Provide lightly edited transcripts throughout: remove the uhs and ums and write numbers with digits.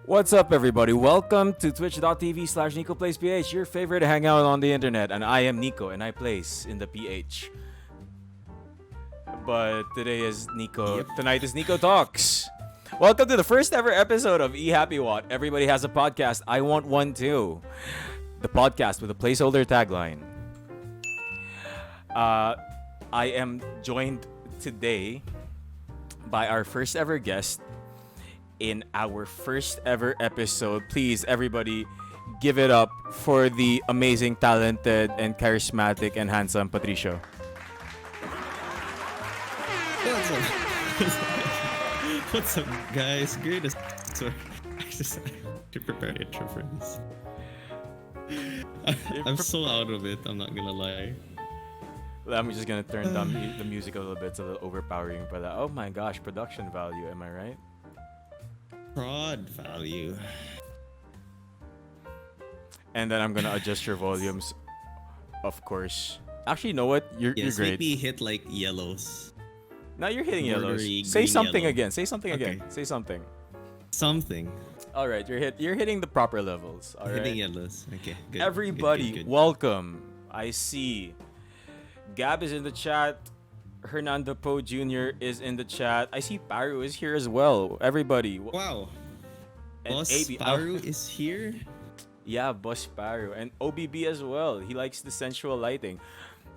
What's up, everybody? Welcome to twitch.tv/NicoPlacePH, your favorite hangout on the internet. And I am Nico, and I place in the PH. But today is Nico. Tonight is Nico Talks. Welcome to the first ever episode of EHAPIWOT. Everybody has a podcast. I want one too. The podcast with a placeholder tagline. I am joined today by our first ever guest in our first ever episode. Please, everybody, give it up for the amazing, talented, and charismatic and handsome Patrisiyo. What's up? What's up, guys? Good. Sorry, I just had to prepare an intro for this. I'm so out of it. I'm not gonna lie. I'm just gonna turn down the music a little bit. It's a little overpowering, but oh my gosh, production value. Am I right? Prod value. And then I'm gonna adjust your volumes, of course. Actually, you know what? You're Yes, great. maybe hit like yellows. Now you're hitting yellows. Bordery Say green something yellow. again. Say something Okay. again. Say something. Something. All right, you're hitting the proper levels. All right. Hitting yellows. Okay, good. Everybody, Good. welcome. I see Gab is in the chat. Hernando Poe Jr. is in the chat. I see Paru is here as well. Everybody. Wow. And Boss AB Paru is here. Yeah, Boss Paru. And OBB as well. He likes the sensual lighting.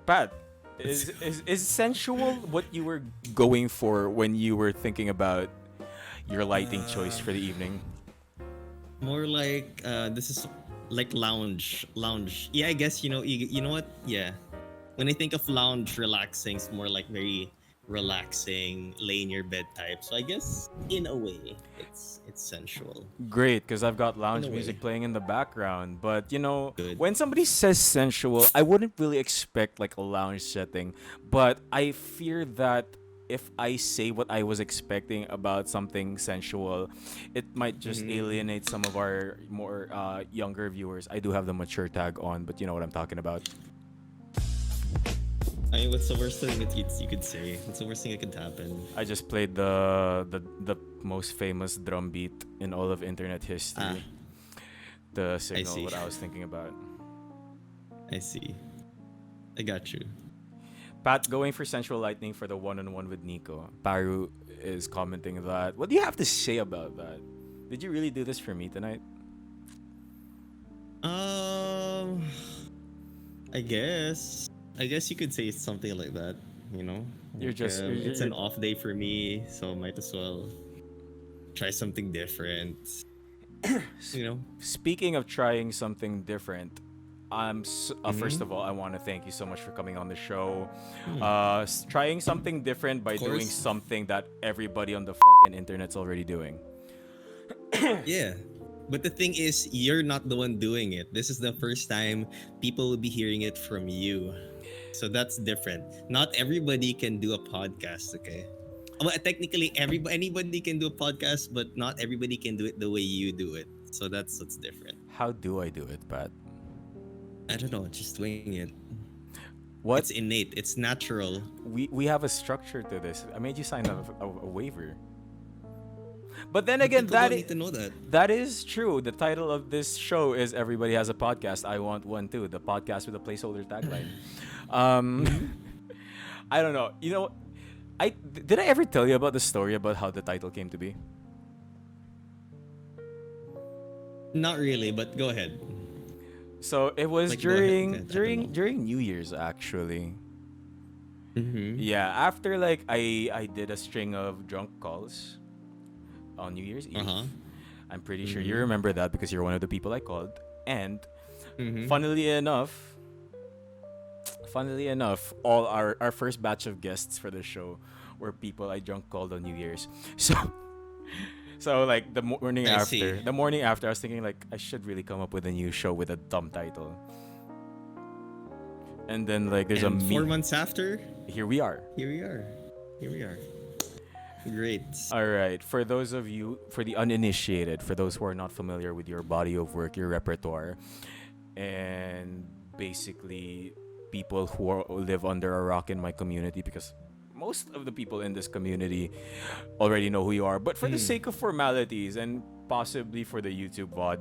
Pat, is sensual what you were going for when you were thinking about your lighting choice for the evening? More like this is like lounge. Yeah, I guess you know what? Yeah. When I think of lounge relaxing, it's more like very relaxing, lay in your bed type. So I guess in a way, it's sensual. Great, because I've got lounge In a music way. playing in the background. But you know, Good. when somebody says sensual, I wouldn't really expect like a lounge setting. But I fear that if I say what I was expecting about something sensual, it might just alienate some of our more younger viewers. I do have the mature tag on, but you know what I'm talking about. I mean, what's the worst thing that you could say? What's the worst thing that could happen? I just played the most famous drum beat in all of internet history. The signal, see. what I was thinking about. I see. I got you. Pat going for sensual lightning for the one-on-one with Nico. Paru is commenting that. What do you have to say about that? Did you really do this for me tonight? I guess you could say something like that. You know, You're Like, just- you're- it's an off day for me, so might as well try something different. You know. Speaking of trying something different, first of all, I want to thank you so much for coming on the show. Trying something different by doing course. something that everybody on the fucking internet's already doing. Yeah. But the thing is, you're not the one doing it. This is the first time people will be hearing it from you. So that's different. Not everybody can do a podcast, okay? Well, technically, anybody can do a podcast, but not everybody can do it the way you do it. So that's what's different. How do I do it, Pat? I don't know, just wing it. What? It's innate. It's natural. We have a structure to this. I made you sign a waiver. But then again, People that don't need to know that. that is true. The title of this show is Everybody Has a Podcast. I want one too. The podcast with a placeholder tagline. I don't know. You know, did I ever tell you about the story about how the title came to be? Not really, but go ahead. So it was Like, go ahead. during I don't during know. during New Year's actually. Mm-hmm. Yeah, after like I did a string of drunk calls on New Year's Eve. Uh-huh. I'm pretty sure you remember that because you're one of the people I called. And Mm-hmm. funnily enough, all our first batch of guests for the show were people I drunk called on New Year's. So like the morning I after, see. the morning after, I was thinking like I should really come up with a new show with a dumb title. And then like there's And a 4 months after, here we are. here we are. Great. All right. For those of you, for the uninitiated, for those who are not familiar with your body of work, your repertoire, and basically people who live under a rock in my community, because most of the people in this community already know who you are. But for the sake of formalities and possibly for the YouTube VOD.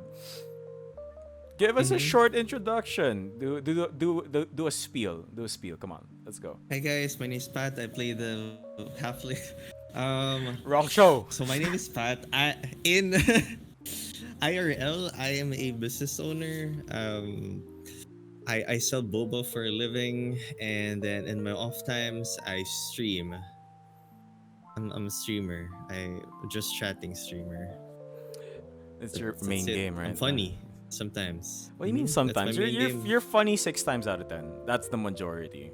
Give us a Mm-hmm. short introduction. Do a spiel. Do a spiel. Come on, let's go. Hi guys, my name is Pat. I play the halfling. Wrong show. So my name is Pat. In IRL, I am a business owner. I sell boba for a living, and then in my off times, I stream. I'm a streamer. I just chatting streamer. It's your That's main it. game, I'm right? funny sometimes. What do you mean That's my sometimes? You're main you're game. you're funny 6 times out of 10. That's the majority.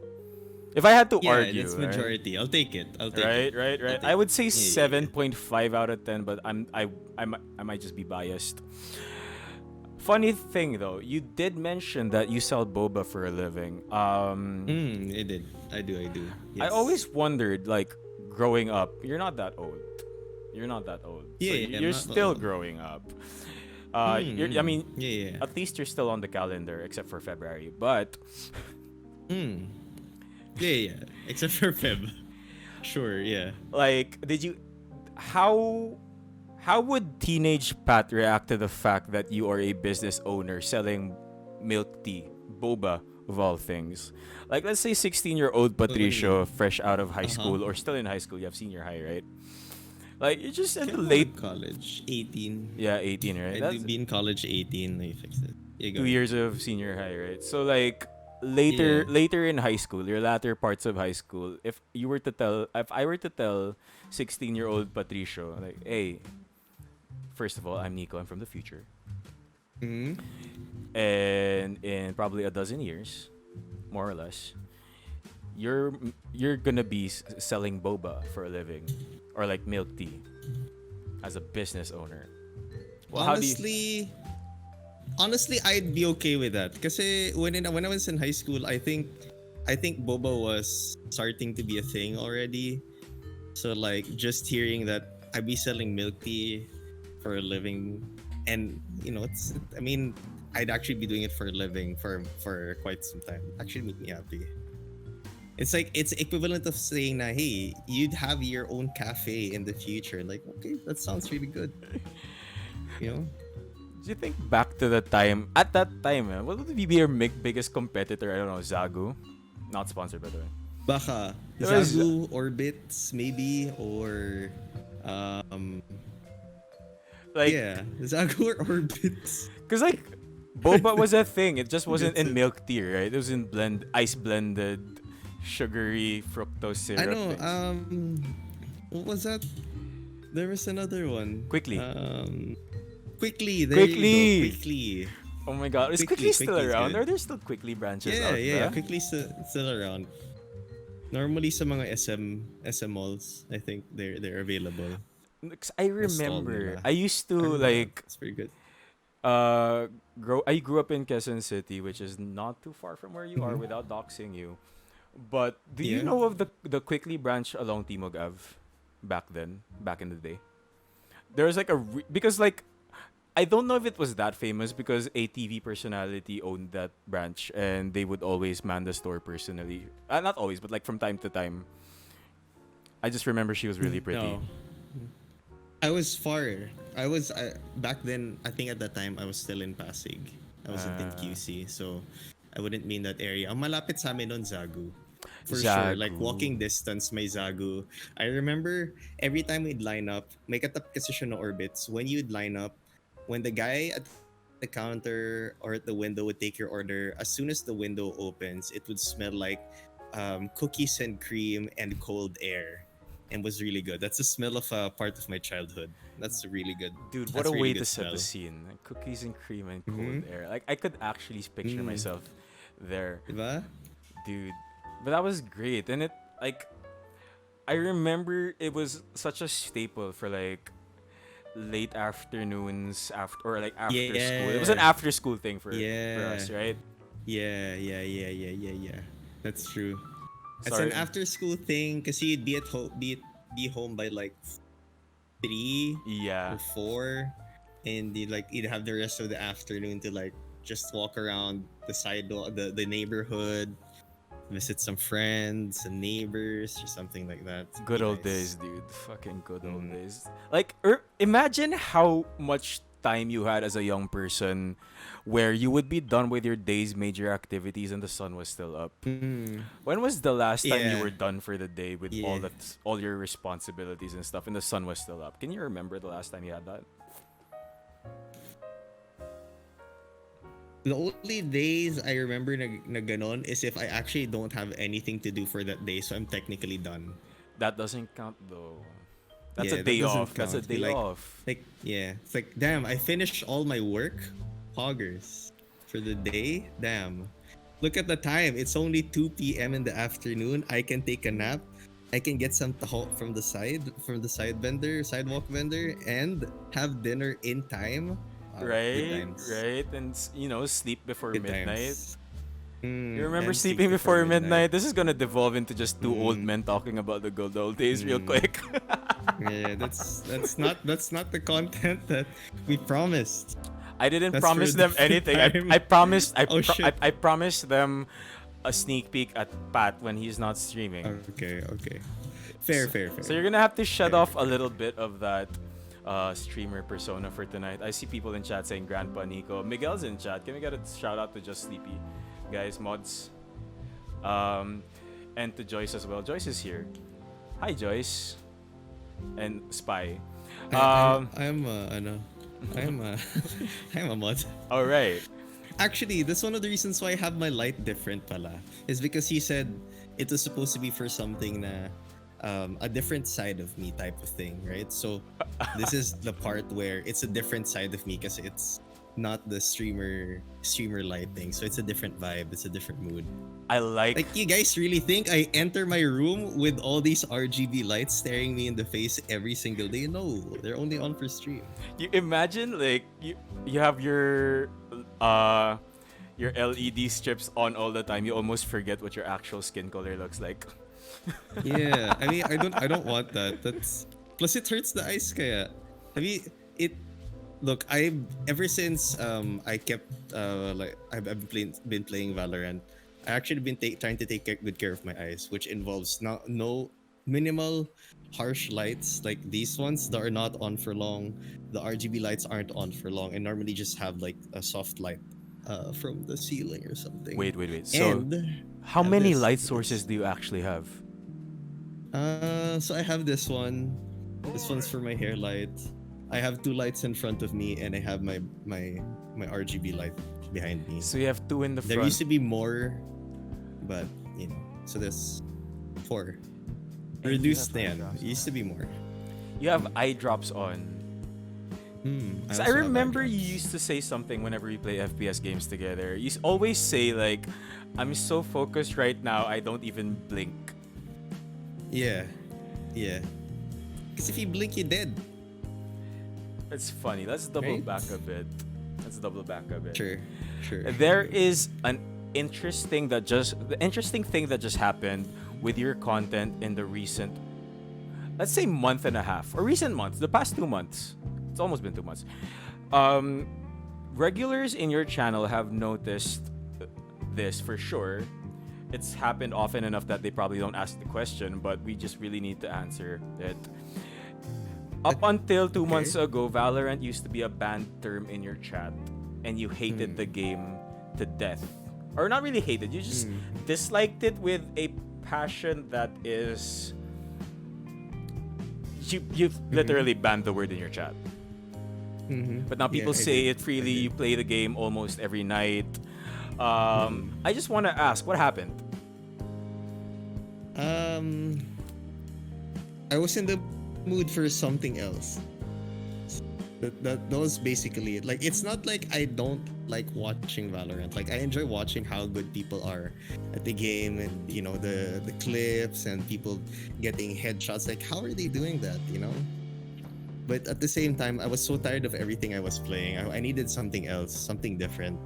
If I had to Yeah, argue, that's right? majority. I'll take it. I'll take it. Right. I'll take I it. would say Yeah, yeah, yeah. 7.5 out of 10, but I might just be biased. Funny thing though, you did mention that you sell boba for a living. I did. I do. I do. I Yes. always wondered, like, growing up, you're not that old. You're not that old. So Yeah, yeah. I'm you're not still old. growing up. I Mm. mean, Yeah, yeah. at least you're still on the calendar, except for February. But Mm. Yeah, yeah. Except for Feb. Sure. Yeah. like, did you? How how would teenage Pat react to the fact that you are a business owner selling milk tea, boba of all things? Like, let's say 16-year-old What do you Patricio, mean? fresh out of high Uh huh. school or still in high school. You have senior high, right? Like, you're just in the Came out late, of college. 18. yeah, 18, right? I That's did be in college 18. I fixed it. Yeah, go two ahead. years of senior high, right? So like Yeah. later in high school, your latter parts of high school, if I were to tell 16-year-old Patricio, like, hey, first of all, I'm Nico, I'm from the future. Hmm. And in probably a dozen years, more or less, you're you're gonna be selling boba for a living or like milk tea as a business owner. Well, how do you Honestly, honestly, I'd be okay with that. Because when I was in high school, I think boba was starting to be a thing already. So like just hearing that I'd be selling milk tea for a living, and it's I mean I'd actually be doing it for a living for quite some time. Actually, make me happy. It's like it's equivalent of saying that hey, you'd have your own cafe in the future. Like okay, that sounds really good. You know, do you think back to the time at that time, what would be your biggest competitor? I don't know, Zagu. Not sponsored by the way. baka It was Zagu Orbits maybe or um like, yeah Zagu or Orbits. cause like boba was a thing. It just wasn't That's in it. milk tea, right? It was in ice blended, sugary fructose I syrup know. things. What was that? There was another one. Quickly, Quickly. There you go. quickly. Quickly. Oh my god, is quickly still Quickly is around? good. Are there still quickly branches Yeah, out yeah. there? Quickly still around. Normally sa mga SM malls, I think they're available. 'Cause I Install remember nila. I used to And like it's pretty good. I grew up in Quezon City, which is not too far from where you are Mhm. without doxing you. But do you Yeah. know of the quickly branch along Timog Ave back then, back in the day? There was like because like I don't know if it was that famous because a TV personality owned that branch and they would always man the store personally. Not always, but like from time to time. I just remember she was really pretty. No. I was far. Back then. I think at that time I was still in Pasig. I wasn't in Ah. QC, so I wouldn't mean that area. Ang malapit sa amin nun, Zagu. For sure, like Zagu. walking distance, may Zagu. I remember every time we'd line up, may katap kasi siya na orbits. When you'd line up, when the guy at the counter or at the window would take your order, as soon as the window opens, it would smell like cookies and cream and cold air, and was really good. That's the smell of a part of my childhood. That's really good. Dude, what That's a a way really to good set the smell. scene. Like, cookies and cream and cold Mm-hmm. air. Like, I could actually picture Mm. myself there, Diba? dude. But that was great. And it, like, I remember it was such a staple for, like, late afternoons after or like after school. It was an Yeah. after school thing for Yeah. us, right? Yeah. That's true. It's an Sorry. after school thing because you'd be at home, be home by like 3 Yeah. or 4, and you'd have the rest of the afternoon to like just walk around the sidewalk, the neighborhood, visit some friends, some neighbors, or something like that. It'd Good be old days, nice. dude. Fucking good old Mm. days. Like, imagine how much time you had as a young person where you would be done with your day's major activities and the sun was still up. Mm. When was the last time you Yeah. were done for the day with Yeah. all your responsibilities and stuff and the sun was still up? Can you remember the last time you had that? The only days I remember na ganon is if I actually don't have anything to do for that day, so I'm technically done. That doesn't count though. That's a Yeah, that day doesn't off. That's a count. day off. Yeah, it's like, damn, I finished all my work, poggers, for the day. Damn. Look at the time. It's only 2 p.m. in the afternoon. I can take a nap. I can get some taho from the sidewalk vendor, and have dinner in time. Wow, good Right? times. Right? And sleep before Good midnight. times. You remember And sleep sleeping before before midnight. midnight? This is gonna devolve into just two old Mm, men talking about the good old days real mm. quick. Yeah, that's not the content that we promised. I didn't That's for a promise them different anything. time. I promised Oh shit. I promised them a sneak peek at Pat when he's not streaming. Okay, okay. Fair, fair, fair. So you're gonna have to shut Fair, off a fair. little bit of that streamer persona for tonight. I see people in chat saying Grandpa Nico. Miguel's in chat. Can we get a shout out to Just Sleepy, guys, mods, and to Joyce as well. Joyce is here. Hi, Joyce, and Spy. I'm ano, I'm I'm a mod. All right. Actually, that's one of the reasons why I have my light different pala. Is because he said it was supposed to be for something na a different side of me type of thing, right? So this is the part where it's a different side of me because it's not the streamer light thing. So it's a different vibe, it's a different mood. I like. Like, you guys really think I enter my room with all these RGB lights staring me in the face every single day? No, they're only on for stream. You imagine like you have your LED strips on all the time. You almost forget what your actual skin color looks like. Yeah, I mean, I don't want that. That's plus it hurts the eyes kaya. Have you it look, I ever since I kept I've been playing Valorant. I actually been trying to take good care of my eyes, which involves no minimal harsh lights like these ones that are not on for long. The RGB lights aren't on for long, and normally just have like a soft light from the ceiling or something. Wait. So And how have many this, light have sources this. do you actually have? So I have this one. This one's for my hair light. I have two lights in front of me, and I have my RGB light behind me. So you have two in the There front. used to be more, but so there's four. And you Reduced have eye then. drops It used to be more. You have eye drops on. So I also have remember eye you drops. used to say something whenever we play FPS games together. You always say like, "I'm so focused right now, I don't even blink." Yeah, yeah. Because if you blink, you're dead. It's funny. Let's double Right? back a bit. Let's double back a bit. Sure, sure. There is an the interesting thing that just happened with your content in the recent, let's say, month and a half or recent months, the past 2 months. It's almost been 2 months. Um, Regulars in your channel have noticed this for sure. It's happened often enough that they probably don't ask the question, but we just really need to answer it. Up until 2 months Okay. ago, Valorant used to be a banned term in your chat, and you hated the game to death. Or not really hated, you just disliked it with a passion that is. You've literally banned the word in your chat. But now people Yeah, I say did. it freely, I you did. play the game almost every night. I just want to ask, what happened? I was in the mood for something else. That was basically it. Like, it's not like I don't like watching Valorant. Like, I enjoy watching how good people are at the game, and the clips and people getting headshots. Like, how are they doing that? But at the same time, I was so tired of everything I was playing. I needed something else, something different.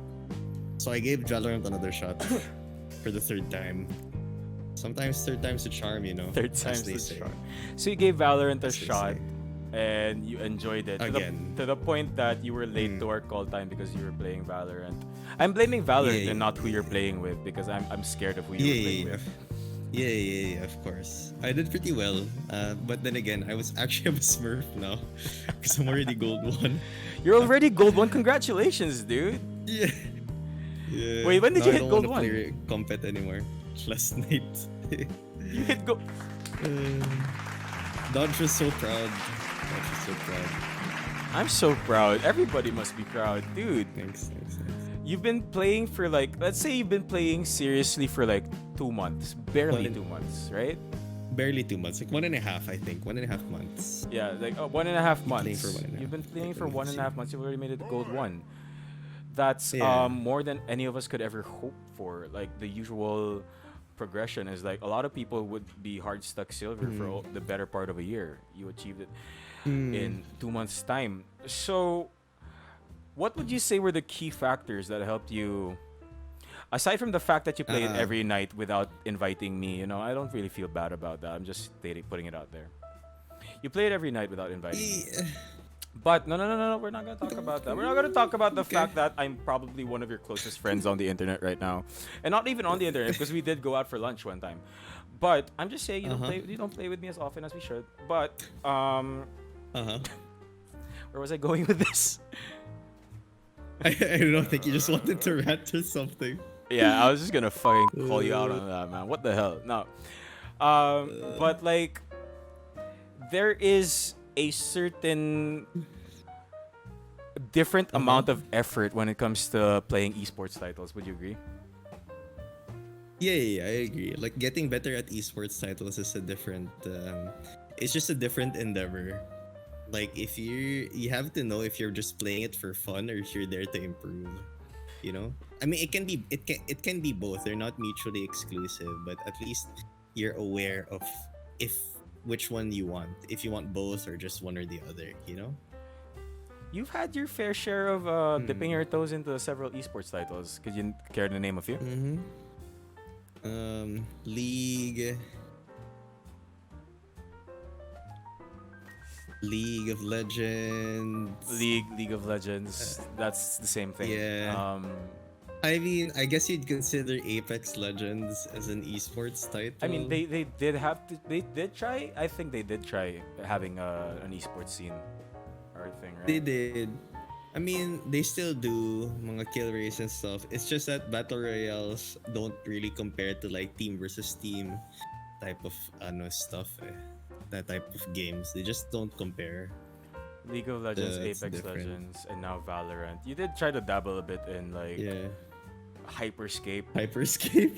So I gave Valorant another shot for the third time. Sometimes third time's a charm, Third as time's they the say. charm. So you gave Valorant a As they shot, say. and you enjoyed it Again. to the point that you were late to Mm. our call time because you were playing Valorant. I'm blaming Valorant Yeah, and not who you're playing with because I'm scared of who you yeah, were playing yeah, with. yeah. Yeah, of course. I did pretty well. But then again, I was actually a Smurf now because I'm already gold one. You're already gold one. Congratulations, dude. Yeah. Yeah. Wait, when did Now you I hit don't want gold to one? play compet anymore. Last night. You hit gold. Dodge was so proud. Dodge was so proud. I'm so proud. Everybody must be proud, dude. Thanks. You've been playing for like, let's say you've been playing seriously for like 2 months, barely One, 2 months, right? barely 2 months, like 1.5, I think. 1.5 months. Yeah, like 1.5 months. Playing for You've been 1.5. playing for one and a Yeah. half months. You've already made it to gold one. That's Yeah. more than any of us could ever hope for. Like the usual progression is like a lot of people would be hard stuck silver for the better part of a year. You achieved it in 2 months' time. So, what would you say were the key factors that helped you? Aside from the fact that you played Uh, every night without inviting me, I don't really feel bad about that. I'm just putting it out there. You played every night without inviting me. yeah. But no. We're not gonna talk about that. We're not gonna talk about the Okay. fact that I'm probably one of your closest friends on the internet right now, and not even on the internet because we did go out for lunch one time. But I'm just saying you don't play with me as often as we should. But Uh-huh. where was I going with this? I don't think you just wanted to rant or something. Yeah, I was just gonna fucking call you out on that, man. What the hell? No. But like, there is a certain different amount of effort when it comes to playing esports titles. Would you agree? Yeah, I agree. Like getting better at esports titles is a different. It's just a different endeavor. Like if you have to know if you're just playing it for fun or if you're there to improve. You know, I mean, it can be both. They're not mutually exclusive, but at least you're aware of if which one you want. If you want both or just one or the other. You know. You've had your fair share of dipping your toes into several esports titles. Could you care to name a few? Mm-hmm. League. League of Legends. League of Legends. That's the same thing. Yeah. I mean, I guess you'd consider Apex Legends as an esports title. I mean, they did have to. They did try. I think they did try having an esports scene or thing, right? They did. I mean, they still do mga kill race and stuff. It's just that battle royales don't really compare to like team versus team type of stuff. That type of games. They just don't compare. League of Legends, It's Apex different. Legends, and now Valorant. You did try to dabble a bit in like Yeah. Hyperscape. Hyperscape.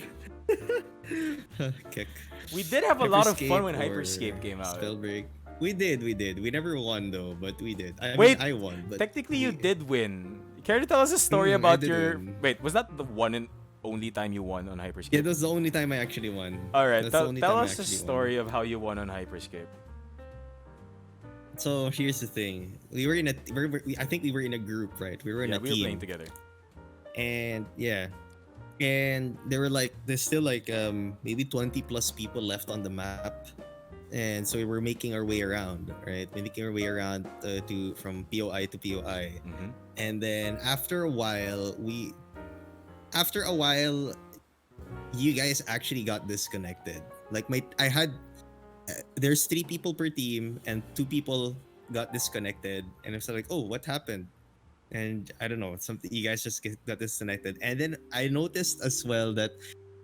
Kick. We did have a lot of fun when Hyperscape or Hyperscape came out. Spellbreak. We did. We never won though, but we did. I Wait, mean, I won. But Technically, you did win. Care to tell us a story I about did your? win. Wait, was that the one and only time you won on Hyperscape? Yeah, that's the only time I actually won. All right, That's the only tell time I us a actually story of how you won on Hyperscape. So here's the thing. We were in a. I think we were in a group, right? We were in Yeah, a we were team. playing together. And yeah, and there were like there's still like maybe 20 plus people left on the map, and so we were making our way around, right? We're making our way around to from POI to POI, Mm-hmm. and then after a while, you guys actually got disconnected. Like I had there's 3 people per team, and 2 people got disconnected, and I was like, oh, what happened? And I don't know, something you guys just got disconnected. And then I noticed as well that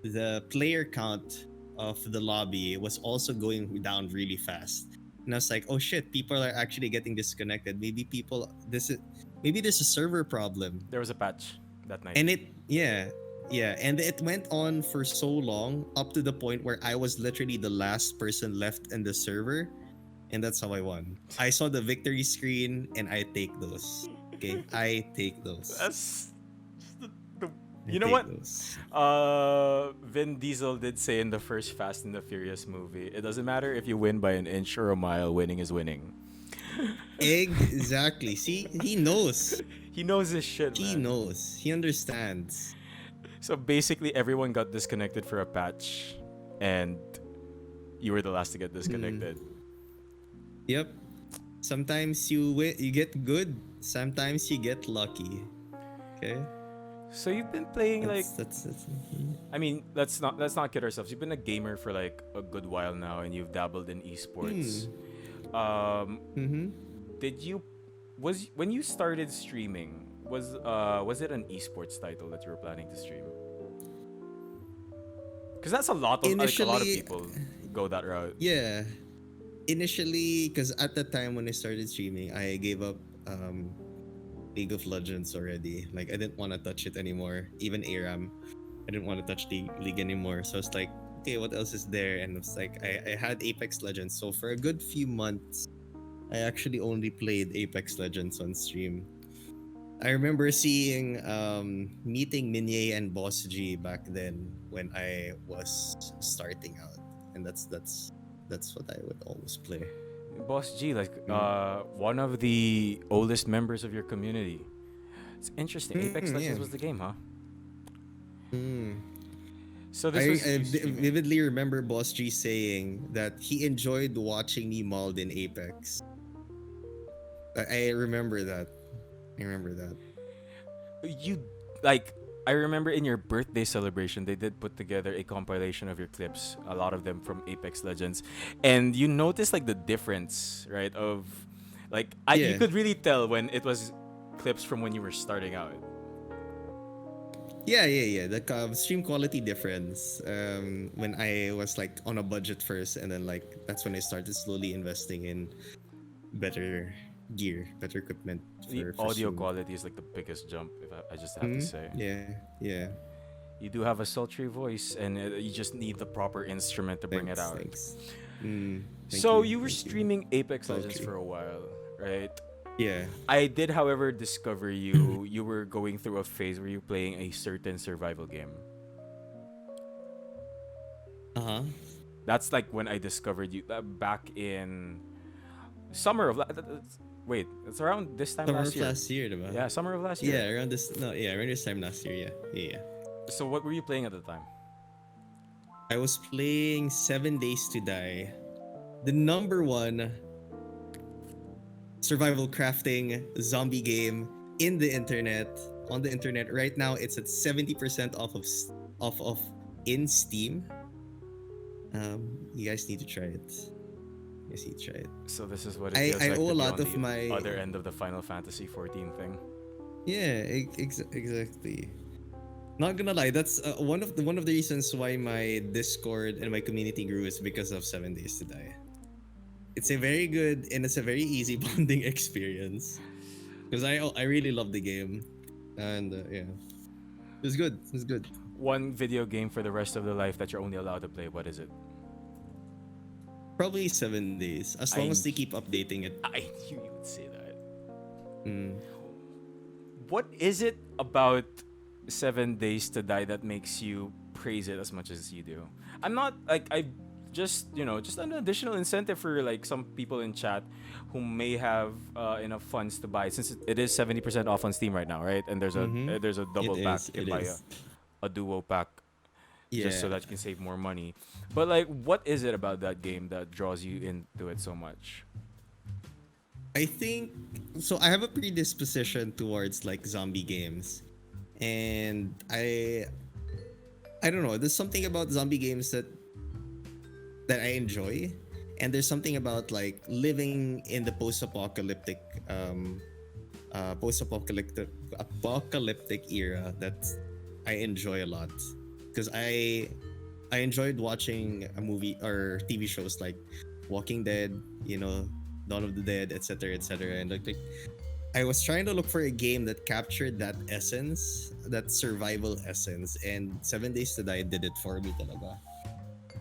the player count of the lobby was also going down really fast. And I was like, oh shit, people are actually getting disconnected. Maybe there's a server problem. There was a patch that night. And and it went on for so long up to the point where I was literally the last person left in the server. And that's how I won. I saw the victory screen and I take those. Okay, I take those. That's the I you know take what? those. Vin Diesel did say in the first Fast and the Furious movie, it doesn't matter if you win by an inch or a mile, winning is winning. Exactly. See, he knows. He knows his shit, He man. knows. He understands. So basically, everyone got disconnected for a patch, and you were the last to get disconnected. Yep. Sometimes you get good. Sometimes you get lucky. Okay, So you've been playing like, that's I mean, let's not kid ourselves. You've been a gamer for like a good while now, and you've dabbled in esports. mm. Um, Mm-hmm. did you was when you started streaming? Was it an esports title that you were planning to stream? Because that's a lot of Initially, people go that route. yeah. Initially, because at the time when I started streaming, I gave up League of Legends already. Like I didn't want to touch it anymore. Even ARAM, I didn't want to touch the league anymore. So it's like, okay, what else is there? And it's like I had Apex Legends. So for a good few months, I actually only played Apex Legends on stream. I remember seeing meeting Minye and Boss G back then when I was starting out, and that's what I would always play. Boss G, like Mm. one of the oldest members of your community. It's interesting. Apex Yeah. Legends was the game, huh? Mm. So this I, was I you vi- streaming. vividly remember Boss G saying that he enjoyed watching me mauled in Apex. I remember that. I remember that. You like I remember in your birthday celebration they did put together a compilation of your clips, a lot of them from Apex Legends, and you noticed like the difference, right? Of like you Yeah. could really tell when it was clips from when you were starting out. Yeah. The stream quality difference. When I was like on a budget first, and then like that's when I started slowly investing in better gear, better equipment The for audio stream. quality is like the biggest jump, if I just have to Hmm. say. Yeah. You do have a sultry voice, and you just need the proper instrument to bring it Thanks. out. Thanks. Mm, thank So you. you were Thank you. streaming Apex Legends Sultry. for a while, right? Yeah. I did, however, discover you. You were going through a phase where you were playing a certain survival game. Uh huh. That's like when I discovered you back in summer of. Wait, it's around this time Summer last of year. last year, diba? Yeah, summer of last Yeah, year. around this. No, yeah, around this time last year. Yeah. So what were you playing at the time? I was playing 7 Days to Die, the number one survival crafting zombie game in the internet. On the internet right now, it's at 70% off of in Steam. You guys need to try it. You guys need to try it. So this is what it I feels I like owe to a be lot on of the my other end of the Final Fantasy 14 thing. yeah exactly. Not gonna lie, that's one of the reasons why my Discord and my community grew is because of 7 Days to Die. It's a very good and it's a very easy bonding experience because I really love the game, and yeah, it was good. It was good. One video game for the rest of the life that you're only allowed to play. What is it? Probably 7 days, as long as I they keep updating it. I knew you would say that. Mm. What is it about 7 Days to Die that makes you praise it as much as you do? I'm not like I just just an additional incentive for like some people in chat who may have enough funds to buy, since it is 70% off on Steam right now, right? And Mm-hmm. there's a It double pack. is. You can It buy is. a duo pack just so Yeah. that you can save more money. But like, what is it about that game that draws you into it so much? I think so. I have a predisposition towards like zombie games, and I don't know. There's something about zombie games that I enjoy, and there's something about like living in the post-apocalyptic era that I enjoy a lot because I enjoyed watching a movie or TV shows like Walking Dead, Dawn of the Dead, etc., etc. And like I was trying to look for a game that captured that essence, that survival essence, and 7 Days to Die did it for me talaga.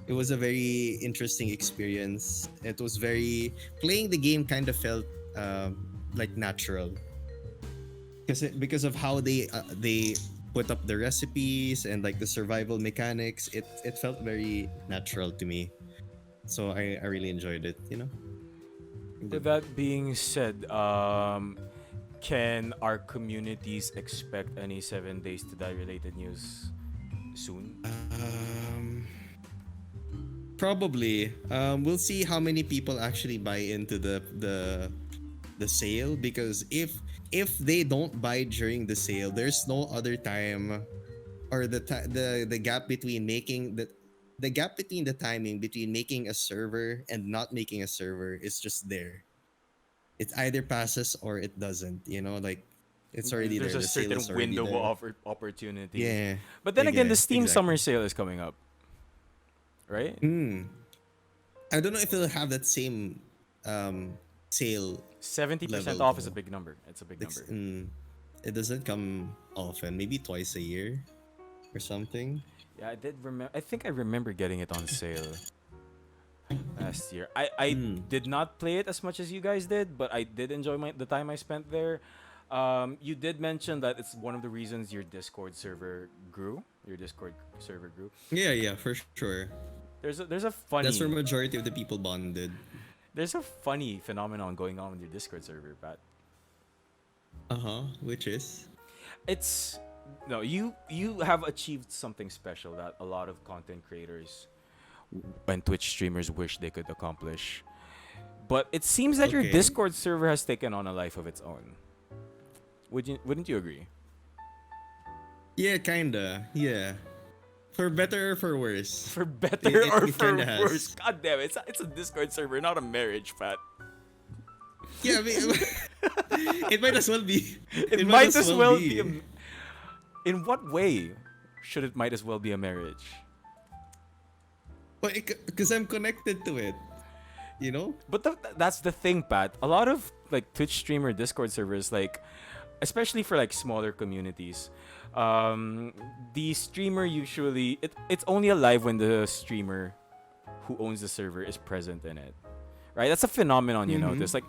It was a very interesting experience. It was very playing the game kind of felt like natural because of how they put up the recipes and like the survival mechanics. It felt very natural to me, so I really enjoyed it. I With did. that being said, can our communities expect any 7 Days to Die related news soon? Probably. We'll see how many people actually buy into the the sale, because if they don't buy during the sale, there's no other time, or the gap between making the gap between the timing between making a server and not making a server is just there. It either passes or it doesn't. Like it's already There's there. a The sale is certain already window there. of opportunity. Yeah. But then again, the Yeah. Steam Summer Exactly. Sale is coming up, right? Hmm. I don't know if it'll have that same um sale 70% level off is a though. big number. It's a big Like, number. it doesn't come often. Maybe twice a year or something. Yeah, I did remember. I think I remember getting it on sale last year. I Hmm. did not play it as much as you guys did, but I did enjoy the time I spent there. You did mention that it's one of the reasons your Discord server grew. Your Discord server grew. Yeah, yeah, for sure. There's a That's where funny majority of the people bonded. there's a funny phenomenon going on with your Discord server, Pat. Uh-huh. Which is? It's no, you have achieved something special that a lot of content creators and Twitch streamers wish they could accomplish. But it seems that your Okay. Discord server has taken on a life of its own. Wouldn't you agree? Yeah, kinda. Yeah. For better or for worse. For It, better it, or it for kinda worse? has. God damn it! It's a Discord server, not a marriage, Pat. Yeah, I mean, it might as well be. It It might might as as well well be. be. In what way should it might as well be a marriage? But because I'm connected to it, you know? But that's the thing, Pat. A lot of like Twitch streamer Discord servers, like especially for like smaller communities, the streamer usually it's only alive when the streamer who owns the server is present in it, right? That's a phenomenon you Mm-hmm. notice. Like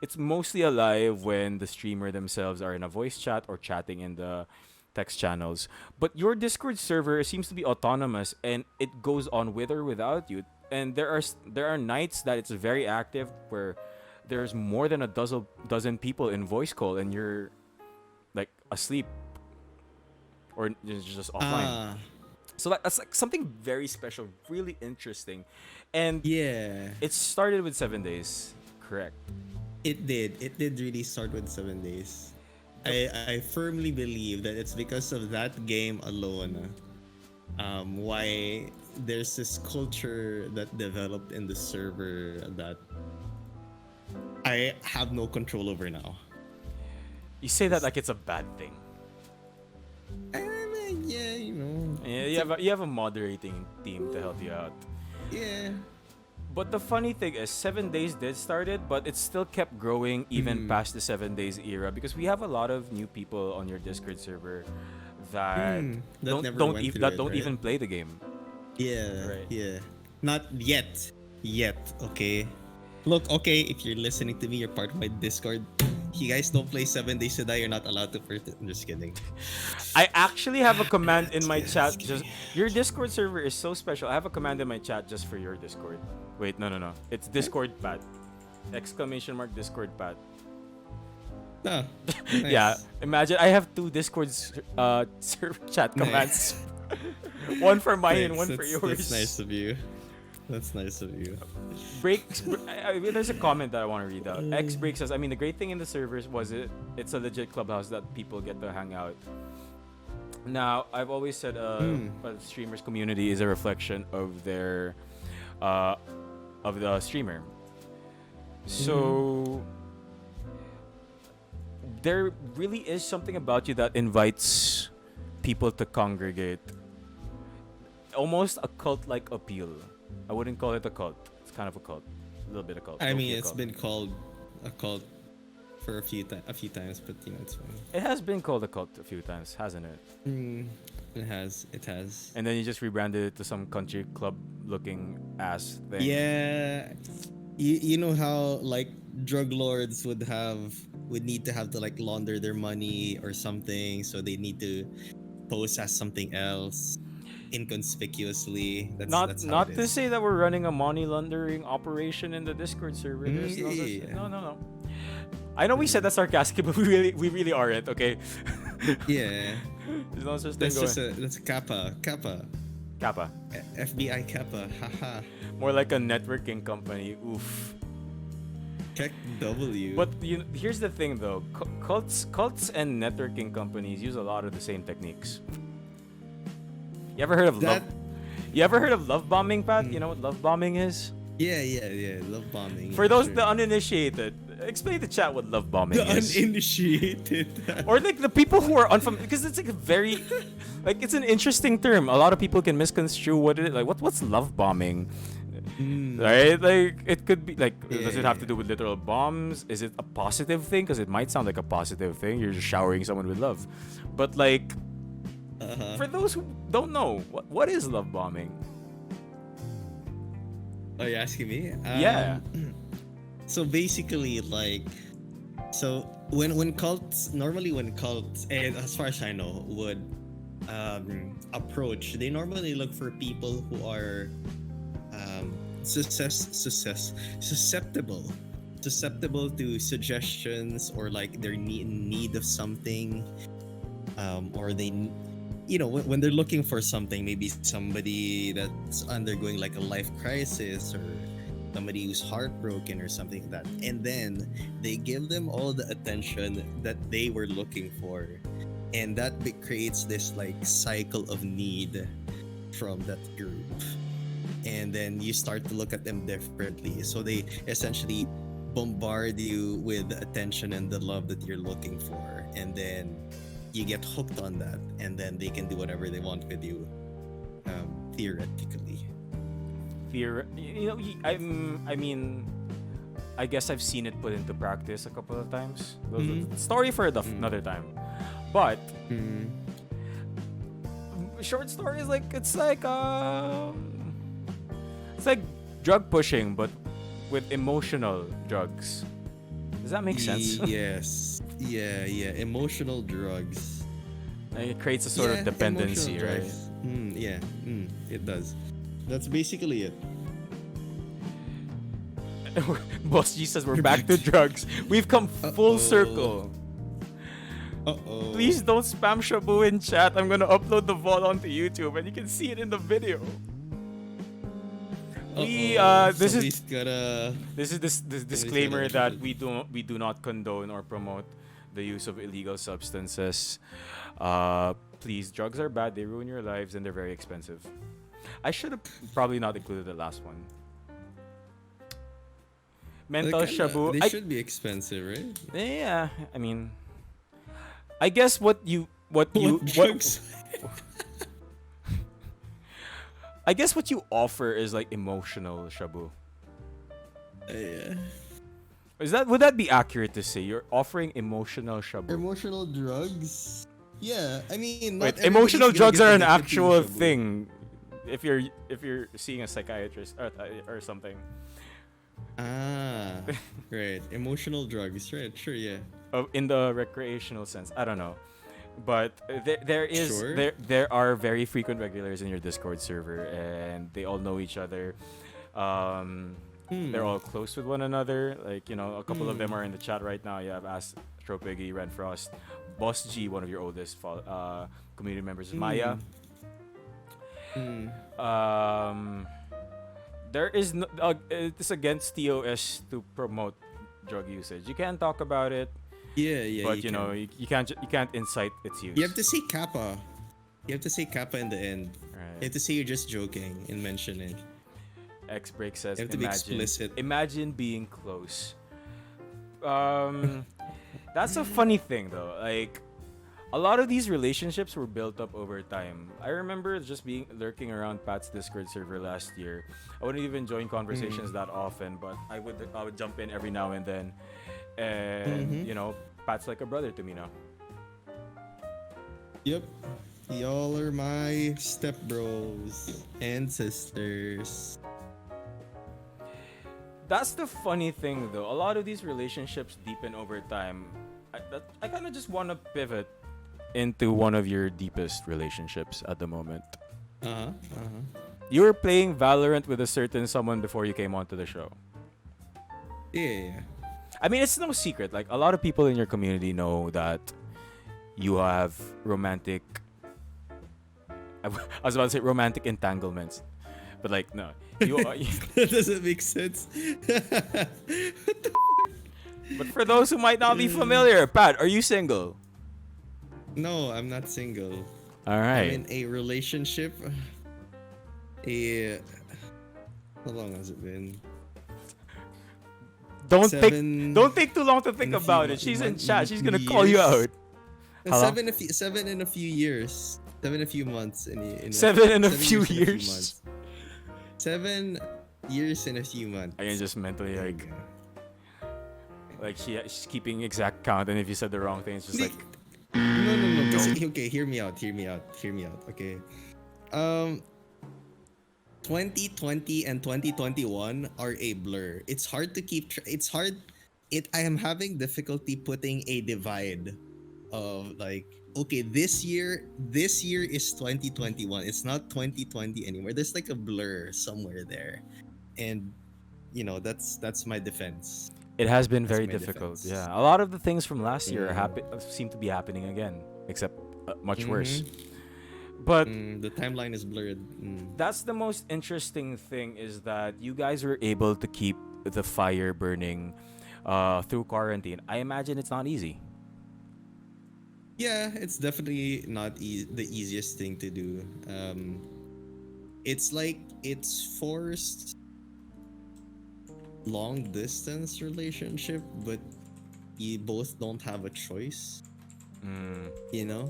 it's mostly alive when the streamer themselves are in a voice chat or chatting in the text channels. But your Discord server seems to be autonomous and it goes on with or without you. And there are nights that it's very active where there's more than a dozen people in voice call and you're like asleep or just offline. Ah, So that's like something very special, really interesting. And yeah. it started with 7 days, correct? It did. It did really start with 7 days. I firmly believe that it's because of that game alone, why there's this culture that developed in the server that I have no control over now. You say that like it's a bad thing. I mean, yeah, Yeah, you have a moderating team to help you out. yeah. But the funny thing is, 7 days did started, but it still kept growing even past the 7 days era because we have a lot of new people on your Discord server that That never went through that it, don't right? even play the game. Yeah, Right. yeah. Not yet. Yet, okay? Look, okay, if you're listening to me, you're part of my Discord. You guys don't play 7 Days to Die, you're not allowed to I'm just kidding. I actually have a command in my kidding, chat. just Just your Discord server is so special. I have a command in my chat just for your Discord. Wait, no. It's Discord Pat. Exclamation mark Discord Pat. Ah, Yeah, nice. imagine I have two Discords server chat commands. Nice. One for mine and Thanks, one for yours. That's nice of you. That's nice of you. There's a comment that I want to read out. X Break says, I mean, the great thing in the servers was it's a legit clubhouse that people get to hang out. Now, I've always said a streamer's community is a reflection uh, of the streamer. So there really is something about you that invites people to congregate. Almost a cult-like appeal. I wouldn't call it a cult. It's kind of a cult, a little bit of cult. I low-key mean, a it's cult. been called a cult for a few times, but it's fine. It has been called a cult a few times, hasn't it? It has. It has. And then you just rebranded it to some country club-looking ass thing. Yeah, you know how like drug lords would need to have to like launder their money or something, so they need to pose as something else inconspicuously. That's how Not it to is. say that we're running a money laundering operation in the Discord server. There's no such, Yeah. no. I know we said that sarcastically, but we really aren't. Okay. Yeah, There's no such thing going. that's a kappa Kappa. FBI kappa. Haha. More like a networking company. Oof. Check W. But here's the thing, though. Cults and networking companies use a lot of the same techniques. You ever heard of That. love? You ever heard of love bombing, Pat? You know what love bombing is? Yeah. Love bombing. For yeah, those sure. the uninitiated, explain to chat what love bombing The is. uninitiated. Or like the people who are unfamiliar, because it's like a very, like it's an interesting term. A lot of people can misconstrue what it is. Like what's love bombing, right? Like it could be like, does it have to do with literal bombs? Is it a positive thing? Because it might sound like a positive thing. You're just showering someone with love, but like for those who don't know, what is love bombing? Are you asking me? Yeah. So basically, like, so when cults and as far as I know would approach, they normally look for people who are susceptible to suggestions, or like they're in need of something, or they, when they're looking for something, maybe somebody that's undergoing like a life crisis, or somebody who's heartbroken or something like that, and then they give them all the attention that they were looking for, and that creates this like cycle of need from that group, and then you start to look at them differently. So they essentially bombard you with the attention and the love that you're looking for, and then you get hooked on that, and then they can do whatever they want with you, theoretically. I mean, I guess I've seen it put into practice a couple of times. Story for another time, but short story is like it's like drug pushing, but with emotional drugs. Does that make sense? Yes. Yeah. Emotional drugs. Like, it creates a sort of dependency, emotional right? drugs. Yeah. It does. That's basically it. Boss G says we're back to drugs. We've come full circle. Uh-oh. Please don't spam Shabu in chat. I'm gonna upload the VOD onto YouTube and you can see it in the video. This is this disclaimer that we do not condone or promote the use of illegal substances. Please, drugs are bad. They ruin your lives and they're very expensive. I should have probably not included the last one. Mental Shabu. They should be expensive, right? Yeah, I mean, I guess what drugs? I guess what you offer is like emotional Shabu. Yeah. Would that be accurate to say you're offering emotional Shabu? Emotional drugs? Yeah, I mean, wait, emotional drugs are an actual thing. If you're seeing a psychiatrist or something. Ah, right. Emotional drugs, right? Sure, yeah. In the recreational sense, I don't know, but Sure. there are very frequent regulars in your Discord server, and they all know each other. They're all close with one another. Like, a couple of them are in the chat right now. You have Astropiggy, Renfrost, Boss G, one of your oldest community members, Maya. There is no, it's against TOS to promote drug usage. You can't talk about it. Yeah. But you can't incite its use. You have to say kappa. You have to say kappa in the end. Right. You have to say you're just joking and mention it. X Break says, You have to be explicit. Imagine being close. That's a funny thing though. Like, a lot of these relationships were built up over time. I remember just lurking around Pat's Discord server last year. I wouldn't even join conversations that often, but I would jump in every now and then. And Pat's like a brother to me now. Yep. Y'all are my step bros and sisters. That's the funny thing though. A lot of these relationships deepen over time. I kind of just want to pivot into one of your deepest relationships at the moment. You were playing Valorant with a certain someone before you came onto the show. Yeah. I mean, it's no secret. Like, a lot of people in your community know that you have romantic... I was about to say romantic entanglements. But, like, no. That doesn't make sense. What the fuck? But for those who might not be Uh, familiar, Pat, are you single? no, I'm not single. All I'm right. in a relationship. A How long has it been? Don't take Seven don't take too long to think in a few about it. She's in chat. She's gonna call you years. out. Hello? Seven in a few years. 7 in a few months. 7 in a few 7 years in a few years. months. 7 years in a few months. I can just mentally There you like go. she's keeping exact count, and if you said the wrong thing, it's just like No, no, no. don't. Okay, hear me out. Hear me out. Hear me out. Okay. Um, 2020 and 2021 are a blur. It's hard to keep. It's hard. I am having difficulty putting a divide of like. Okay, this year is 2021. It's not 2020 anymore. There's like a blur somewhere there, and that's my defense. It has been That's very my difficult. defense. Yeah, a lot of the things from last year Mm. seem to be happening again, except much worse. Mm-hmm. But The timeline is blurred. Mm. that's the most interesting thing is that you guys were able to keep the fire burning through quarantine. I imagine it's not easy. Yeah, it's definitely not the easiest thing to do. It's like it's forced long distance relationship, but you both don't have a choice. Mm. You know,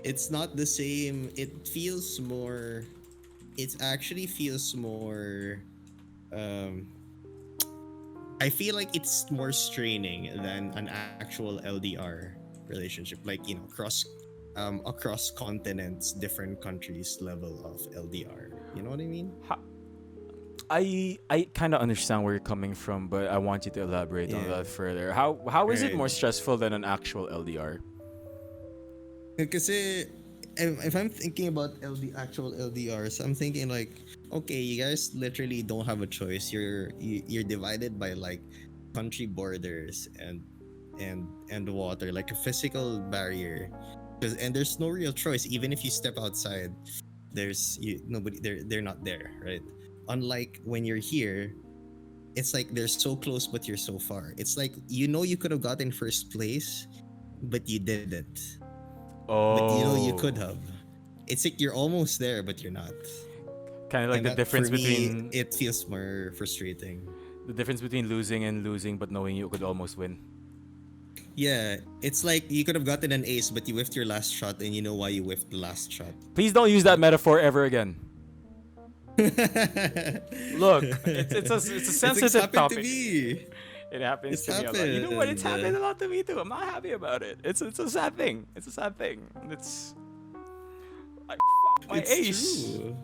it's not the same. It feels more. It actually feels more. Um, I feel like it's more straining than an actual LDR relationship, like across continents, different countries level of LDR. You know what I mean? I kind of understand where you're coming from, but I want you to elaborate on Yeah. that further. How is it Right. more stressful than an actual LDR? Kasi if I'm thinking about actual LDRs, I'm thinking like, okay, you guys literally don't have a choice. You're divided by like country borders and water, like a physical barrier. And there's no real choice. Even if you step outside, nobody. They're not there, right? Unlike when you're here, it's like they're so close but you're so far. It's like you could have gotten first place, but you didn't. But you Oh, could have. It's like you're almost there, but you're not. kind of like And the that for difference me, between it feels more frustrating. losing and losing, but knowing you could almost win. Yeah, it's like you could have gotten an ace, but you whiffed your last shot, and you know why you whiffed the last shot. Please don't use that But metaphor ever again. Look, it's a It's sensitive happened to topic. me. It happens It's to me a lot. You know what? It's happened. happened a lot to me too. I'm not happy about it. It's a sad thing. It's a sad thing. It's I fuck my It's ace. true.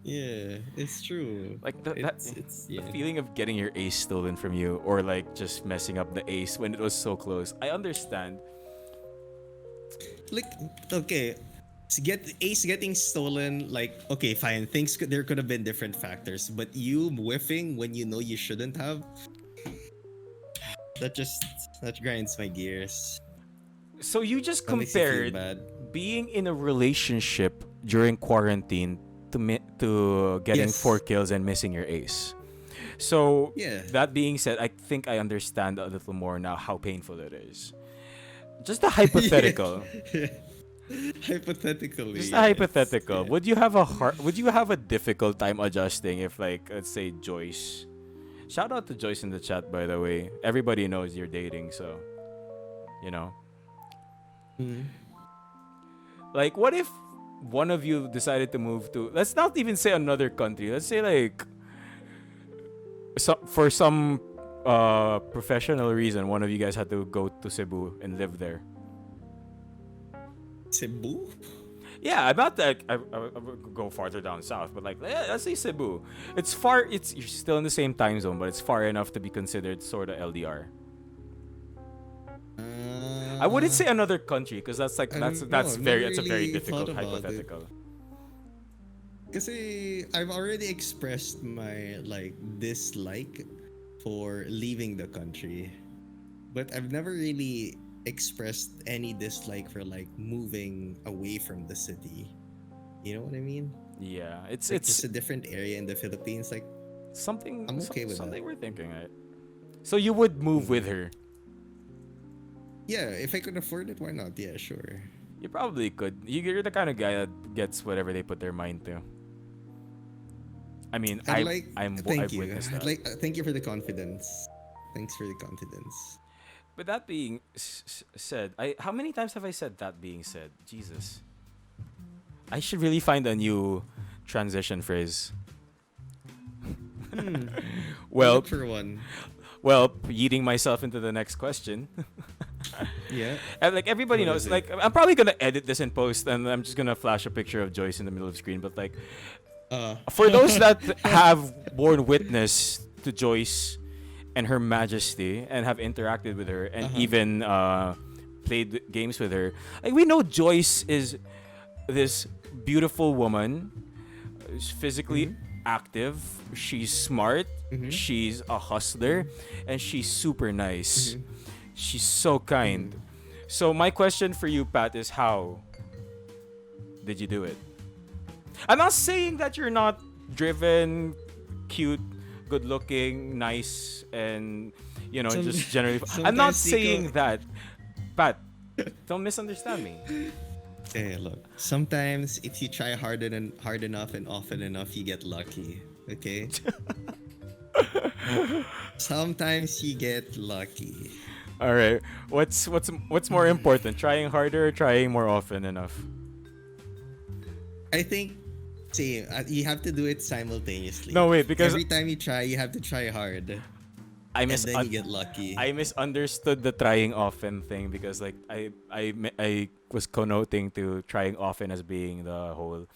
Yeah, it's true. Like It's the yeah. feeling of getting your ace stolen from you, or like just messing up the ace when it was so close. I understand. Like okay, ace getting stolen. Like okay, fine. There could have been different factors, but you whiffing when you know you shouldn't have. That just that grinds my gears. So you just That makes me feel compared bad. being in a relationship during quarantine to getting four Yes. kills and missing your ace. So Yeah. that being said, I think I understand a little more now how painful it is. Just a hypothetical. Yeah. Hypothetically, Just a yes. hypothetical. Yeah. Would you have a difficult time adjusting if, like, let's say Joyce. Shout out to Joyce in the chat, by the way. Everybody knows you're dating, so you know. Mhm. Like, what if one of you decided to move to, let's not even say another country. Let's say like for some professional reason, one of you guys had to go to Cebu and live there. Cebu? Yeah, I'm not that. I would go farther down south, but like, let's say Cebu. It's far. You're still in the same time zone, but it's far enough to be considered sort of LDR. I wouldn't say another country because that's like I that's don't know. that's I've very never that's a very really thought difficult about it. hypothetical. Kasi I've already expressed my like dislike for leaving the country, but I've never really expressed any dislike for like moving away from the city. You know what I mean? Yeah, Like just a different area in the Philippines. Like something I'm okay with something that. we're thinking, right? So you would move with her. Yeah, if I could afford it, why not? Yeah, sure. You probably could. You're the kind of guy that gets whatever they put their mind to. I mean, I'd like. Thank I've you. witnessed I'd that. like. Thank you for the confidence. Thanks for the confidence. But that being said, I how many times have I said that being said? Jesus, I should really find a new transition phrase. Hmm. I'll Well, look for one. yeeting myself into the next question. Yeah. And like everybody What is knows, it? like I'm probably gonna edit this in post, and I'm just gonna flash a picture of Joyce in the middle of the screen. But like, Uh. for those that have borne witness to Joyce and her majesty and have interacted with her and Uh-huh. even played games with her, like we know Joyce is this beautiful woman, is physically Mhm. active, she's smart, Mhm. she's a hustler, and she's super nice. Mhm. She's so kind. Mhm. So my question for you, Pat, is how did you do it? I'm not saying that you're not driven, cute, good looking, nice, and Some, just generally. I'm not sometimes saying Nico. that, Pat. Don't misunderstand me. Hey, look. Sometimes if you try hard enough and often enough, you get lucky. Okay. Sometimes you get lucky. All right. What's more important? Trying harder or trying more often enough? I think. See, you have to do it simultaneously. No, wait, because Every time you try, you have to try hard, I and miss then you get lucky. I misunderstood the trying often thing because like I was connoting to trying often as being the whole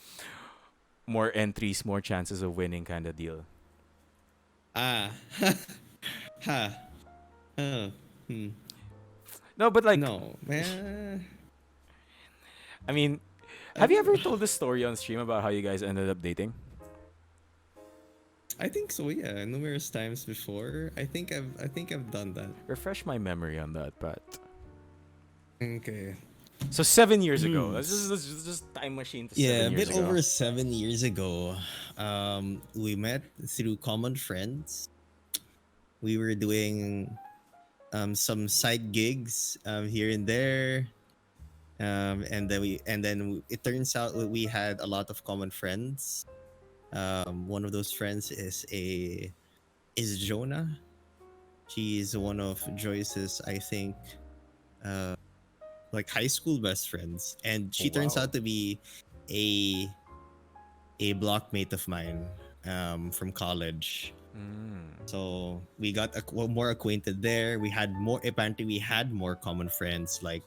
more entries, more chances of winning kind of deal. Ah. Ha. Oh. Hmm. No, but like No, man. I mean, have you ever told this story on stream about how you guys ended up dating? I think so. Yeah, numerous times before. I think I've done that. Refresh my memory on that, Pat. Okay. So 7 years ago. Hmm. Let's just time machine to Yeah, a 7 years bit ago. over 7 years ago. We met through common friends. We were doing some side gigs here and there. It turns out we had a lot of common friends. One of those friends is Jonah. He's one of Joyce's, I think, uh, like high school best friends, and Oh, she turns wow. out to be a a blockmate of mine from college. Mm. So we got more acquainted there. We had more. Apparently, we had more common friends, like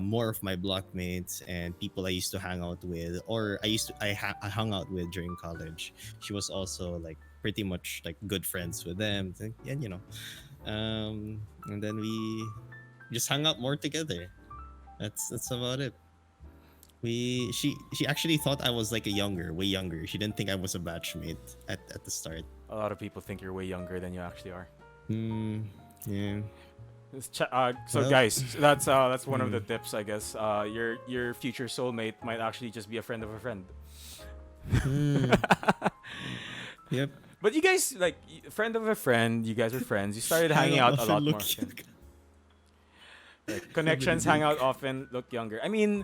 more of my blockmates and people I used to hang out with, or I hung out with during college. She was also like pretty much like good friends with them, and and then we just hung out more together. That's about it. She actually thought I was like way younger. She didn't think I was a batchmate at the start. A lot of people think you're way younger than you actually are. Hmm. Yeah. So Well. guys, that's one of the Hmm. tips, I guess. Your future soulmate might actually just be a friend of a friend. Hmm. Yep. But you guys like friend of a friend. You guys were friends. You started hanging Hang out a often lot more look often. young. Like, connections hang out often, look younger. I mean,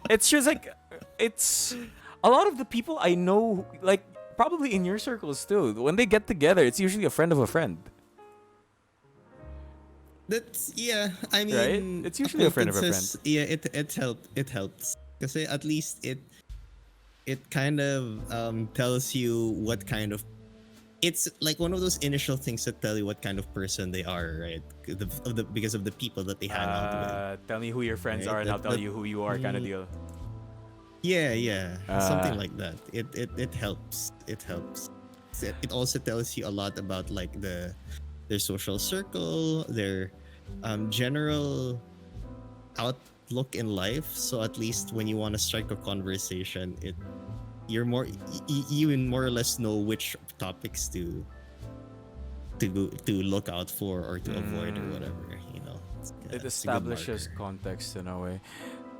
it's just like it's a lot of the people I know, like probably in your circles too. When they get together, it's usually a friend of a friend, That's yeah. I right? mean, It's usually a friend of a friend. acquaintances. Yeah, it helps because at least it kind of tells you what kind of. It's like one of those initial things that tell you what kind of person they are, right? Because of the people that they hang out with. Tell me who your friends Right? are, and I'll tell you who you are, kind of Mm, deal. yeah, Uh, something like that. It helps. It helps. It also tells you a lot about like their social circle, their general outlook in life. So at least when you want to strike a conversation, you're more you even more or less know which topics to look out for or to avoid or mm, whatever. You know, it it's a good establishes marker. context in a way.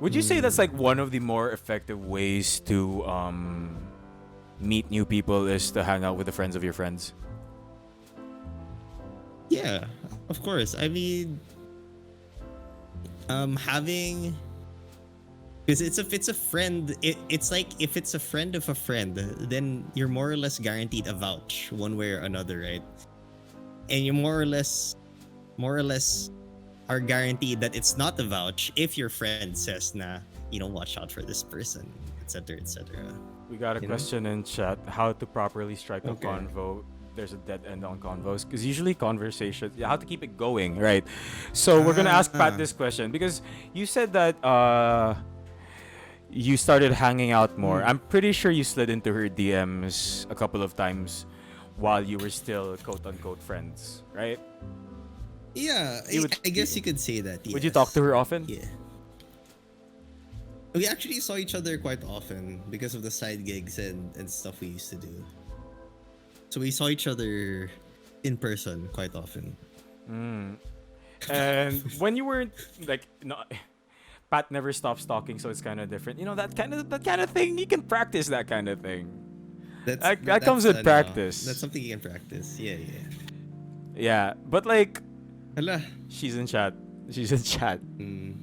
Would you say that's like one of the more effective ways to meet new people is to hang out with the friends of your friends? Yeah, of course. I mean, having because it's a friend. It's like if it's a friend of a friend, then you're more or less guaranteed a vouch one way or another, right? And you more or less are guaranteed that it's not a vouch if your friend says, "Nah, watch out for this person," etc., etc. We got a You know? question in chat: how to properly strike a Okay. convo. There's a dead end on convos because usually conversations, yeah, how to keep it going, right? So we're gonna ask Ah. Pat this question because you said that you started hanging out more. Hmm. I'm pretty sure you slid into her DMs a couple of times while you were still quote unquote friends, right? Yeah, You would I guess you could say that. would you talk to Yes. her often? Yeah. We actually saw each other quite often because of the side gigs and stuff we used to do. So we saw each other in person quite often. Mm. And when you weren't like no, Pat never stops talking, so it's kind of different. You know that kind of thing. You can practice that kind of thing. That comes That's with no, that's practice. something you can practice. Yeah, yeah. Yeah, but like Hala. she's in chat. She's in chat. Mm.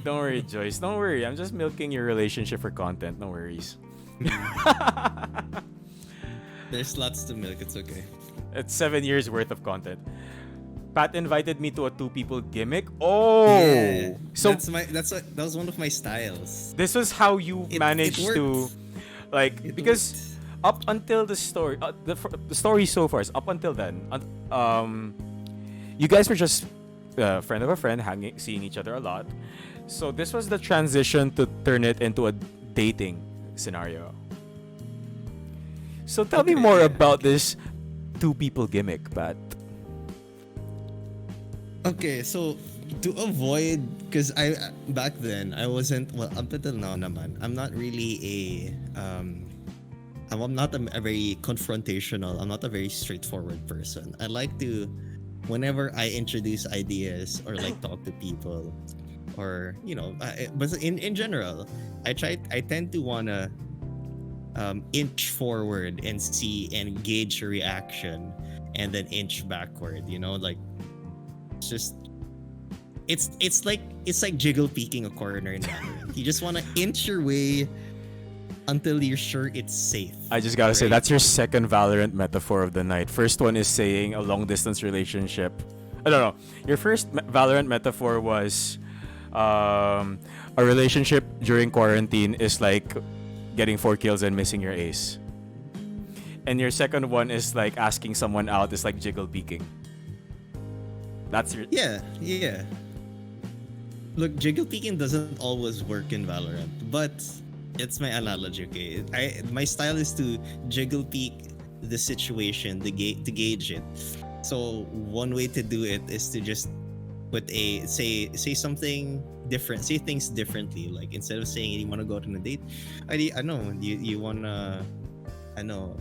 Don't worry, Joyce. Don't worry. I'm just milking your relationship for content. No worries. There's lots to milk. It's okay. It's 7 years worth of content. Pat invited me to a two people gimmick. Oh, Yeah, so that was one of my styles. this was how you It managed to, worked. like, It because worked. up until the story, the story so far is up until then. You guys were just friend of a friend, hanging, seeing each other a lot. So this was the transition to turn it into a dating scenario. So tell me Okay, more yeah. about this two people gimmick, Pat. Okay, so to avoid, because I back then I wasn't, well, up until now naman I'm not really I'm not a very confrontational. I'm not a very straightforward person. I like to, whenever I introduce ideas or like talk to people, or but in general, I tend to wanna inch forward and see and gauge a reaction, and then inch backward. Like it's just it's like jiggle peeking a corner in Valorant. You just want to inch your way until you're sure it's safe, I just gotta say right? that's your second Valorant metaphor of the night. First one is saying a long distance relationship. I don't know. Your first Valorant metaphor was a relationship during quarantine is like getting 4 kills and missing your ace. And your second one is like asking someone out is like jiggle peeking. That's your Yeah, yeah. Look, jiggle peeking doesn't always work in Valorant, but it's my analogy. Okay, my style is to jiggle peek the situation, to gauge it. So one way to do it is to just say something different, say things differently. Like instead of saying you want to go on a date, I know you wanna, I know.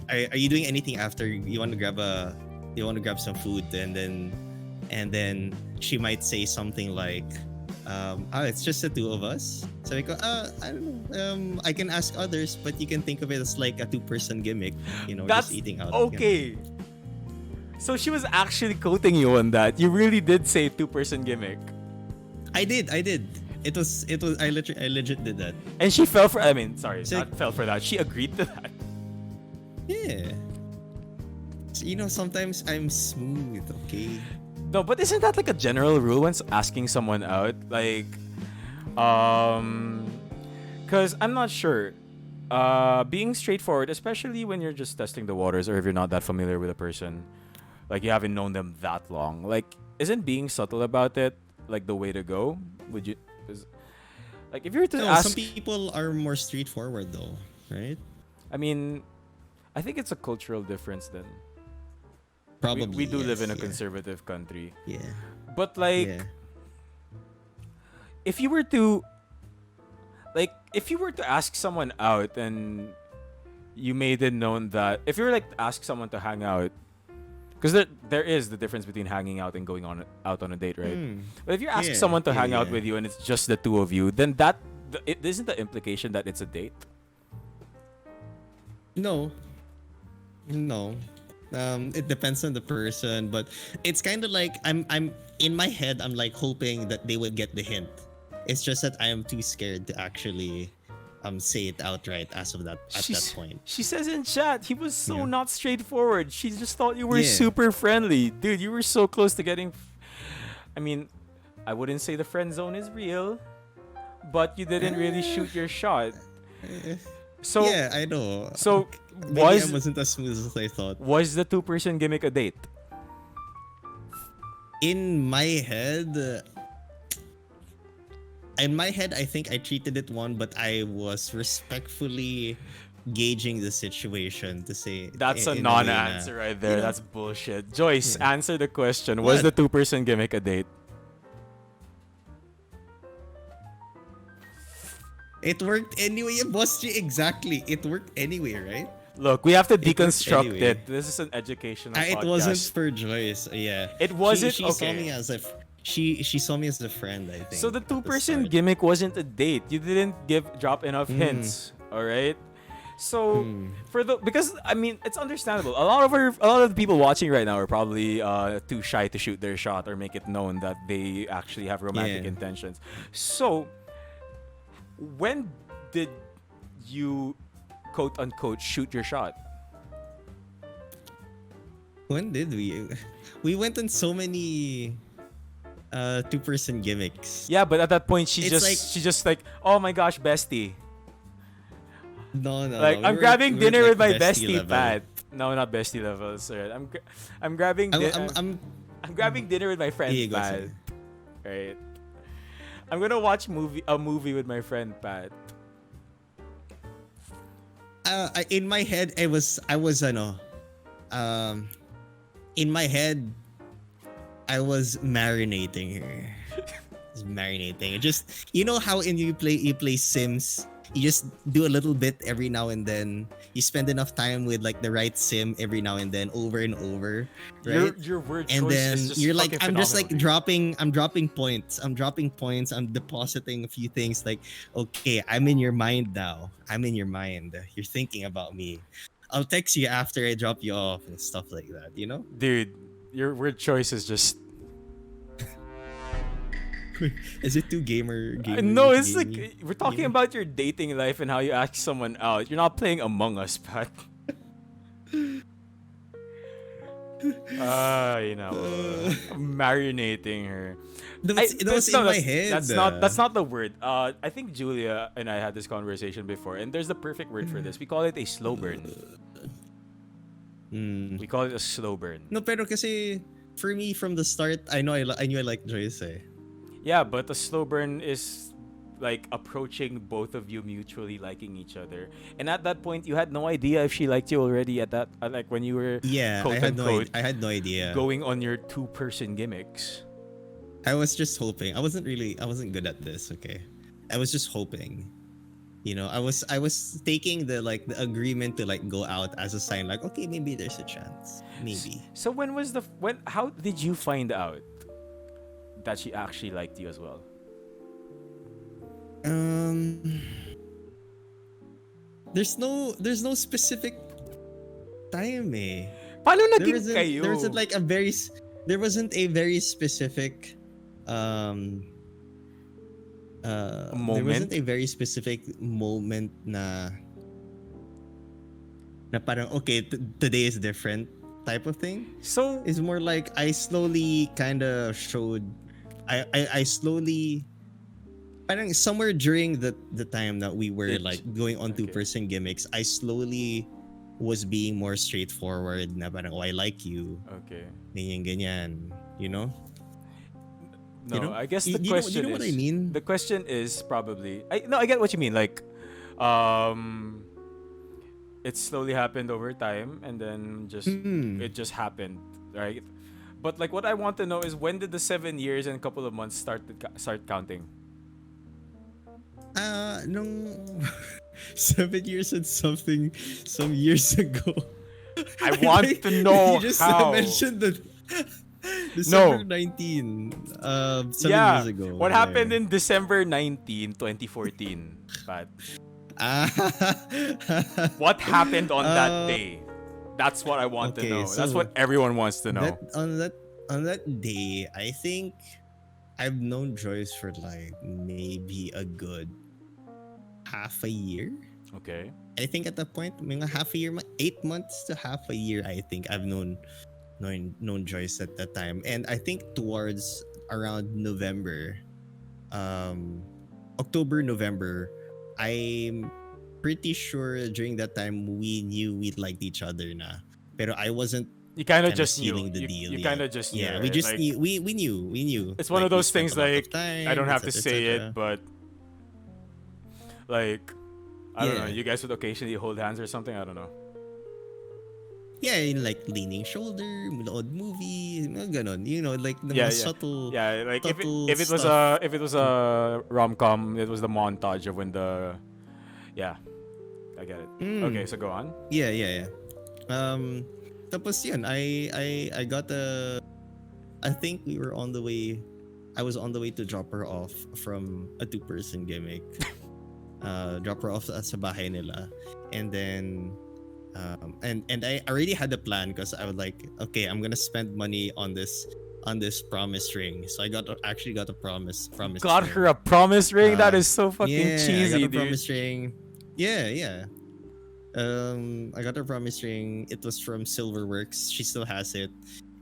Are you doing anything after you want to grab some food, and then she might say something like, it's just the two of us. So I go, I don't know. I can ask others, but you can think of it as like a two-person gimmick. Just That's eating out. okay. So she was actually quoting you on that. You really did say two-person gimmick. I did. It was. I legit did that. And she fell for, I mean, sorry, So, not fell for that. She agreed to that. yeah. So, sometimes I'm smooth. Okay. No, but isn't that like a general rule when asking someone out? Like, because I'm not sure. Being straightforward, especially when you're just testing the waters or if you're not that familiar with a person, like you haven't known them that long. Like, isn't being subtle about it like the way to go? Would you? Like, if you were to No, some ask, people are more straightforward though, right? I mean, I think it's a cultural difference then. We Probably. do live Yes, in a yeah. conservative country. Yeah. But like, Yeah. if you were to if you were to ask someone out and you made it known that if you were like to ask someone to hang out, because there is the difference between hanging out and going on out on a date, right? Mm. But if you ask Yeah, someone to yeah, hang out yeah. with you and it's just the two of you, then that it isn't the implication that it's a date. No. No. It depends on the person, but it's kind of like I'm in my head. I'm like hoping that they would get the hint. It's just that I am too scared to actually say it outright as of that at that point. She says in chat he was You so know? not straightforward. She just thought you were Yeah. super friendly, dude. You were so close to getting. I mean, I wouldn't say the friend zone is real, but you didn't really Eh, shoot your shot. eh, So yeah, I know. so Maybe I was wasn't as smooth as I thought. was the 2-person gimmick a date? In my head, I think I treated it one, but I was respectfully gauging the situation to say That's a in a way na, non-answer right you there. know, That's bullshit. Joyce, yeah. answer the question. Was the What? 2-person gimmick a date? It worked anyway, boss G. Exactly. It worked anyway, right? Look, we have to It worked deconstruct anyway. it. This is an educational It wasn't podcast. for Joyce. Yeah. It wasn't She saw me okay. as a she saw me as a friend, I So think, the at the 2-person start. gimmick wasn't a date. You didn't drop enough Mm. hints. All right. So Mm. for the because I mean it's understandable. A lot of the people watching right now are probably too shy to shoot their shot or make it known that they actually have romantic Yeah. intentions. So when did you quote unquote shoot your shot? When did we? We went on so many 2-person gimmicks. Yeah, but at that point It's like she just like, oh my gosh, bestie. no, Like we I'm were grabbing we were dinner like with my bestie bestie level. Pat. No, not bestie level. Sorry. I'm grabbing I'm I'm grabbing dinner with my friend Here you go, Pat. sir. Right. I'm gonna watch a movie with my friend Pat. In my head I was in my head I was marinating her. I was marinating. Just you know how you play Sims, you just do a little bit every now and then. You spend enough time with like the right sim every now and then, over and over, right? Your word And choice then is just you're like, fucking I'm just like phenomenal, dude. I'm dropping points. I'm depositing a few things like, okay, I'm in your mind now. I'm in your mind. You're thinking about me. I'll text you after I drop you off and stuff like that, you know? Dude, your word choice is just Is it too no, gamer it's like gamey? we're talking Gamey? about your dating life and how you ask someone out. You're not playing Among Us, Pat. You know, marinating her. That was in my head. That's not the word. I think Julia and I had this conversation before, and there's the perfect word for this. We call it a slow burn. Mm. We call it a slow burn. No, pero kasi for me from the start, I knew I liked Joyce. Eh. Yeah, but the slow burn is like approaching both of you mutually liking each other, and at that point, you had no idea if she liked you already. At that, like when you were Yeah, quote unquote I had no idea. going on your 2-person gimmicks. I was just hoping. I wasn't good at this, okay? I was just hoping. You know, I was taking the agreement to like go out as a sign like, okay, maybe there's a chance. Maybe. So how did you find out that she actually liked you as well? Um there's no specific time eh. Paano There naging wasn't kayo? there wasn't like a very there wasn't a very specific there Moment? wasn't a very specific moment na parang okay today is different type of thing. So It's more like I slowly kind of showed I slowly parang somewhere during the time that we were It- like going on okay. 2-person gimmicks, I slowly was being more straightforward na parang, oh, I like you, okay. ganyan, you know? No, You know? I guess the You question know is what I mean? the question is probably I get what you mean. Like, it slowly happened over time, and then it just happened, right? But like, what I want to know is when did the 7 years and a couple of months start counting? Nung 7 years and something some years ago. I want to know You just how. mentioned that No. December 19, 7 Yeah. years ago. What Yeah. happened in December 19, 2014? Pat? Ah. What happened on that Uh, day That's what I want to Okay, know. That's so what everyone wants to that know. on that day, I think I've known Joyce for like maybe a good half a year. Okay. I think at that point, mga half a year, 8 months to half a year. I think I've known Joyce at that time, and I think towards around November, um, October, November, I'm pretty sure during that time we knew we liked each other na. Pero I wasn't You kind of kind of just knew. sealing the deal You kind yet. of just knew, Yeah, we right? just Like, knew. We knew. it's one of Like we those spent a things lot of like I don't time, have to etc. say it, etc. but like I don't know. Yeah. You guys would occasionally hold hands or something. I don't know. Yeah, in like leaning shoulder, manood movie, mga ganon. You know, like the Yeah, mga yeah, subtle, yeah. Like subtle if it was stuff. a rom com, it was the montage of when the yeah. I get it. Okay, Mm, so go on. yeah, yeah, yeah. Um, tapos yun, I got a, I think we were on the way, I was on the way to drop her off from a two-person gimmick. Drop her off sa bahay nila. And then, and I already had a plan because I was like, okay, I'm gonna spend money on this promise ring. So actually got a promise Got ring. her a promise ring. That Uh, is so fucking yeah, I got cheesy, a dude. promise ring. Yeah, yeah. I got her promise ring. It was from Silverworks. She still has it,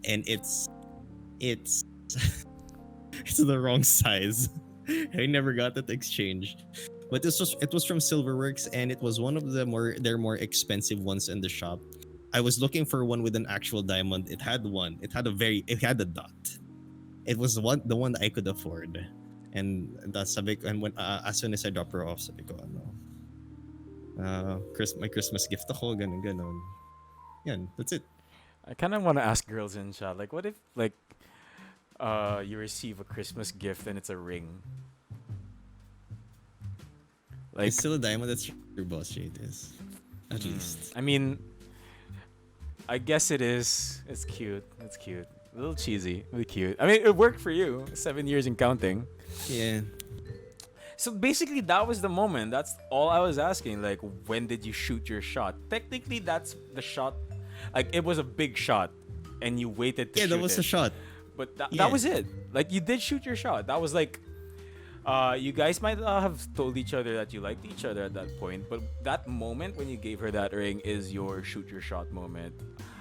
and it's it's the wrong size. I never got that exchanged. But it was from Silverworks, and it was one of the more expensive ones in the shop. I was looking for one with an actual diamond. It had one. It had a dot. It was the one that I could afford. And that's sabi ko, and when as soon as I drop her off, sabi ko ano, my Christmas gift ako, ganun ganun. Yan, that's it. I kind of want to ask girls in chat, like, what if like you receive a Christmas gift and it's a ring? Like, It's still a diamond. That's your boss shade is, at least. I mean, I guess it is. It's cute. It's cute. A little cheesy. Really cute. I mean, it worked for you. 7 years and counting. Yeah. So basically, that was the moment. That's all I was asking. Like, when did you shoot your shot? Technically, that's the shot. Like, it was a big shot, and you waited to Yeah, shoot that was it. a shot. But that Yeah. was it. Like, you did shoot your shot. That was like, you guys might have told each other that you liked each other at that point, but that moment when you gave her that ring is your shoot your shot moment.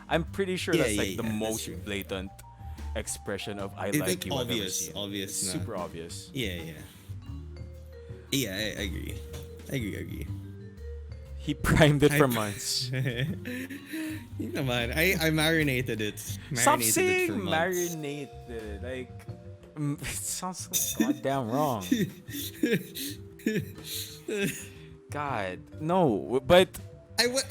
I'm pretty sure Yeah, that's yeah, like the yeah, that's most true. blatant expression of I It's like like you I've ever obvious, seen. obvious It's na. super obvious. Yeah, yeah. Yeah, I agree. I agree. He primed it I- for months. Yun naman. I marinated it. Stop Marinated it saying for months. marinated. Like, it sounds so goddamn wrong. God, no. But I was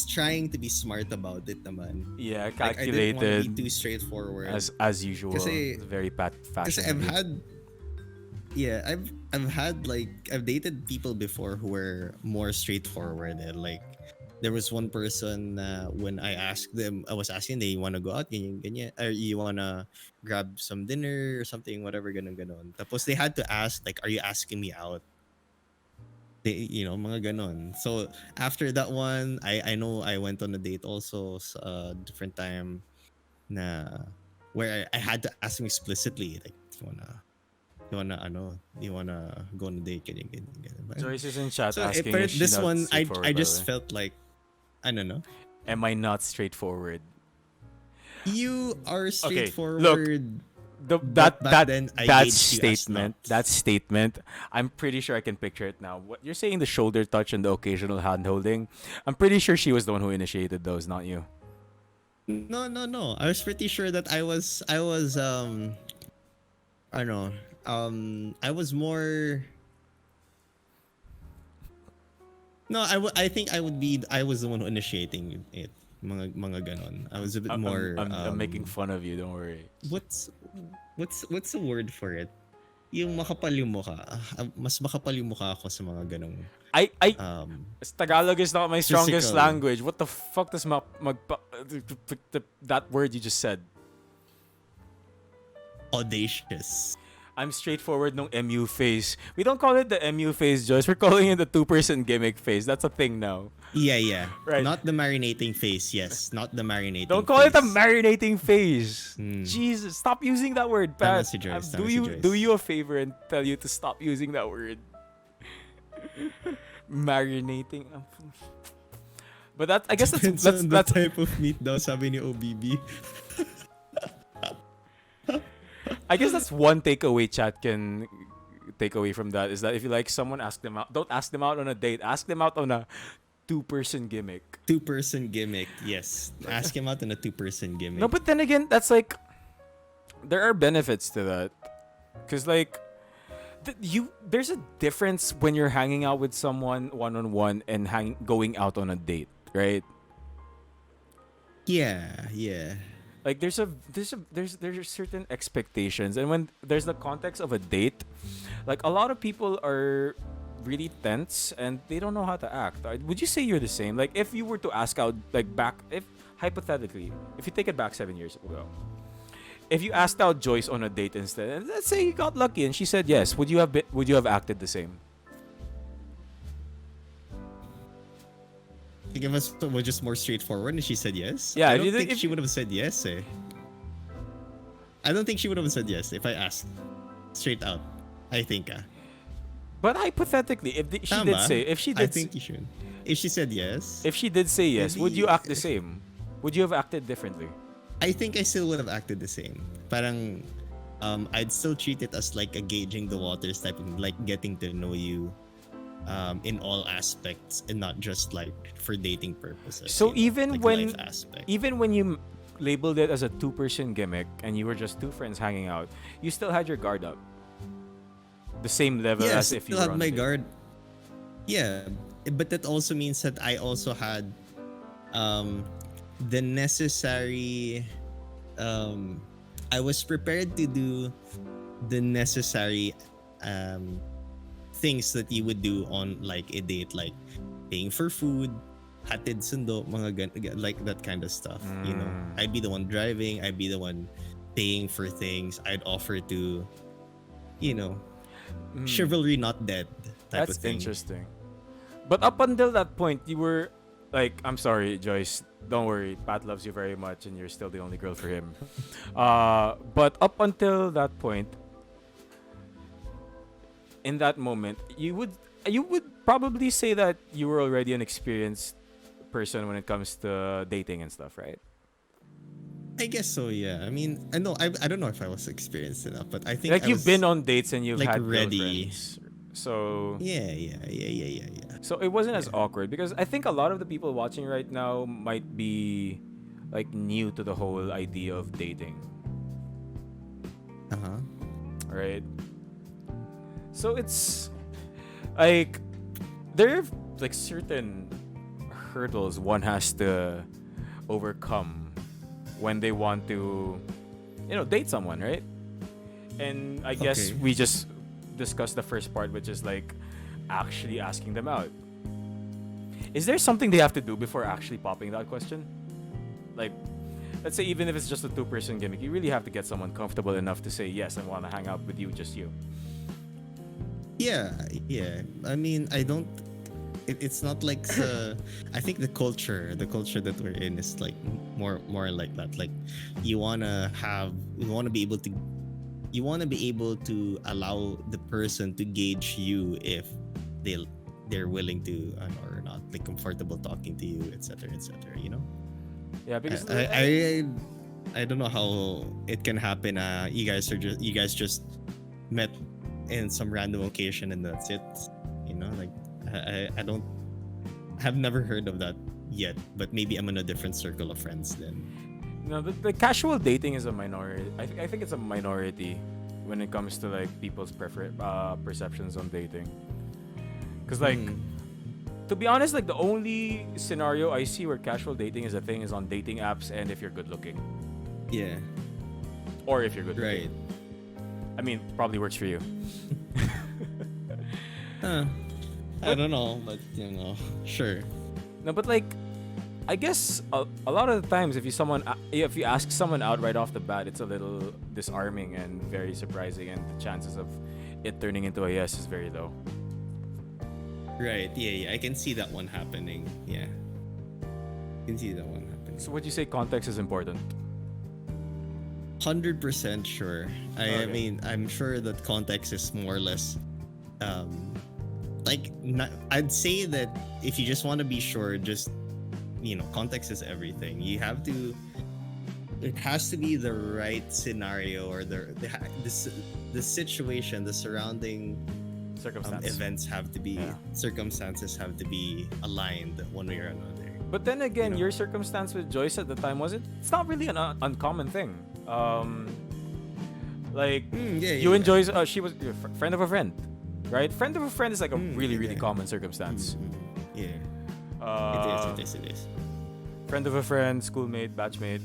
trying to be smart about it naman. yeah, Like I didn't want to calculated be too straightforward. as usual. Kasi- It's very Because fashion. I've had like I've dated people before who were more straightforward. And like there was one person when I asked them, I was asking, they want to go out, ganyan, ganyan, or you wanna grab some dinner or something, whatever, ganon ganon. Tapos they had to ask like, are you asking me out? Mga ganon. So after that one, I know I went on a date also a different time na where I had to ask him explicitly like, you wanna go on a date, ganyan, ganyan, ganyan. Joyce is in chat So asking but is she this not one, straightforward, I by the just way? felt like, I don't know. Am I not straightforward? You are Okay, straightforward. look, But back then, I that gauged you as statement, not. that statement, I'm pretty sure I can picture it now. What you're saying, the shoulder touch and the occasional hand holding, I'm pretty sure she was the one who initiated those, not you. No, no, no. I was pretty sure that I was I don't know. I was more. No, I think I was the one who initiating it. Mga ganon. I was a bit more. I'm making fun of you. Don't worry. What's the word for it? Yung makapal yung mukha. Mas makapal yung mukha ako sa mga ganong Tagalog is not my strongest physical. language. What the fuck does that word you just said? audacious. I'm straightforward no MU phase. We don't call it the MU phase, Joyce. We're calling it the two-person gimmick phase. That's a thing now. Yeah, yeah. Right. Not the marinating face. Yes, not the Don't marinating call it a face. marinating phase. Hmm. Jesus, stop using that word, Tama Pat. si Joyce. Do Tama si you Joyce. a favor and tell you to stop using that word? Marinating. But that I guess Depends that's on the that's type of meat daw, sabi ni OBB. I guess that's one takeaway chat can take away from that is that if you like someone, ask them out. Don't ask them out on a date. Ask them out on a two-person gimmick. Two-person gimmick. Yes. Ask him out in a two-person gimmick. No, but then again, that's like there are benefits to that, because like there's a difference when you're hanging out with someone one-on-one and going out on a date, right? Yeah, yeah. Like there's certain expectations, and when there's the context of a date, like a lot of people are really tense and they don't know how to act. Would you say you're the same? Like if you were to ask out, like back, if hypothetically, if you take it back 7 years ago, if you asked out Joyce on a date instead, and let's say you got lucky and she said yes, would you have acted the same? I think it was just more straightforward and she said yes. Yeah, I if don't you think if she would have said yes, eh. I don't think she would have said yes if I asked straight out. I think, But hypothetically, she Tama. did say, if she I did, think you should. If she said yes, if she did say yes, would maybe- you act the same? Would you have acted differently? I think I still would have acted the same. Parang, I'd still treat it as like a gauging the waters type of, like getting to know you, in all aspects and not just like for dating purposes. So you know, even like when life aspect. even when you labeled it as a two-person gimmick and you were just two friends hanging out, you still had your guard up. The same level Yeah, as if you still were had on a my date. guard. Yeah, but that also means that I also had the necessary I was prepared to do the necessary things that you would do on like a date, like paying for food, hatid sundo, like that kind of stuff. You know, I'd be the one driving, I'd be the one paying for things. I'd offer to, you know, chivalry not dead type That's of thing. interesting. But up until that point, you were like, I'm sorry, Joyce. Don't worry, Pat loves you very much, and you're still the only girl for him. But up until that point, in that moment, you would probably say that you were already an experienced person when it comes to dating and stuff, right? I guess so, yeah. I mean, I know I don't know if I was experienced enough, but I think Like I you've was, been on dates and you've like, had ready. girlfriends. So Yeah. so it wasn't as awkward, because I think a lot of the people watching right now might be like new to the whole idea of dating, Uh-huh. right? So it's like there are like certain hurdles one has to overcome when they want to, date someone, right? And I guess Okay. we just discussed the first part, which is like actually asking them out. Is there something they have to do before actually popping that question? Like, let's say even if it's just a two-person gimmick, you really have to get someone comfortable enough to say yes, I want to hang out with you, just you. Yeah. I mean, I don't. It's not like I think the culture that we're in is like more like that. Like, you wanna be able to allow the person to gauge you if they're willing to or not, like comfortable talking to you, etc. You know. Yeah, because I don't know how it can happen. You guys just met in some random occasion and that's it. You know, like I don't have never heard of that yet. But maybe I'm in a different circle of friends then. the casual dating is a minority. I think it's a minority when it comes to like people's perceptions on dating. Because like, to be honest, like the only scenario I see where casual dating is a thing is on dating apps, and if you're good looking, Yeah. or if you're good Right. looking. I mean, probably works for you. I don't know, but sure. No, but like, I guess a lot of the times, if you ask someone out right off the bat, it's a little disarming and very surprising, and the chances of it turning into a yes is very low. Right. Yeah. I can see that one happening. Yeah. I can see that one happening. So would you say context is important? 100% sure. I Okay. mean, I'm sure that context is more or less, like, not, I'd say that if you just want to be sure, just, context is everything. You have to, it has to be the right scenario, or the situation, the surrounding Circumstance. events have to be, Yeah. circumstances have to be aligned one way or another. But then again, know? your circumstance with Joyce at the time wasn't. It's not really an uncommon thing. Like Yeah, you yeah, and Joyce, she was a friend of a friend, right? Friend of a friend is like a really really yeah. common circumstance. Yeah. Uh, It is. Friend of a friend, schoolmate, batchmate.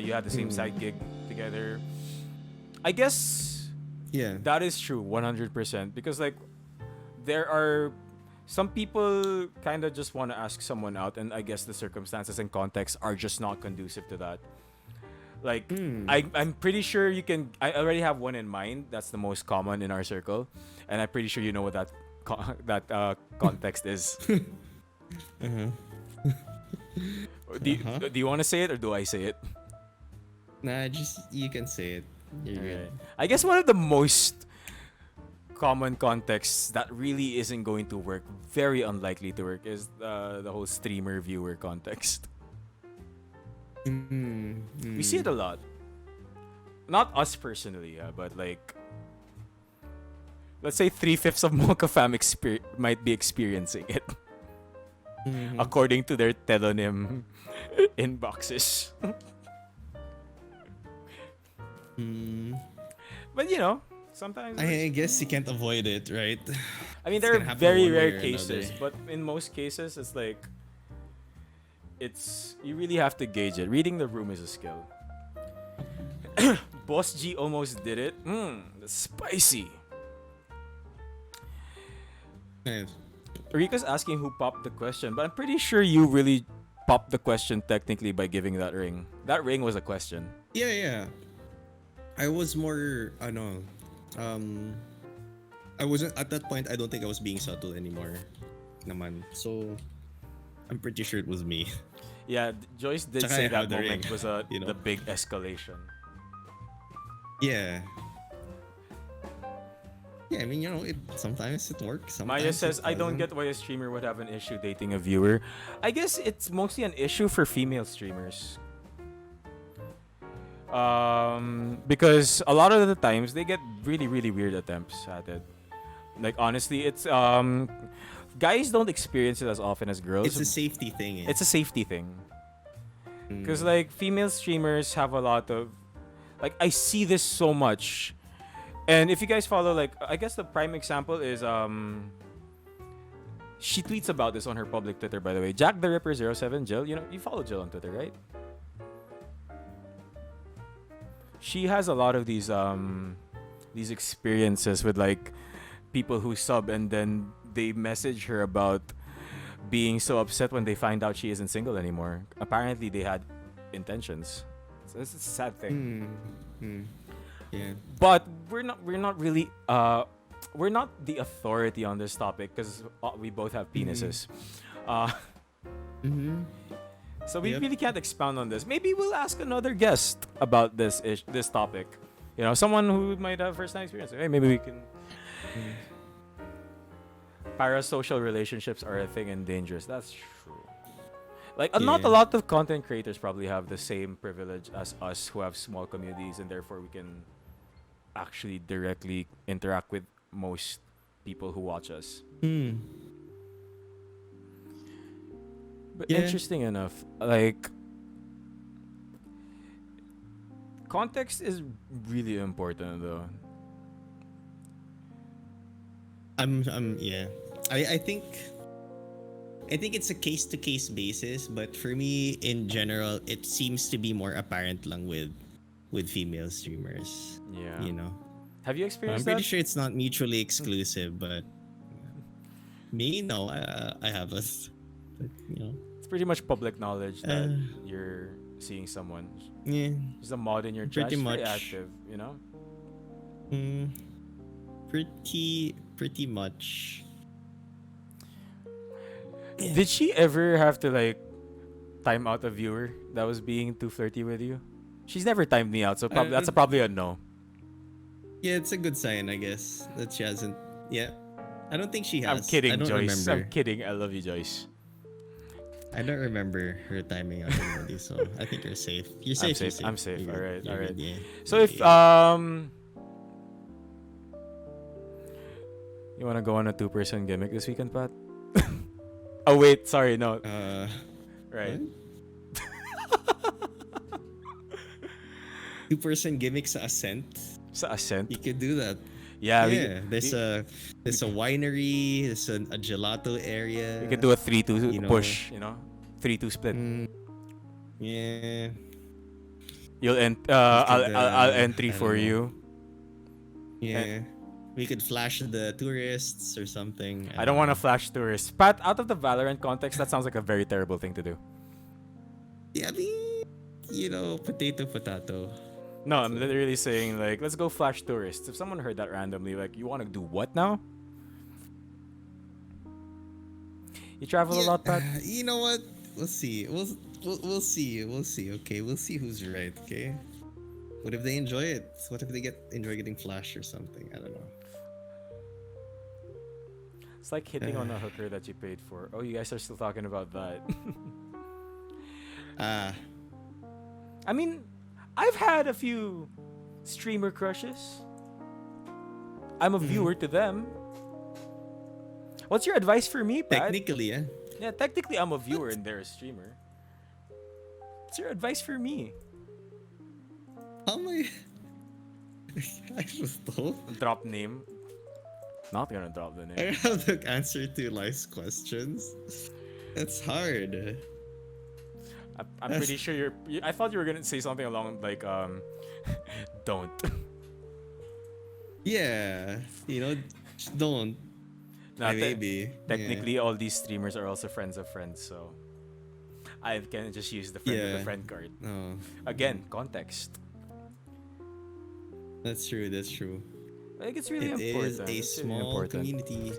You had the same side gig together. I guess Yeah. that is true, 100%. Because like, there are some people kind of just want to ask someone out, and I guess the circumstances and context are just not conducive to that. Like, I'm pretty sure you can. I already have one in mind. That's the most common in our circle, and I'm pretty sure you know what context is. Uh-huh. Do you want to say it or do I say it? Nah, just you can say it. You're good. Alright. I guess one of the most common contexts that really isn't going to work, very unlikely to work, is the whole streamer viewer context. We see it a lot. Not us personally, but like, let's say 3/5 of Mocha fam might be experiencing it, according to their telonym inboxes. But sometimes. I guess you can't avoid it, right? I mean, It's there are gonna happen very one way rare or cases, another. but in most cases, it's like, you really have to gauge it. Reading the room is a skill. Boss G almost did it. That's spicy. Nice. Rika's asking who popped the question, but I'm pretty sure you really popped the question technically by giving that ring. That ring was a question. Yeah. I was more, I wasn't at that point. I don't think I was being subtle anymore, naman. So, I'm pretty sure it was me. Yeah, Joyce did Tsaka say I that have the moment ring, was you know. the big escalation. Yeah. Yeah, I mean, sometimes it works. Sometimes Maya says, it I don't doesn't. get why a streamer would have an issue dating a viewer. I guess it's mostly an issue for female streamers. Because a lot of the times they get really, really weird attempts at it. Like, honestly, it's guys don't experience it as often as girls. It's a safety thing. It's a safety thing. Because like female streamers have a lot of, like, I see this so much. And if you guys follow, like, I guess the prime example is she tweets about this on her public Twitter, by the way. Jack the Ripper 07 Jill, you follow Jill on Twitter, right? She has a lot of these experiences with like people who sub and then they message her about being so upset when they find out she isn't single anymore. Apparently they had intentions. So it's a sad thing. Yeah. But we're not really we're not the authority on this topic because we both have penises. So we Yep. really can't expound on this. Maybe we'll ask another guest about this topic. Someone who might have first-hand experience. Hey, maybe we can. Parasocial relationships are a thing and dangerous. That's true. Like, not a Yeah. lot of content creators probably have the same privilege as us who have small communities, and therefore we can actually directly interact with most people who watch us. But Yeah. interesting enough, like, context is really important though. Yeah. I think it's a case to case basis, but for me in general, it seems to be more apparent lang with female streamers. Yeah. Have you I'm experienced pretty that? sure it's not mutually exclusive, but me, no, I haven't. But, pretty much public knowledge that Uh, you're seeing someone. yeah, There's a mod in your chat. pretty She's very much. active, you know? Mm, pretty much. Yeah. Did she ever have to like time out a viewer that was being too flirty with you? She's never timed me out, so probably Uh, that's probably a no. yeah, it's a good sign, I guess, that she hasn't. Yeah, I don't think she I'm has. I kidding, don't Joyce. I'm remember. kidding. I love you, Joyce. I don't remember her timing out already, so I think you're safe. You're I'm safe. You're safe. safe. I'm safe. You're All good. right. All You're right. good. Yeah. So Yeah. if Yeah. you wanna go on a two-person gimmick this weekend, Pat? Oh wait, sorry, no. Right. What? Two-person gimmicks ascent. Sa Ascent. You could do that. Yeah, Yeah. we There's a winery. There's a gelato area. we could do a 3-2 You know. push. You know, 3-2 split. Mm, yeah. You'll We could, I'll entry I don't for know. you. Yeah. We could flash the tourists or something. I don't want to flash tourists. Pat, out of the Valorant context, that sounds like a very terrible thing to do. Yeah, I mean, potato. No, I'm literally saying like, let's go flash tourists. If someone heard that randomly, like, you want to do what now? You travel a Yeah, lot, Pat. you know what? We'll see. We'll see. We'll see. Okay, we'll see who's right. Okay. What if they enjoy it? What if they enjoy getting flashed or something? I don't know. It's like hitting on a hooker that you paid for. Oh, you guys are still talking about that. Ah, I mean, I've had a few streamer crushes. I'm a viewer to them. What's your advice for me, Pat? technically, yeah. Yeah, technically I'm a viewer and they're a streamer. What's your advice for me? How am I? I just don't. Drop name. Not gonna drop the I name. have the answer to life's questions. That's hard. I'm pretty sure I thought you were gonna say something along like don't. Yeah, just don't. Now, Maybe. technically, all these streamers are also friends of friends, so I can just use the friend of Yeah. the friend card. Yeah. Oh, Again, context. that's true. That's true. I think it's really It is important. a It's really small important. community.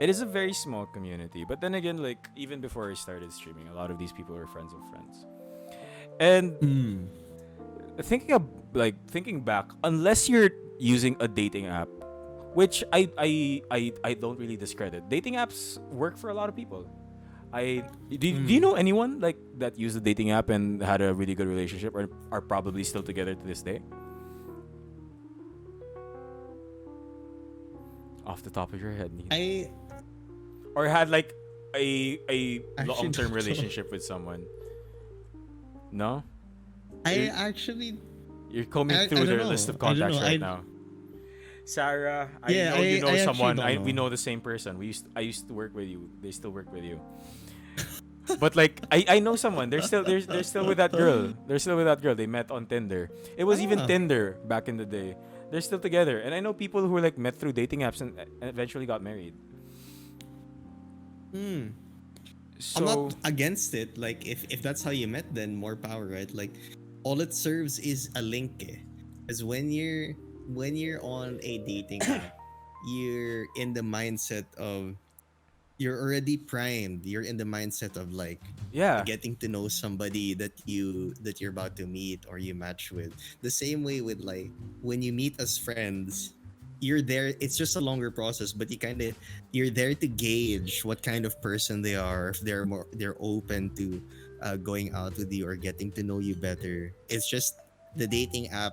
It is a very small community, but then again, like even before I started streaming, a lot of these people were friends of friends. And thinking back, unless you're using a dating app, which I don't really discredit. Dating apps work for a lot of people. Do you know anyone like that used a dating app and had a really good relationship or are probably still together to this day? Off the top of your head, Neil. I Or had like a Actually long-term don't know. relationship with someone. No? actually You're combing I through don't their know. list of I don't contacts know. right now. Sarah, I Yeah, know you know I actually someone. don't We know. know the same person. I used to work with you. They still work with you. But like I know someone. They're still with that girl. They're still with that girl. They met on Tinder. It was even Ah. Tinder back in the day. They're still together. And I know people who like met through dating apps and eventually got married. I'm So not against it. Like if that's how you met, then more power, right? Like all it serves is a link. Because when you're on a dating app, you're in the mindset of you're already primed. You're in the mindset of like yeah. getting to know somebody that you're about to meet or you match with. The same way with like when you meet as friends, you're there. It's just a longer process, but you're there to gauge what kind of person they are. If they're open to going out with you or getting to know you better. It's just the dating app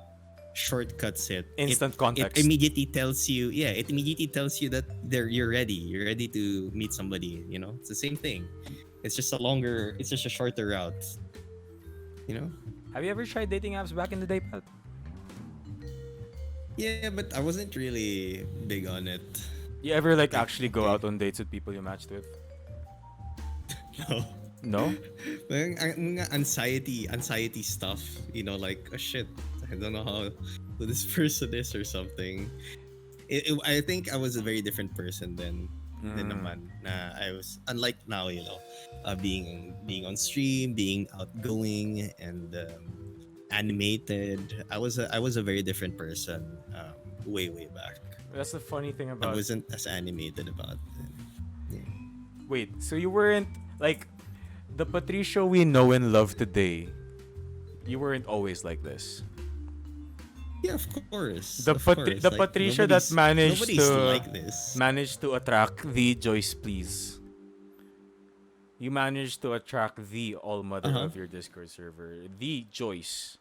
shortcuts it. Instant context. It immediately tells you, yeah, it immediately tells you that you're ready. You're ready to meet somebody. It's the same thing. It's just a shorter route. You know? Have you ever tried dating apps back in the day, Pat? Yeah, but I wasn't really big on it. You ever like actually go out on dates with people you matched with? No. No? Mga anxiety stuff. Like, oh shit, I don't know who this person is or something. I think I was a very different person then. din naman na I was unlike now, being on stream, being outgoing and animated. I was a very different person way back. That's the funny thing I about. wasn't as animated about it. Yeah. Wait, so you weren't like the Patricio we know and love today. You weren't always like this. Yeah, of course. The Of course. The Like Patricia that nobody's like this. managed to attract the Joyce please. You managed to attract the all mother Uh-huh. of your Discord server, the Joyce,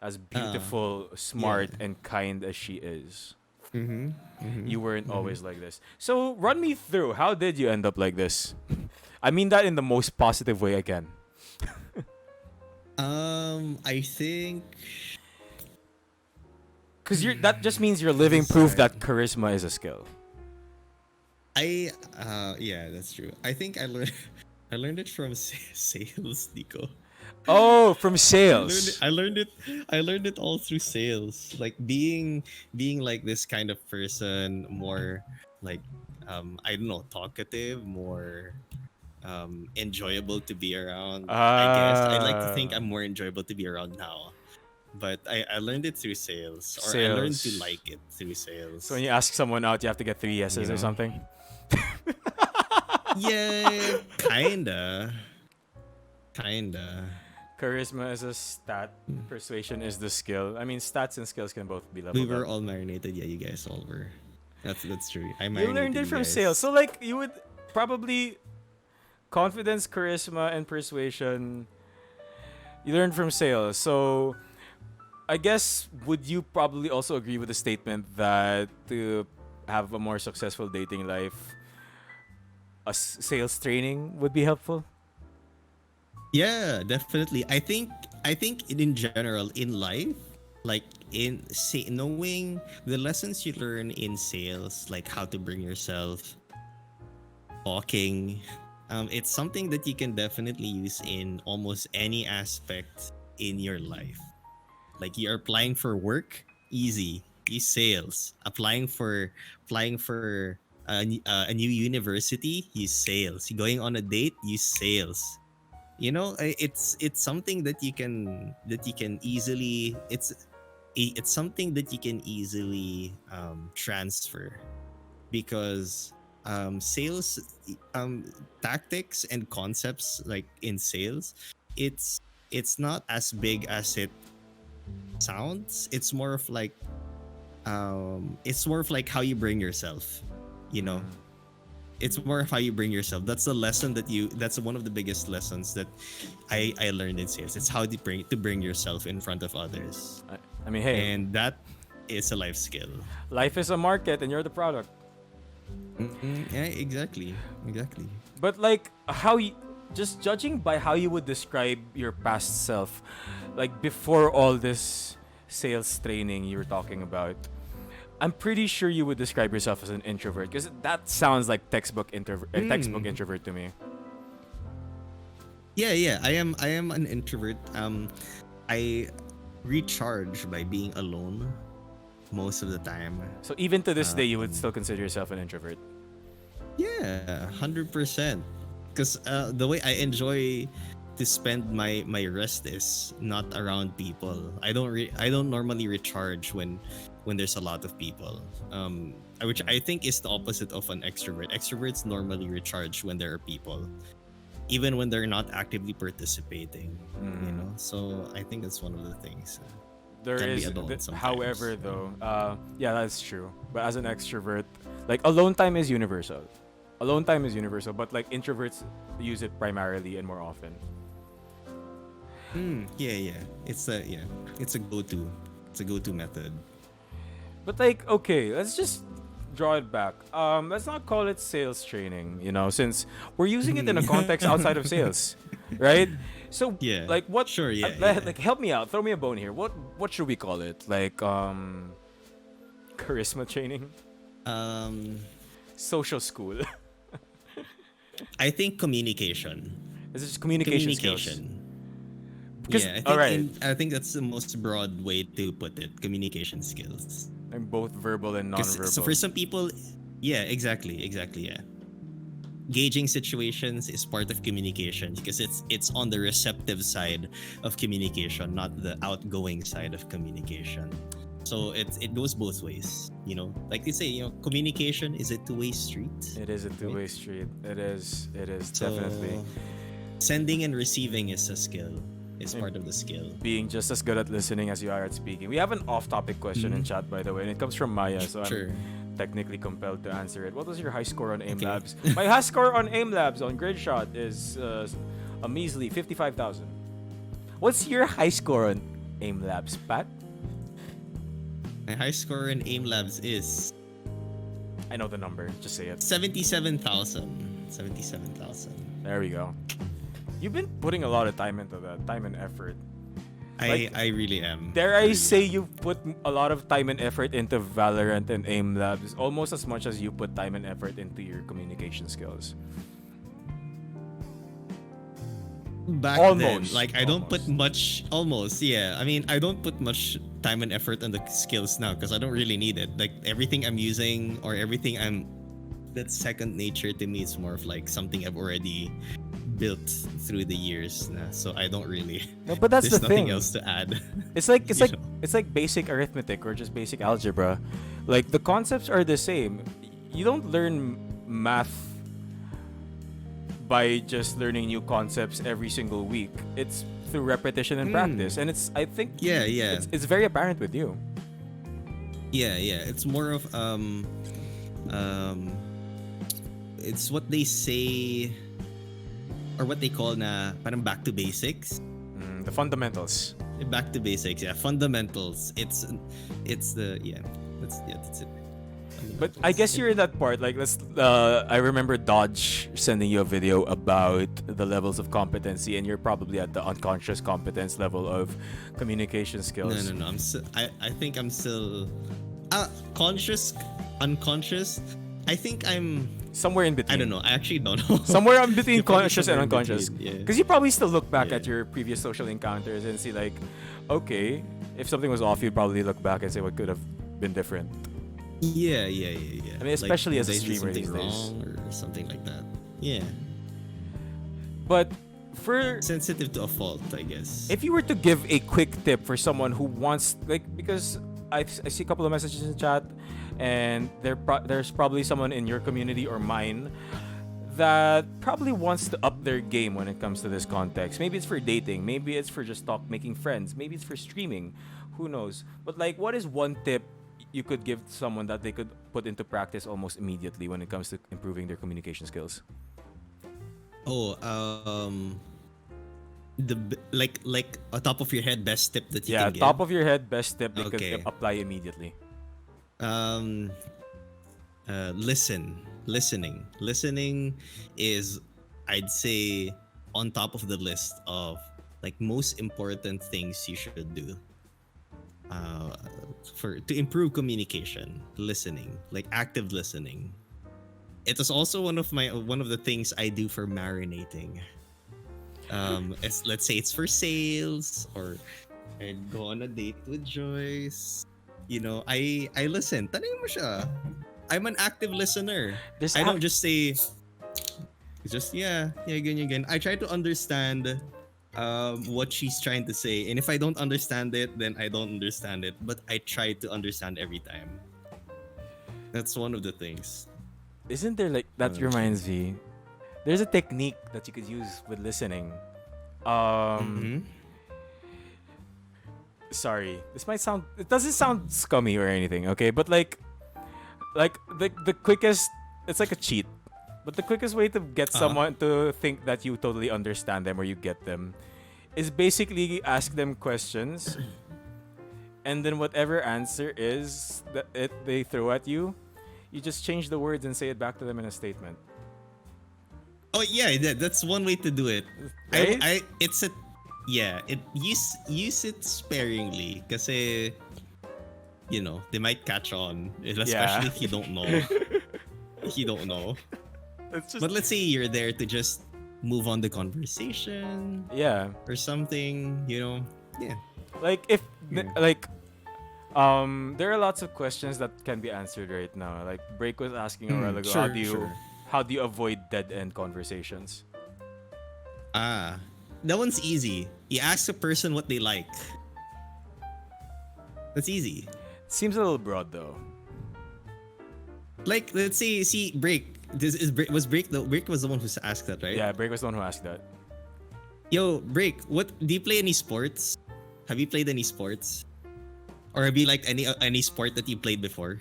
as Uh beautiful, yeah. smart, and kind as she is. Mhm. Mhm. You weren't Mhm. always like this. So run me through. How did you end up like this? I mean that in the most positive way I can. I think Cause that just means you're living this is proof hard. that charisma is a skill. Yeah, that's true. I think I learned I learned it from sales, Nico. Oh, from I learned it, sales. I learned it I learned it all through sales. Like being like this kind of person, more like I don't know, talkative, more enjoyable to be around. I guess I like to think Ah, I'm more enjoyable to be around now. But I learned it through sales, or I learned to sales. like it through So when sales. you ask someone out, you have to get three You yeses or know? something. Yeah, kinda. Charisma is a stat. Persuasion is the skill. I mean, stats and skills can both be We leveled were up. all marinated. Yeah, you guys all were. That's true. I You learned marinated it you from sales. guys. So like you would probably confidence, charisma, and persuasion. You learned from sales. So I guess would you probably also agree with the statement that to have a more successful dating life, sales training would be helpful? Yeah, definitely. I think in general in life, like in say knowing the lessons you learn in sales, like how to bring yourself, talking, it's something that you can definitely use in almost any aspect in your life. Like you're applying for work, easy. Use sales. Applying for a new university, use sales. Going on a date, use sales. It's something that you can easily it's something that you can easily transfer, because sales um tactics and concepts, like in sales, it's it's not as big as it sounds. It's more of like how you bring yourself, you know Mm. it's more of how you bring yourself. That's one of the biggest lessons that I learned in sales. It's how to bring yourself in front of others, I mean, hey, and that is a life skill. life is a market and you're the product. Yeah, exactly. But like how you just judging by how you would describe your past self, like before all this sales training you were talking about, I'm pretty sure you would describe yourself as an introvert because that sounds like textbook Mm. introvert to me. Yeah. I am an introvert. I recharge by being alone most of the time. So even to this day, you would Um, still consider yourself an introvert. Yeah, 100%. Because the way I enjoy to spend my rest is not around people. I don't normally recharge when there's a lot of people. Which I think is the opposite of an extrovert. Extroverts normally recharge when there are people, even when they're not actively participating. Mm. So I think that's one of the things. There Can be is, alone however, sometimes. though, yeah, that's true. But as an extrovert, like alone time is universal. Alone time is universal, but like introverts use it primarily and more often. Yeah. It's a go-to. It's a go-to method. But like, okay, let's just draw it back. Let's not call it sales training, since we're using it in a context outside of sales, right? So, Yeah. like, what? Sure. Yeah. Like, help me out. Throw me a bone here. What should we call it? Like, charisma training, Um, social school. I think communication. This is communication skills. Communication. Because, Yeah, I all think right, in I think that's the most broad way to put it. Communication skills. I'm both verbal and Because so for non-verbal. some people, Yeah, exactly. Yeah, gauging situations is part of communication because it's on the receptive side of communication, not the outgoing side of communication. So it goes both ways. Like they say, communication is a two-way street, It is a right? two-way street. It is. It is definitely. So sending and receiving is a skill. Is And part of the skill. being just as good at listening as you are at speaking. We have an off-topic question in Mhm. chat, by the way, and it comes from Maya, so I'm Sure. technically compelled to answer it. What was your high score on AIM Okay. Labs? My high score on AIM Labs on Gridshot is a measly 55,000. What's your high score on AIM Labs, Pat? My high score in AIM Labs is I know the number. Just say it. 77,000. 77,000. There we go. You've been putting a lot of time into that, time and effort. Like, I really am. Dare I Really. say you put a lot of time and effort into Valorant and AIM Labs, almost as much as you put time and effort into your communication skills. Back Almost. then, like I don't put Almost. much. Almost, yeah. I mean, I don't put much time and effort on the skills now because I don't really need it. Like everything I'm using or everything that's second nature to me. It's more of like something I've already built through the years now. So I don't really. No, but that's There's the nothing thing. else to add. It's like it's You like know? it's like basic arithmetic or just basic algebra. Like the concepts are the same. You don't learn math by just learning new concepts every single week. It's through repetition and practice, and I think Yeah. it's very apparent with you. Yeah. It's more of it's what they say or what they call na parang back to basics. The fundamentals. Back to basics, yeah. Fundamentals. It's the yeah. That's it. But I guess you're in that part. Like, I remember Dodge sending you a video about the levels of competency, and you're probably at the unconscious competence level of communication skills. No. I think I'm still conscious, unconscious. I think I'm. Somewhere in between. I don't know. I actually don't know. Somewhere in between You're probably conscious and somewhere in unconscious. between, yeah. Because you probably still look back Yeah. at your previous social encounters and see, like, okay, if something was off, you'd probably look back and say what could have been different. Yeah. I mean, especially as a did I do streamer something these days. wrong or something like that. Yeah. But for Sensitive to a fault, I guess. if you were to give a quick tip for someone who wants, like, because I see a couple of messages in chat, and there's probably someone in your community or mine that probably wants to up their game when it comes to this context. Maybe it's for dating, maybe it's for just making friends, maybe it's for streaming, who knows. But like, what is one tip you could give to someone that they could put into practice almost immediately when it comes to improving their communication skills? Oh, like a top of your head best tip that you Yeah, can top give. of your head, best tip they Okay. could apply immediately. Um, listening is, I'd say, on top of the list of like most important things you should do to improve communication. Listening, like active listening. It is also one of the things I do for marinating. Let's say it's for sales or I go on a date with Joyce. I listen. Tanungin mo siya. I'm an active listener. There's I don't just say, ganyan. I try to understand what she's trying to say. And if I don't understand it, then I don't understand it. But I try to understand every time. That's one of the things. Isn't there like that reminds me? There's a technique that you could use with listening. Sorry, it doesn't sound scummy or anything, okay? But like the quickest, it's like a cheat. But the quickest way to get someone to think that you totally understand them or you get them is basically ask them questions, and then whatever answer is that they throw at you, you just change the words and say it back to them in a statement. Oh yeah, that's one way to do it. Right? Use it sparingly kasi they might catch on, especially if you don't know. If you don't know. It's just, But let's say you're there to just move on the conversation yeah. or something, Yeah. Like if Yeah. like There are lots of questions that can be answered right now. Like Break was asking a while ago, Sure, sure. how do you avoid dead end conversations? Ah, that one's easy. You ask a person what they like. That's easy. Seems a little broad though. Like, let's say, see, Break. This is Break. Was Break the Break was the one who asked that, right? Yeah, Break was the one who asked that. Yo, Break. What do you play any sports? Have you played any sports, or have you liked any sport that you played before?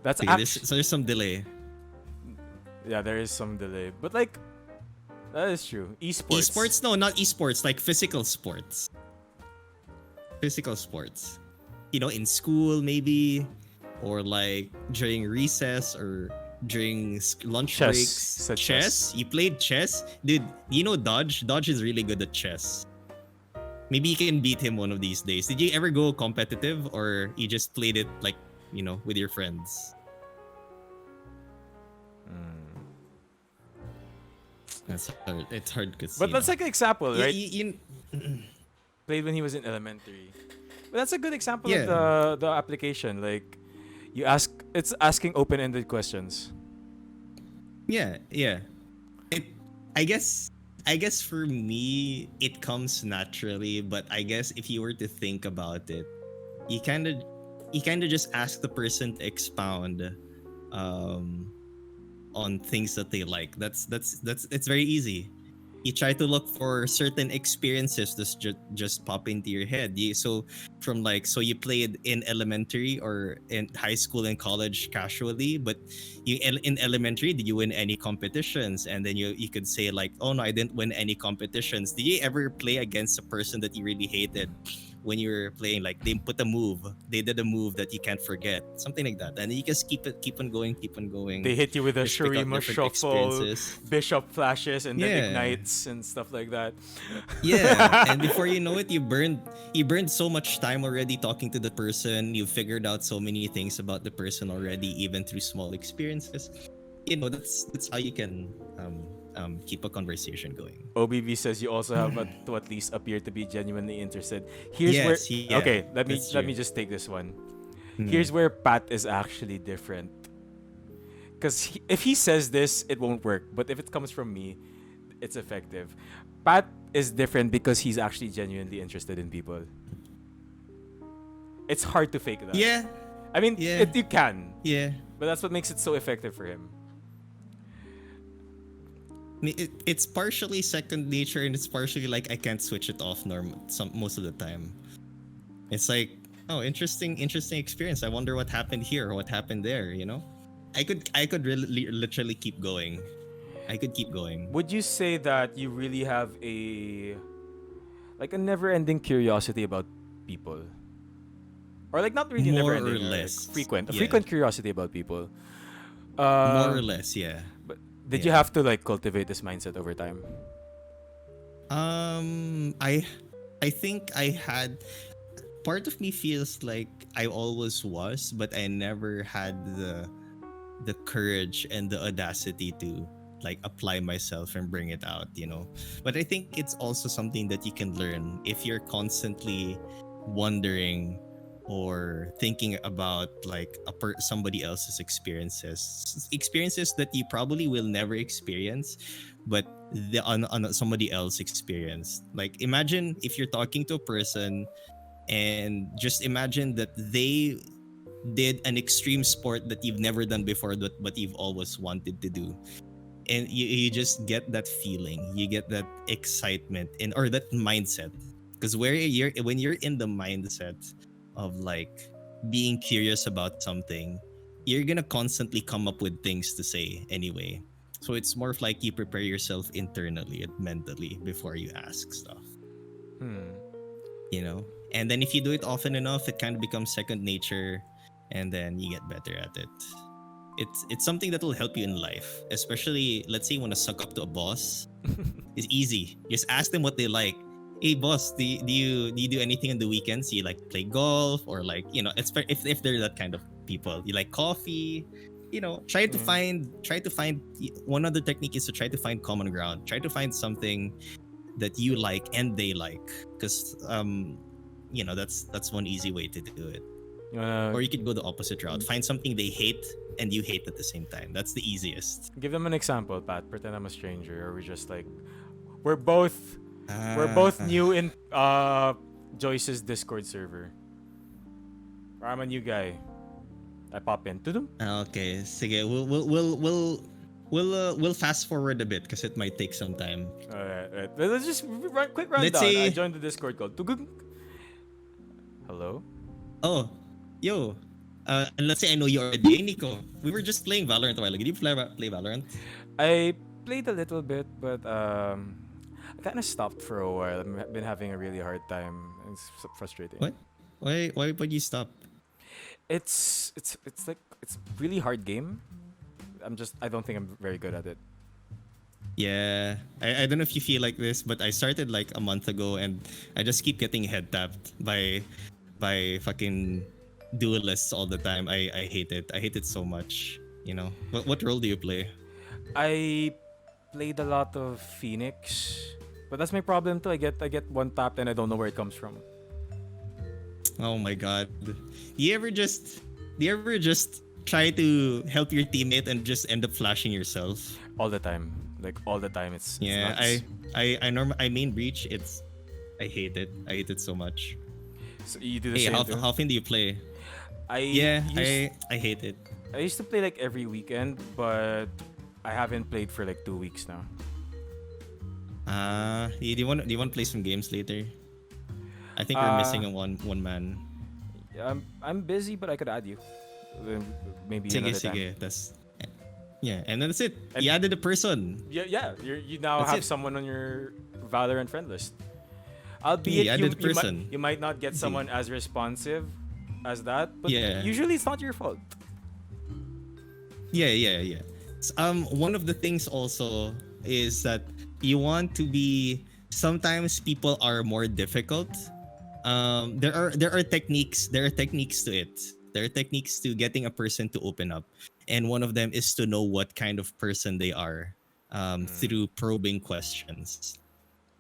That's Okay, actually so there's some delay. yeah, there is some delay, but like that is true. Esports. Esports? No, not esports. Like physical sports. Physical sports. In school maybe, or like during recess or during lunch Chess. breaks. Said Chess? You played chess? Dude, Dodge? Dodge is really good at chess. Maybe you can beat him one of these days. Did you ever go competitive, or you just played it like, with your friends? Mm. That's hard. It's hard because, But that's like an example, right? you, Played when he was in elementary. But that's a good example of yeah. the application. Like it's asking open ended questions. Yeah, yeah. It, I guess, for me, it comes naturally. But I guess if you were to think about it, you kind of, just ask the person to expound, um, on things that they like. That's it's very easy. You try to look for certain experiences that just pop into your head. So you played in elementary or in high school and college casually, but in elementary, did you win any competitions? And then you could say like, oh no, I didn't win any competitions. Did you ever play against a person that you really hated when you were playing? Like they did a move that you can't forget, something like that, and you just keep on going, They hit you with a just pick out Shurima different shuffle, experiences. bishop flashes, and then Yeah. ignites and stuff like that. Yeah, and before you know it, you burned so much time already talking to the person. You figured out so many things about the person already, even through small experiences. That's how you can keep a conversation going. OBV says you also have to at least appear to be genuinely interested. Here's where Yes, yeah, okay, that's let me true. just take this one. Hmm. Here's where Pat is actually different. Because if he says this, it won't work. But if it comes from me, it's effective. Pat is different because he's actually genuinely interested in people. It's hard to fake that. Yeah, I mean, yeah, you can, yeah. but that's what makes it so effective for him. It's partially second nature, and it's partially like I can't switch it off most of the time. It's like, oh, interesting experience. I wonder what happened here or what happened there. I could really literally keep going. I could keep going. Would you say that you really have a never-ending curiosity about people, or like not really More or never-ending, or like less, frequent, a yeah. frequent curiosity about people? More Uh, or less, yeah. but did you Yeah. have to like cultivate this mindset over time? I think I had, part of me feels like I always was, but I never had the courage and the audacity to like apply myself and bring it out. But I think it's also something that you can learn if you're constantly wondering or thinking about like somebody else's experiences that you probably will never experience, but on somebody else experience. Like, imagine if you're talking to a person, and just imagine that they did an extreme sport that you've never done before, but you've always wanted to do, and you just get that feeling, you get that excitement or that mindset, because when you're in the mindset of like being curious about something, you're gonna constantly come up with things to say anyway. So it's more of like you prepare yourself internally and mentally before you ask stuff, Hmm. and then if you do it often enough, it kind of becomes second nature, and then you get better at it. It's something that will help you in life, especially, let's say you want to suck up to a boss. It's easy. Just ask them what they like. Hey boss, do you do anything on the weekends? You like play golf, or like, if they're that kind of people, you like coffee. Mm. Try to find one other technique is to try to find common ground. Try to find something that you like and they like, because that's one easy way to do it. You wanna Or you could go the opposite route. Find something they hate and you hate at the same time. That's the easiest. give them an example, Pat? Pretend I'm a stranger, or we just like we're both we're Ah, both new in Joyce's Discord server. Or I'm a new guy. I pop in. Tudum. okay. Sige, we'll fast forward a bit because it might take some time. Alright. Let's just quick Let's rundown. I say, joined the Discord called Tugug. Hello. oh, yo, and let's say I know you already. Hey, Nico, we were just playing Valorant a while ago. Did you play Valorant? I played a little bit, but I kind of stopped for a while. I've been having a really hard time. It's frustrating. What? Why would you stop? It's like it's really hard game. I don't think I'm very good at it. Yeah, I don't know if you feel like this, but I started like a month ago, and I just keep getting head tapped by fucking duelists all the time. I hate it. I hate it so much. What role do you play? I played a lot of Phoenix, but that's my problem too. I get one tapped and I don't know where it comes from Oh my god. Do you ever just try to help your teammate and just end up flashing yourself? all the time. Like all the time, it's Yeah, nuts. I main breach. I hate it. I hate it so much. So you do the Hey, same how too. often do you play? I Yeah, used, I hate it. I used to play like every weekend, but I haven't played for like 2 weeks now. Do you want to play some games later? I think we're Uh, missing a one man. Yeah, I'm busy, but I could add you. Maybe Sige, another time. sige. Yeah, and then that's it. And- You added a person. Yeah. You now That's have it. someone on your Valorant friend list. Yeah, Albeit added a you might, person. you might not get Easy. someone as responsive as that, but Yeah. usually it's not your fault. Yeah. One of the things also is that you want to be. Sometimes people are more difficult. There are techniques. There are techniques to it. There are techniques to getting a person to open up, and one of them is to know what kind of person they are, through probing questions.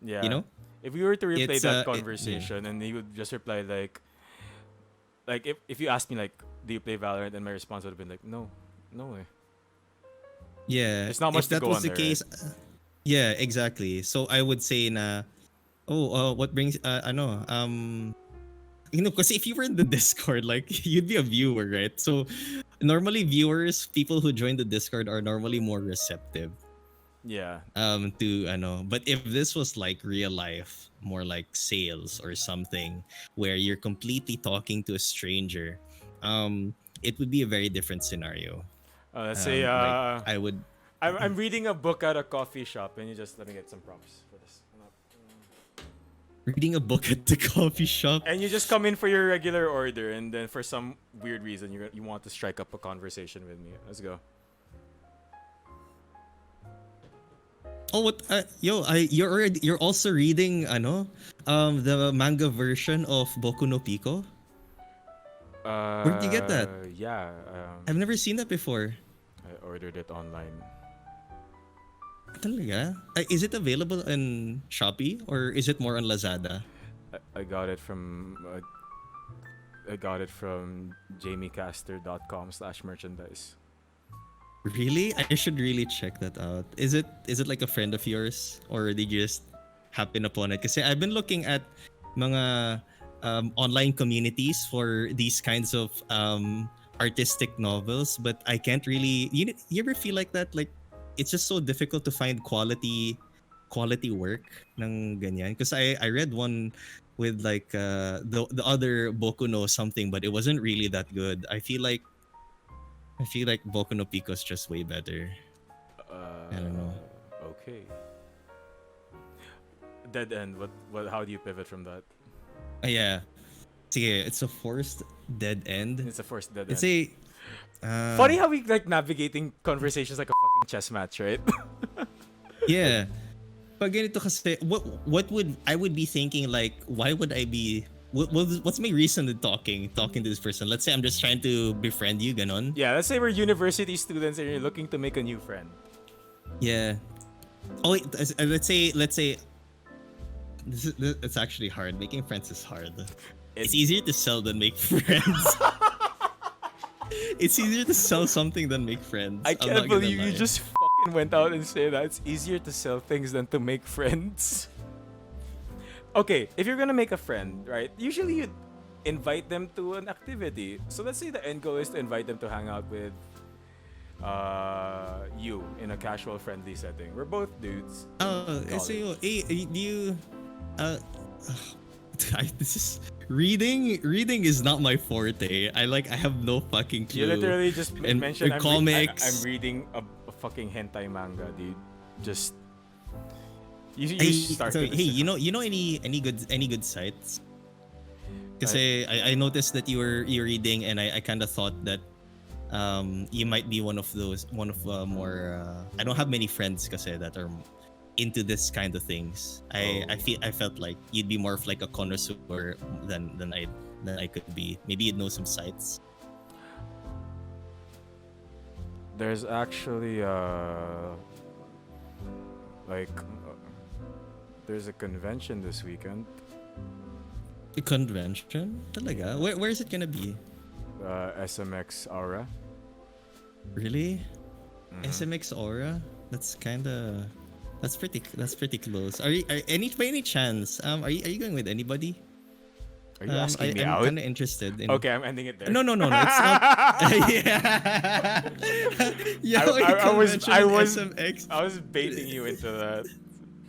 Yeah. You know, If we were to replay it's that yeah. conversation and he would just reply like if you asked me like, do you play Valorant, and my response would have been like, no way. Yeah, There's not much if to that go was on the there, case, yeah, exactly. So I would say na, what brings, because if you were in the Discord, like you'd be a viewer, right? So normally viewers, people who join the Discord are normally more receptive. Yeah. To but if this was like real life, more like sales or something, where you're completely talking to a stranger, it would be a very different scenario. Let's say Like I would. I'm reading a book at a coffee shop, and you just let me get some prompts for this. Reading a book at the coffee shop. And you just come in for your regular order, and then for some weird reason you want to strike up a conversation with me. Let's go. Oh, what? You're also reading the manga version of Boku no Pico. Where'd you get that? Yeah, I've never seen that before. I ordered it online. Talaga? Is it available in Shopee or is it more on Lazada? I got it from jamiecaster.com/merchandise. Really? I should really check that out. Is it like a friend of yours or did you just happen upon it? Kasi I've been looking at mga online communities for these kinds of artistic novels, but I can't really. You ever feel like that? Like it's just so difficult to find quality work ng ganyan. Because I read one with like the other Boku no something, but it wasn't really that good. I feel like Boku no Pico is just way better. I don't know. Okay. Dead end. What? How do you pivot from that? Yeah. Sige, it's a forced dead end. It's a forced dead It's end. Funny how we like navigating conversations like a fucking chess match, right? Yeah. Pag ganito kasi, what would I would be thinking like, why would I be what's my reason to talking to this person? Let's say I'm just trying to befriend you, ganon. Yeah, let's say we're university students and you're looking to make a new friend. Yeah. Oh wait, let's say it's actually hard. Making friends is hard. it It's easier to sell than make friends. It's easier to sell something than make friends. I I'm can't not gonna believe you lie. just fucking went out and said that it's easier to sell things than to make friends. Okay, if you're gonna make a friend, right? Usually you invite them to an activity. So let's say the end goal is to invite them to hang out with you in a casual friendly setting. We're both dudes. Oh, in so college. do you uh this is reading. Reading is not my forte. I have no fucking clue. You literally just And mentioned I'm comics. reading a fucking hentai manga, dude. Just you Hey, start so with hey, this. you know any good sites? I, Kasi I noticed that you're reading, and I kind of thought that you might be one of more I don't have many friends kasi that are into this kind of things. I felt like you'd be more of like a connoisseur than I could be. Maybe you'd know some sites. there's actually like there's a convention this weekend. A convention? Talaga? Where is it gonna be? SMX Aura. Really? Mhm. SMX Aura? That's pretty close. By any chance? Are you going with anybody? Are you asking me I'm out? kind of interested in. Okay, I'm ending it there. No. It's not. Yeah. Yo, I convention in was SMX. I was baiting you into that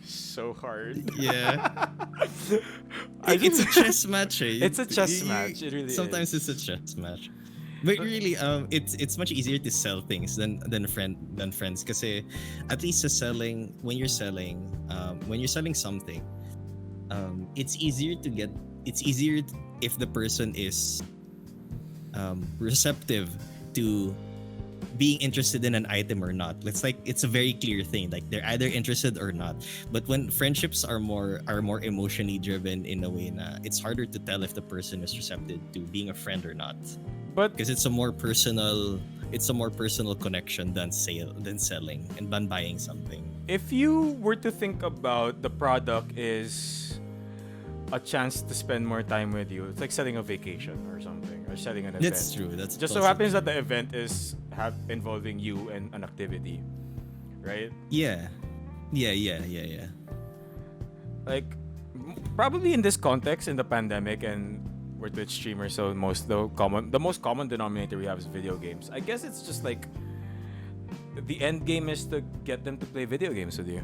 so hard. Yeah. I It's a just chess match. Eh? it's a chess match. It really Sometimes is. it's a chess match. But really, it's much easier to sell things than friends. Because at least when you're selling something, it's easier if the person is receptive to being interested in an item or not. It's a very clear thing. Like they're either interested or not. But when friendships are more emotionally driven in a way na it's harder to tell if the person is receptive to being a friend or not. But Because it's a more personal connection than selling and than buying something. if you were to think about the product is a chance to spend more time with you, it's like selling a vacation or something, or selling an event. That's true. That's Just so also happens true. that the event is involving you and an activity, right? Yeah. Yeah. Like probably in this context in the pandemic and we're Twitch streamers, so the most common denominator we have is video games. I guess it's just like the end game is to get them to play video games with you.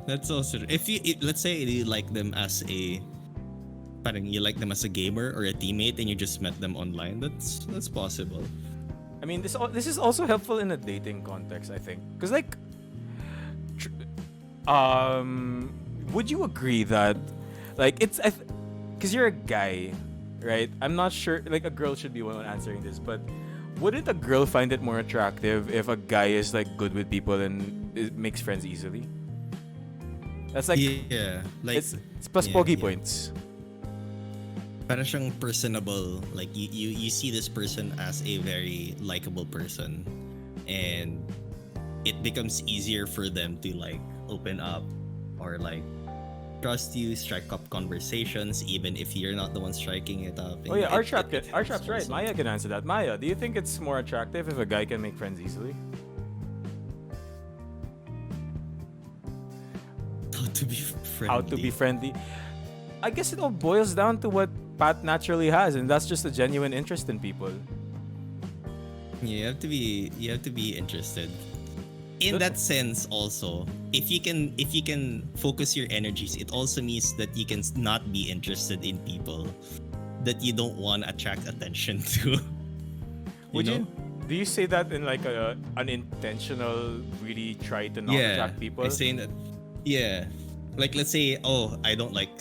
That's also true. Let's say you like them as parang you like them as a gamer or a teammate and you just met them online, that's possible. I mean, this is also helpful in a dating context, I think, because like, would you agree that, like, because you're a guy, right? I'm not sure. Like, a girl should be one answering this, but wouldn't a girl find it more attractive if a guy is like good with people and makes friends easily? That's like Yeah, like it's plus pogi points. parang siyang personable. Like you see this person as a very likable person, and it becomes easier for them to like open up or like trust you, strike up conversations, even if you're not the one striking it up. Oh yeah, It Artrap's helps right. also. Maya can answer that. Maya, do you think it's more attractive if a guy can make friends easily? How to be friendly. How to be friendly? I guess it all boils down to what Pat naturally has, and that's just a genuine interest in people. Yeah, you have to be interested. In that sense also, if you can focus your energies, it also means that you can not be interested in people that you don't want to attract attention to. Would know? you? Do you say that in like a unintentional, really try to not attract people? I'm saying that. Yeah, like let's say, oh, I don't like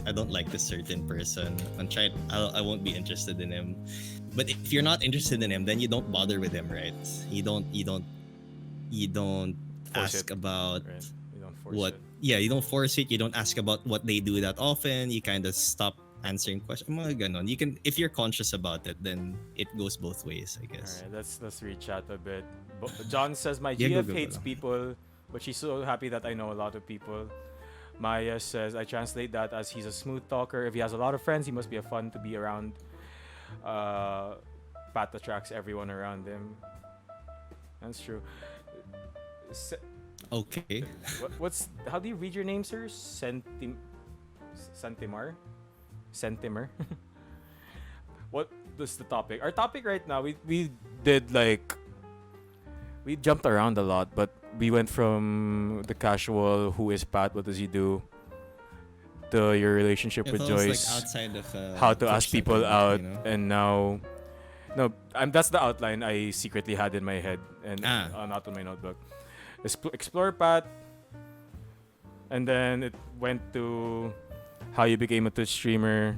this certain person. I won't be interested in him. But if you're not interested in him, then you don't bother with him, right? You don't Force ask it, about right? You don't force what. it. Yeah, you don't force it. You don't ask about what they do that often. You kind of stop answering questions. Mga ganon. You can, if you're conscious about it, then it goes both ways, I guess. Alright, let's rechat a bit. John says my Yeah, GF go. hates people, but she's so happy that I know a lot of people. Maya says, I translate that as he's a smooth talker. If he has a lot of friends, he must be a fun to be around. Uh, Pat attracts everyone around him. That's true. Se- Okay. what's how do you read your name, sir? Sentimar? Sentimer? What is the topic? Our topic right now, we did like we jumped around a lot, but we went from the casual, who is Pat, what does he do, to your relationship It with was like Joyce, outside of how to ask Twitch people setting, out, you know. and now no, that's the outline I secretly had in my head and Ah, not on my notebook. Explore Pat, and then it went to how you became a Twitch streamer,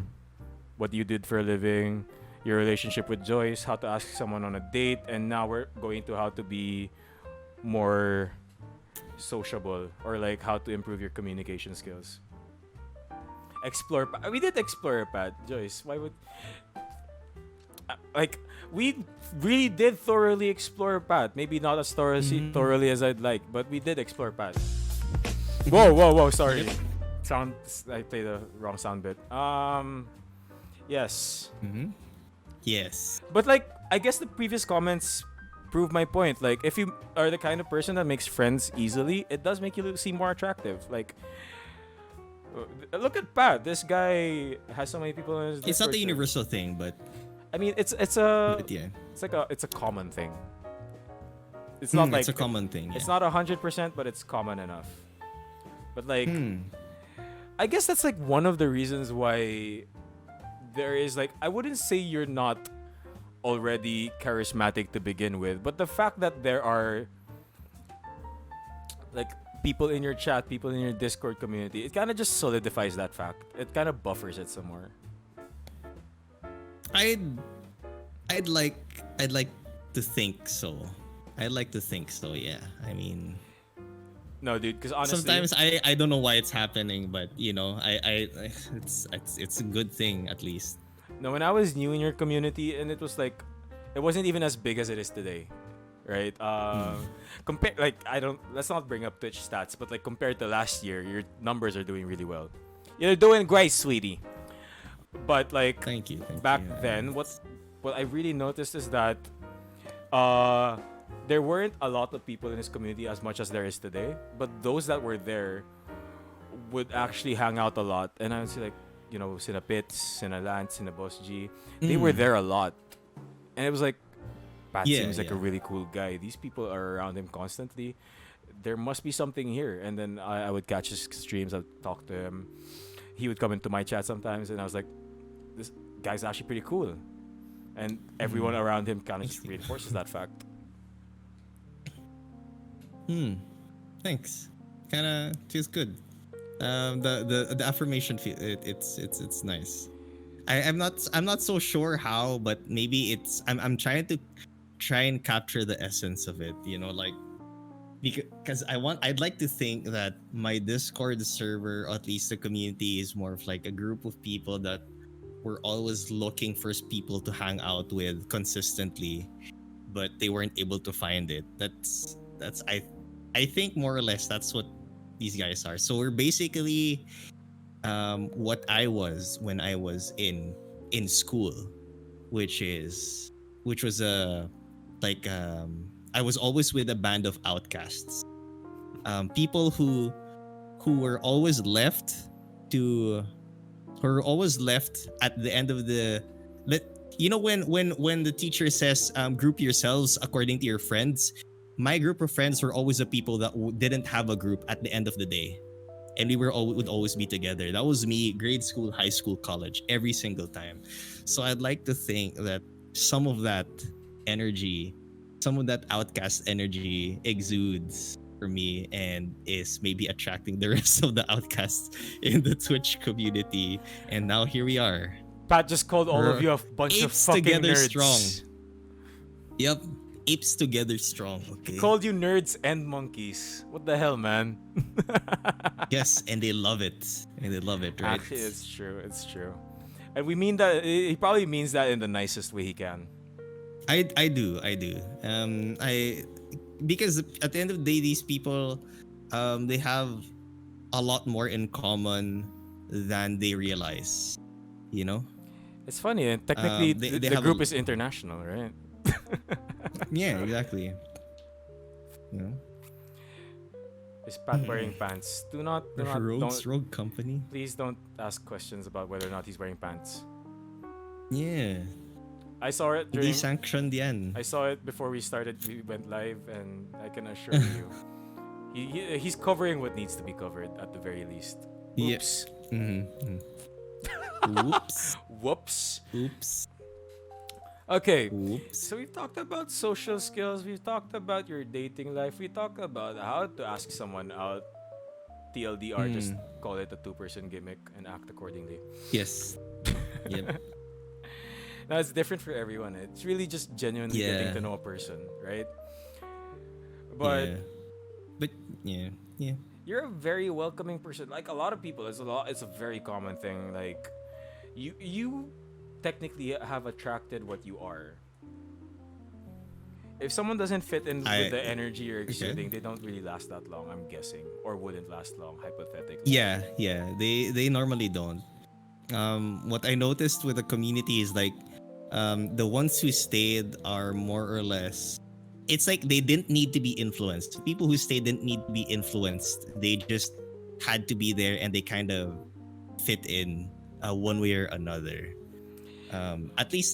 what you did for a living, your relationship with Joyce, how to ask someone on a date, and now we're going to how to be more sociable or like how to improve your communication skills. We did explore Pat, Joyce. Why would like we really did thoroughly explore Pat. Maybe not as thoroughly as I'd like, but we did explore Pat. Whoa! Sorry, sound. I played the wrong sound bit. Yes, yes. but like I guess the previous comments prove my point. Like if you are the kind of person that makes friends easily, it does make you seem more attractive. Like look at Pat. This guy has so many people in his It's not Discord the server. universal thing, I mean, but yeah. it's a common thing. It's not like it's a common thing. Yeah. it's not 100%, but it's common enough. But like, Hmm. I guess that's like one of the reasons why there is like I wouldn't say you're not already charismatic to begin with, but the fact that there are like people in your chat, people in your Discord community, it kind of just solidifies that fact. It kind of buffers it some more. I'd I'd like I'd like to think so. I'd like to think so. Yeah. I mean, No, dude, because honestly, sometimes I don't know why it's happening, but you know, it's a good thing at least. no, when I was new in your community, and it was like, it wasn't even as big as it is today, right? Compare like I don't. Let's not bring up Twitch stats, but like compared to last year, your numbers are doing really well. You're doing great, sweetie. But like Thank you. back then, what I really noticed is that uh there weren't a lot of people in this community as much as there is today. But those that were there would actually hang out a lot, and I would say like Sina Pits, Sina Lance, Sina Boss G, they were there a lot, and it was like Pat Yeah, seems like a yeah. really cool guy. These people are around him constantly. There must be something here. And then I would catch his streams. I'd talk to him. He would come into my chat sometimes, and I was like, this guy's actually pretty cool. And everyone around him kind of just reinforces that fact. Thanks. Kind of feels good. The affirmation it's nice. I'm not so sure how, but maybe I'm trying to and capture the essence of it. You know, like because I'd like to think that my Discord server, or at least the community, is more of like a group of people that we're always looking for people to hang out with consistently, but they weren't able to find it. That's I think more or less that's what these guys are. So we're basically what I was when I was in school, which was a like I was always with a band of outcasts, people who were always left to who are always left at the end of the you know when the teacher says group yourselves according to your friends. My group of friends were always the people that didn't have a group at the end of the day, and we would always be together. That was me, grade school, high school, college, every single time. So I'd like to think that some of that energy, some of that outcast energy exudes for me and is maybe attracting the rest of the outcasts in the Twitch community. And now here we are. Pat just called all of We're you a bunch of apes fucking together nerds. strong. Yep. Apes together strong. Okay. He called you nerds and monkeys. What the hell, man? Yes, and they love it. And they love it, right? Actually, it's true. It's true. And we mean that. He probably means that in the nicest way he can. I do. I because at the end of the day, these people, they have a lot more in common than they realize. You know, It's funny, and technically they the have a group is international, right? yeah, exactly. You know, Is Pat wearing pants? Don't Rogue Company. please don't ask questions about whether or not he's wearing pants. Yeah, I saw it hindi during. sanctioned yan. I saw it before we went live, and I can assure you, he's covering what needs to be covered at the very least. Yeah. Oops. Mm-hmm. Whoops. Whoops. Oops. Okay. Oops. So we've talked about social skills. We've talked about your dating life. We talked about how to ask someone out. TLDR, just call it a two-person gimmick and act accordingly. Yes. Yep. Now it's different for everyone. It's really just genuinely getting to know a person, right? But yeah. But yeah. Yeah. you're a very welcoming person. Like a lot of people, it's a very common thing. Like you technically have attracted what you are. If someone doesn't fit in with the energy you're exuding, they don't really last that long, I'm guessing, or wouldn't last long, hypothetically. Yeah. They normally don't. What I noticed with the community is like, the ones who stayed are more or less. It's like they didn't need to be influenced. People who stayed didn't need to be influenced. They just had to be there, and they kind of fit in, one way or another. At least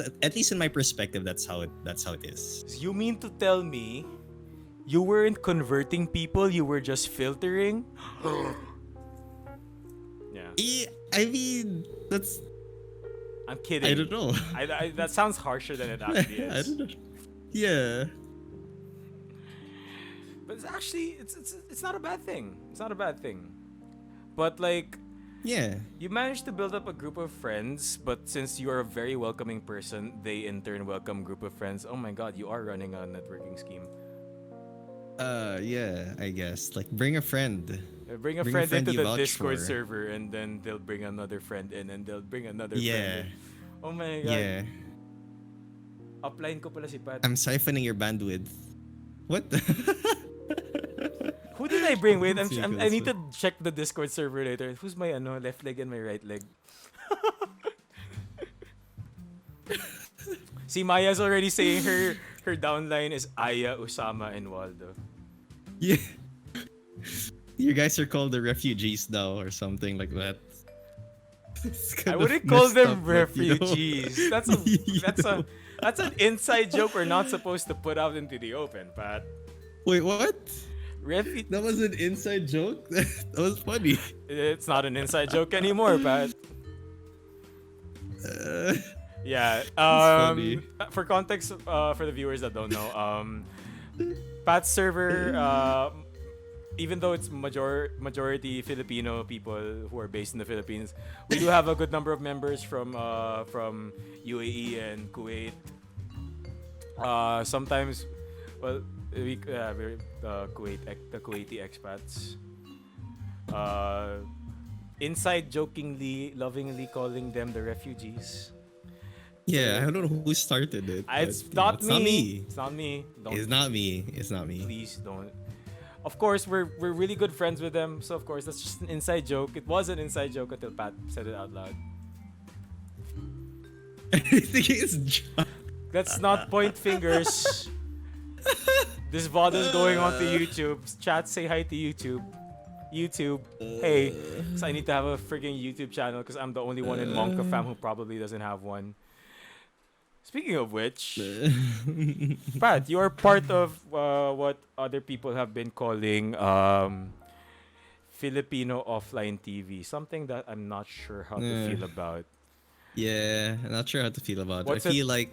in my perspective, that's how it is. You mean to tell me you weren't converting people, you were just filtering? Yeah. I mean, that's. I'm kidding. I don't know. That sounds harsher than it actually is. I don't know. Yeah. But it's actually it's not a bad thing. It's not a bad thing. But like, Yeah. you managed to build up a group of friends, but since you are a very welcoming person, they in turn welcome group of friends. Oh my god, you are running a networking scheme. Yeah, I guess. Like, bring a friend. Bring a Bring a friend friend into you the vouch Discord for. server, and then they'll bring another friend in, and they'll bring another friend Yeah. in. Oh my god. Yeah. Upline ko pala si Pat. I'm siphoning your bandwidth. What? Who did I bring? Wait, Let's see, I need to check the Discord server later. Who's my left leg and my right leg? See, Maya's already saying her downline is Aya, Usama, and Waldo. Yeah. You guys are called the refugees now, or something like that. I wouldn't call them but, you know. refugees. That's an inside joke we're not supposed to put out into the open, Pat. Wait, what? Refugees. That was an inside joke? That was funny. It's not an inside joke anymore, Pat. Yeah. funny. For context, for the viewers that don't know, Pat's server, even though it's majority Filipino people who are based in the Philippines, we do have a good number of members from UAE and Kuwait. Sometimes, well, we're the Kuwaiti expats. Inside jokingly, lovingly calling them the refugees. Yeah, I don't know who started it. It's but, not me. It's not me. Don't, It's not me. It's not me. please don't. Of course, we're really good friends with them, so of course that's just an inside joke. It was an inside joke until Pat said it out loud. I think it's John. Let's not point fingers. This VOD is going on to YouTube. Chat, say hi to YouTube. YouTube. Hey, so I need to have a freaking YouTube channel because I'm the only one in Monka fam who probably doesn't have one. Speaking of which, Pat, you're part of what other people have been calling Filipino offline TV. Something that I'm not sure how to feel about. Yeah, I'm not sure how to feel about What's it. I it- feel like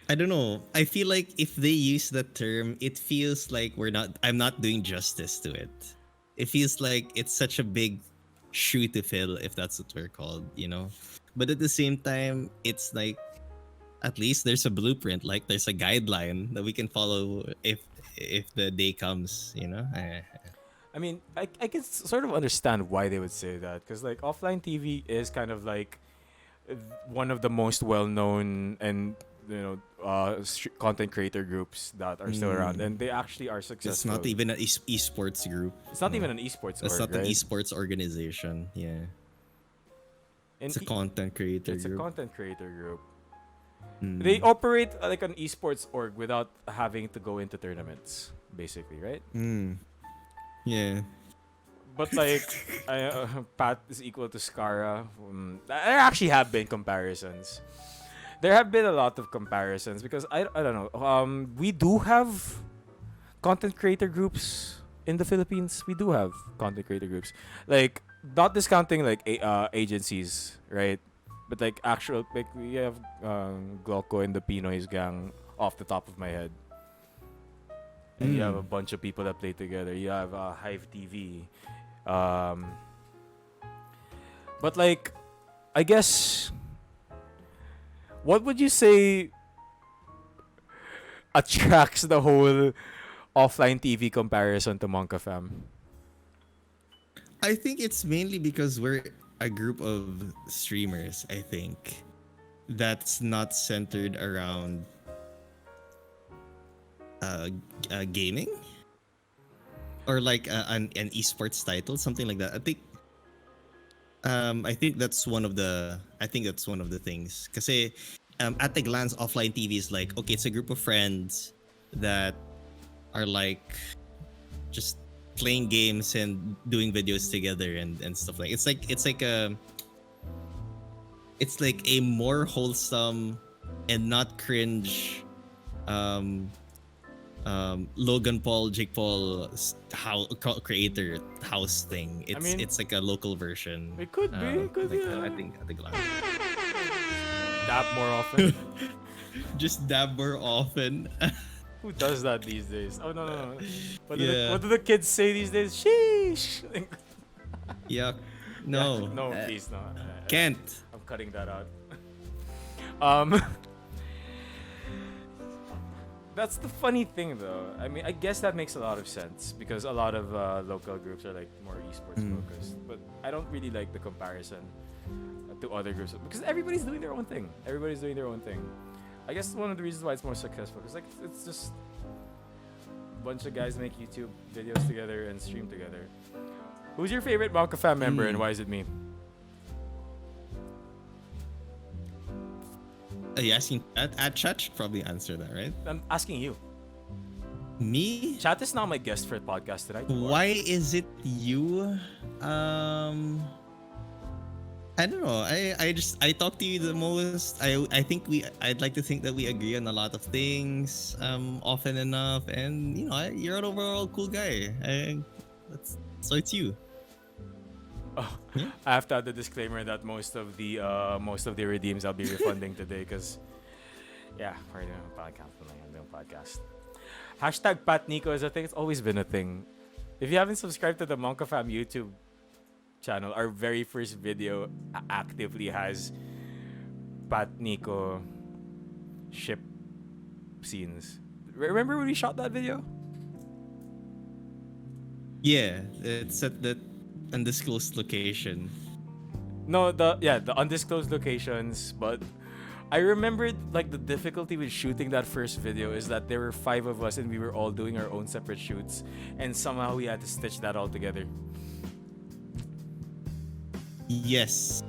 I don't know. I feel like if they use that term, it feels like I'm not doing justice to it. It feels like it's such a big shoe to fill, if that's what we're called, you know? But at the same time, it's like at least there's a blueprint, like there's a guideline that we can follow if the day comes, you know? I mean, I can sort of understand why they would say that because like offline TV is kind of like one of the most well-known and content creator groups that are still around, and they actually are It's successful. not even an esports group. It's not No. even an esports That's org, not an right? esports organization. Yeah. And It's a content creator it's a group. content creator group. They Mm. operate like an esports org without having to go into tournaments, basically, right? Mm. Yeah. But like, Pat is equal to Skara. There actually have been comparisons. There have been a lot of comparisons because I don't know. We do have content creator groups in the Philippines. We do have content creator groups, like not discounting like agencies, right? But like actual, like we have Gloco and the Pinoy's gang off the top of my head, and you have a Mm. bunch of people that play together. You have Hive TV, um, but like I guess what would you say attracts the whole offline TV comparison to Monka Fam? I think it's mainly because we're a group of streamers, I think. That's not centered around uh, gaming or like an esports title, something like that. I think that's one of the things. Kasi at the glance, offline TV is like, okay, it's a group of friends that are like just playing games and doing videos together and stuff like it's like a more wholesome and not cringe um Logan Paul, Jake Paul creator house thing. I mean, It's like a local version. it could be, it could be. I think at the glance. Dab more often. Just dab more often. Who does that these days? Oh no, no, no. Yeah. What do the kids say these days? Sheesh. Yeah. Yeah, No. no, please no. Can't. I'm cutting that out. Um, that's the funny thing, though. I mean, I guess that makes a lot of sense because a lot of local groups are like more esports focused. But I don't really like the comparison to other groups because everybody's doing their own thing. Everybody's doing their own thing. I guess one of the reasons why it's more successful because like it's just a bunch of guys make YouTube videos together and stream together. Who's your favorite Monka Fam member and why is it me? Are you asking at chat? Should probably answer that, right? I'm asking you. Me? Chat is not my guest for the podcast tonight. Why is it you? I don't know. I talk to you the most. I'd like to think that we agree on a lot of things often enough, and you're an overall cool guy. So it's you. Oh, Yeah. I have to add the disclaimer that most of the redeems I'll be refunding today because yeah, we're doing a podcast. I'm doing a podcast. Hashtag Pat Nico is a thing. It's always been a thing. If you haven't subscribed to the Monka Fam YouTube channel, our very first video actively has Pat Nico ship scenes. Remember when we shot that video? Yeah, it's at that undisclosed location. No, the undisclosed locations, but I remembered like the difficulty with shooting that first video is that there were 5 of us and we were all doing our own separate shoots and somehow we had to stitch that all together. Yes.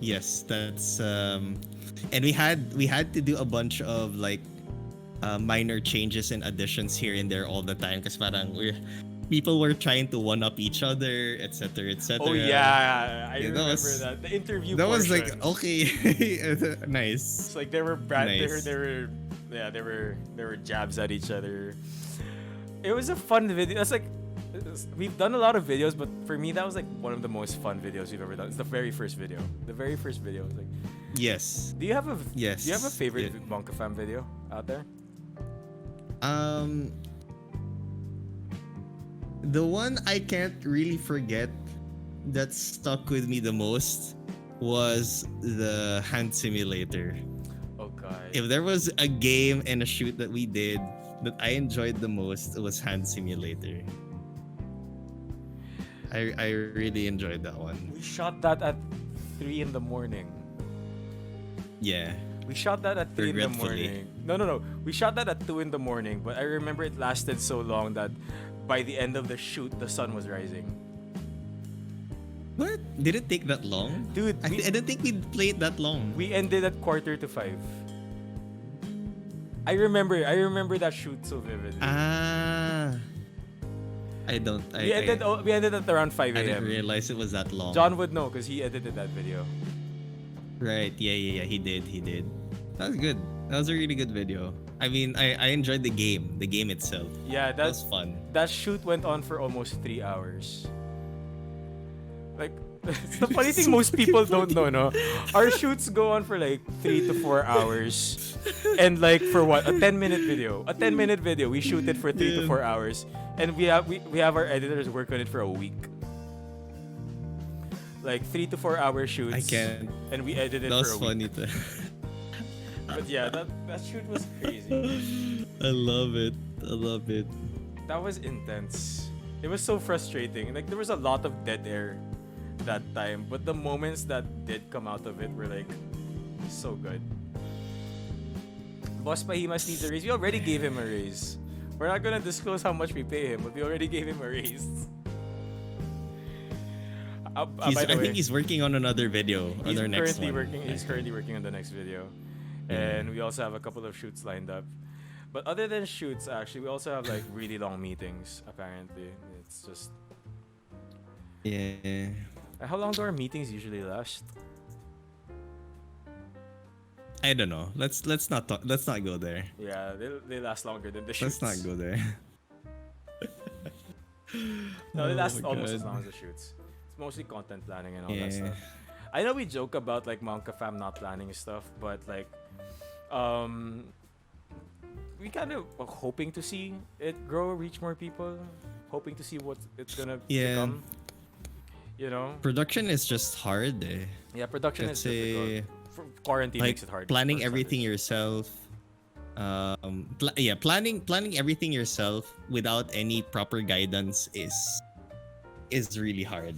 Yes, that's and we had to do a bunch of like minor changes and additions here and there all the time because parang people were trying to one up each other, etc., etc. Oh yeah, I Yeah, remember that. The interview That was portion. like okay, nice. It's like they were Nice. they were jabs at each other. It was a fun video. That's like we've done a lot of videos, but for me that was like one of the most fun videos we've ever done. It's the very first video. The very first video was like. Yes. Do you have a Yes. Do you have a favorite Yeah. Monka Fam video out there? The one I can't really forget that stuck with me the most was the hand simulator. Oh god. If there was a game and a shoot that we did that I enjoyed the most, it was hand simulator. I really enjoyed that one. We shot that at 3 in the morning. Yeah. We shot that at 3 in the Regretfully. morning. No, no, no. We shot that at 2 in the morning, but I remember it lasted so long that by the end of the shoot, the sun was rising. What? Did it take that long? Dude, I don't think we played that long. we ended at 4:45. I remember that shoot so vividly. Ah. I don't. We ended at around 5 I didn't a.m. realize it was that long. John would know because he edited that video. Right. Yeah. He did. That was good. That was a really good video. I mean, I enjoyed the game. The game itself. Yeah, That was fun. that shoot went on for almost 3 hours. Like, it's the funny thing most people don't know, no? Our shoots go on for like 3 to 4 hours. And like for what? A 10-minute video. A 10-minute video. We shoot it for 3 to 4 hours. And we have our editors work on it for a week. Like 3 to 4 hour shoots. I can't. And we edited That for was a week. funny. But yeah, that shoot was crazy. I love it. That was intense. It was so frustrating. Like there was a lot of dead air that time, but the moments that did come out of it were like so good. Boss Pahimas needs a raise. We already gave him a raise. We're not gonna disclose how much we pay him, but we already gave him a raise. By the I way, think he's working on another video. On their next one. He's currently working on the next video, and we also have a couple of shoots lined up. But other than shoots, actually, we also have like really long meetings. Apparently, it's just Yeah. how long do our meetings usually last? I don't know. Let's not talk. Let's not go there. Yeah, they last longer than the shoots. Let's not go there. No, they Oh last my almost God. as long as the shoots. It's mostly content planning and all that Yeah. stuff. I know we joke about like Monka fam not planning stuff, but like, we kind of are hoping to see it grow, reach more people, hoping to see what it's gonna Yeah. become. You know, Production is just hard. yeah, production is Kasi, difficult. Quarantine like makes it hard. planning for everything starters. yourself. Planning everything yourself without any proper guidance is really hard.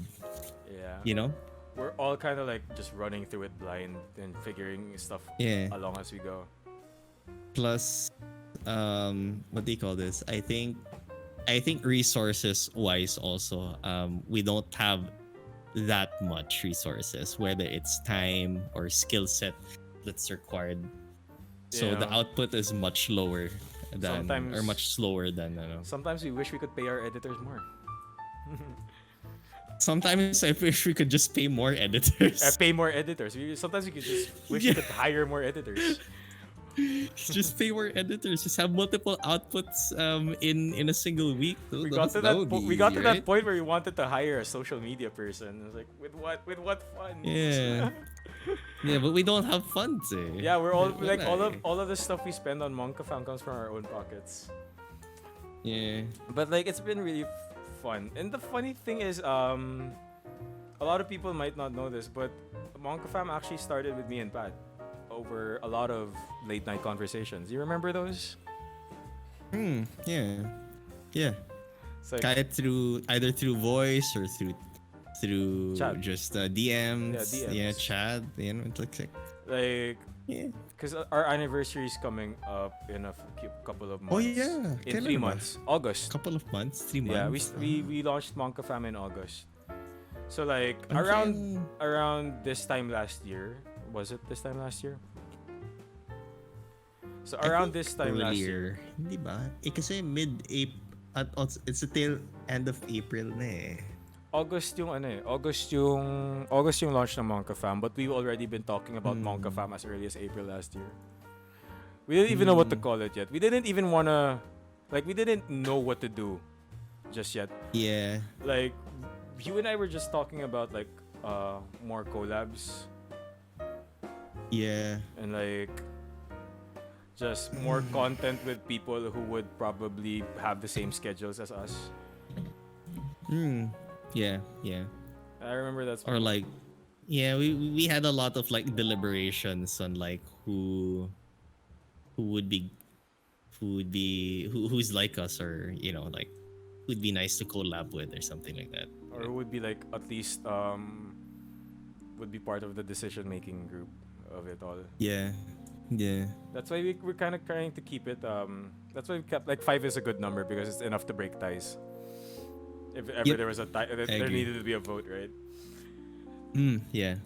Yeah, You know? we're all kind of like just running through it blind and figuring stuff Yeah. along as we go. Plus, what do you call this? I think resources wise also, we don't have that much resources, whether it's time or skill set that's required. So the Yeah. output is much lower than, Sometimes- or much slower than, I don't know. Sometimes we wish we could pay our editors more. Sometimes I wish we could just pay more editors. Pay more editors. Sometimes we could just wish we Yeah. could hire more editors. Just pay more editors. Just have multiple outputs in a single week. We got to that point where we wanted to hire a social media person. It's like with what funds? Yeah. Yeah, but we don't have funds. Yeah, we're all Wala like all of the stuff we spend on Monka Fam comes from our own pockets. Yeah. But like it's been really fun. And the funny thing is, a lot of people might not know this, but Monka Fam actually started with me and Pat over a lot of late night conversations. You remember those? Yeah. Yeah. It's like, Kahit either through voice or through Chat. just DMs. Yeah, Yeah, DMs. chat. You know, it looks like yeah. because our anniversary is coming up in a couple of months. Oh yeah. In 3 months, August. Couple of months, 3 Yeah, months. we launched Monka Fam in August. So like Okay. around this time last year, was it this time last year? So around this time last year, earlier. Hindi ba? Kasi mid-April, it's the tail end of April na eh. August yung August yung launch ng Monka Fam, but we've already been talking about Monka Fam as early as April last year. We didn't even know what to call it yet. We didn't even wanna, like, we didn't know what to do just yet. Yeah. Like, you and I were just talking about like more collabs Yeah. and like just more content with people who would probably have the same schedules as us. Yeah, yeah. I remember that's Or like, yeah, we had a lot of like deliberations on like who's like us, or you know, like who'd be nice to collab with or something like that. or who would be like at least would be part of the decision making group of it all. Yeah. Yeah. That's why we're kind of trying to keep it. That's why we kept like 5 is a good number because it's enough to break ties. If ever Yep. there was a tie, I there agree. needed to be a vote, right? Yeah.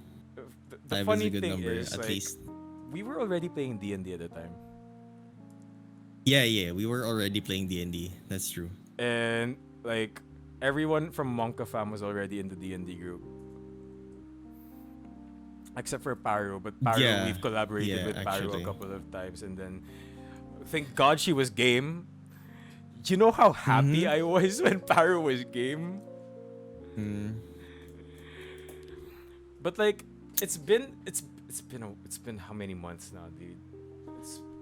The 5 is a funny good thing number is, at like, least. we were already playing D&D at the time, Yeah, yeah. We were already playing D&D. That's true. and like everyone from Monka fam was already in the D&D group, except for Paru. But Paru, Yeah. we've collaborated Yeah, with Paru a actually. couple of times, and then thank God she was game. Do you know how happy Mm-hmm. I was when Paru was game? Mm. But like, it's been how many months now, dude?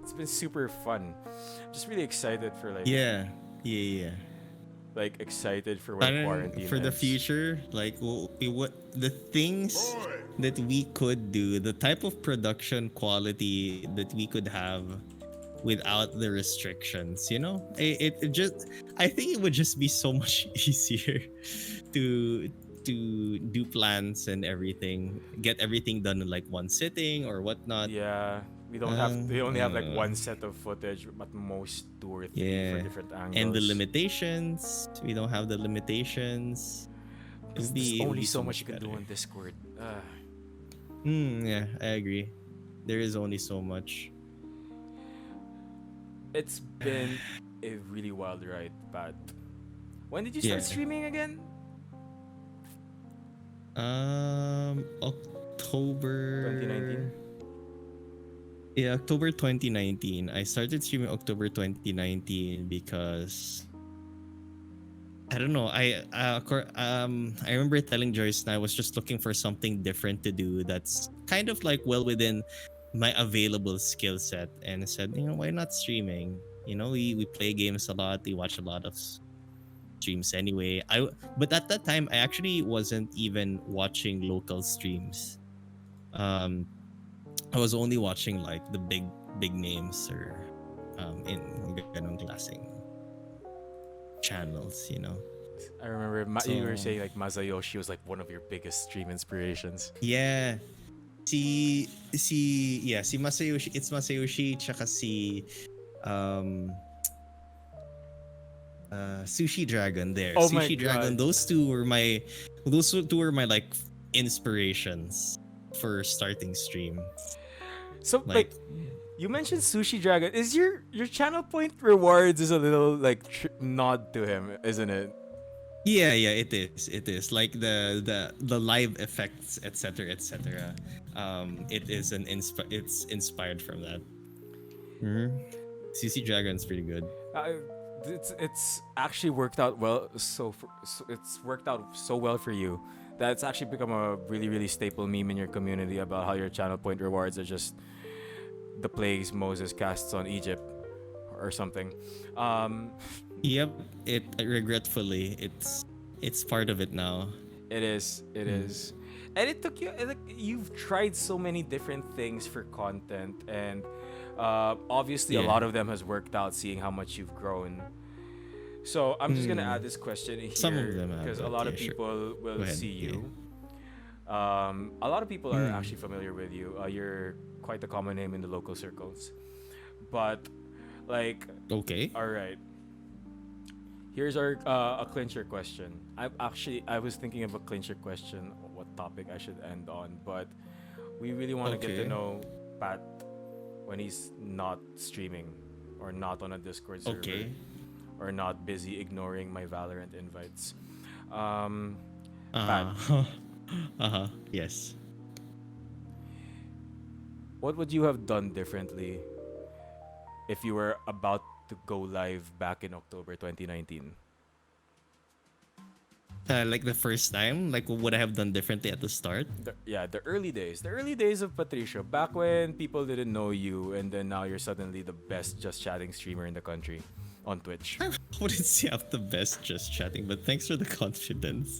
It's been super fun. Just really excited for Yeah. Yeah, yeah. excited for when Parang quarantine for the ends. future, like what the things that we could do, the type of production quality that we could have without the restrictions, it just, I think it would just be so much easier to do plans and everything, get everything done in like one sitting or whatnot. Yeah, we I only have don't like know. one set of footage, at most two or three for Yeah, different and the angles. limitations, we don't have the limitations. Plus, there's It would only be so so much you much can do better. on Discord. Yeah, I agree. There is only so much. It's been a really wild ride, Pat. When did you start Yeah. streaming again? October. 2019. Yeah, October 2019. I started streaming October 2019 because I don't know. I remember telling Joyce and I was just looking for something different to do that's kind of like well within my available skill set, and I said, why not streaming? We play games a lot. We watch a lot of streams anyway. But at that time I actually wasn't even watching local streams. Um, I was only watching like the big names or in ganong klaseng channels. I remember you were So saying like Masayoshi was like one of your biggest stream inspirations. yeah, si Masayoshi, it's Masayoshi tsaka si um Sushi Dragon there. Oh my Sushi Dragon, god. those two were my like inspirations for starting stream. So Like like you mentioned Sushi Dragon. Is your channel point rewards is a little like nod to him, isn't it? yeah, yeah, it is like the live effects, etc., etc. It is it's inspired from that. Mm-hmm. CC Dragon's pretty good. Uh, it's actually worked out well. So it's worked out so well for you that it's actually become a really really staple meme in your community about how your channel point rewards are just the plagues Moses casts on Egypt or something. Um, Yep, it regretfully it's part of it now. it is. It Mm. is. And it took you. Like, you've tried so many different things for content, and obviously a Yeah, lot of them has worked out. Seeing how much you've grown. So I'm just gonna mm. add this question Some of here them have, because a but lot of yeah, sure. people Go will ahead. see Yeah. you. A lot of people are Mm. actually familiar with you. You're quite a common name in the local circles. But like, Okay. all right, here's our a clincher question. I was thinking of a clincher question, what topic I should end on, but we really want to get to Okay. know Pat when he's not streaming or not on a Discord server Okay. or not busy ignoring my Valorant invites. Um, Pat, Uh-huh. Uh-huh. Yes. what would you have done differently if you were about to go live back in October 2019? Like the first time, like what would I have done differently at the start? The early days of Patrisiyo, back when people didn't know you, and then now you're suddenly the best just chatting streamer in the country on Twitch. I wouldn't say I'm the best just chatting, but thanks for the confidence.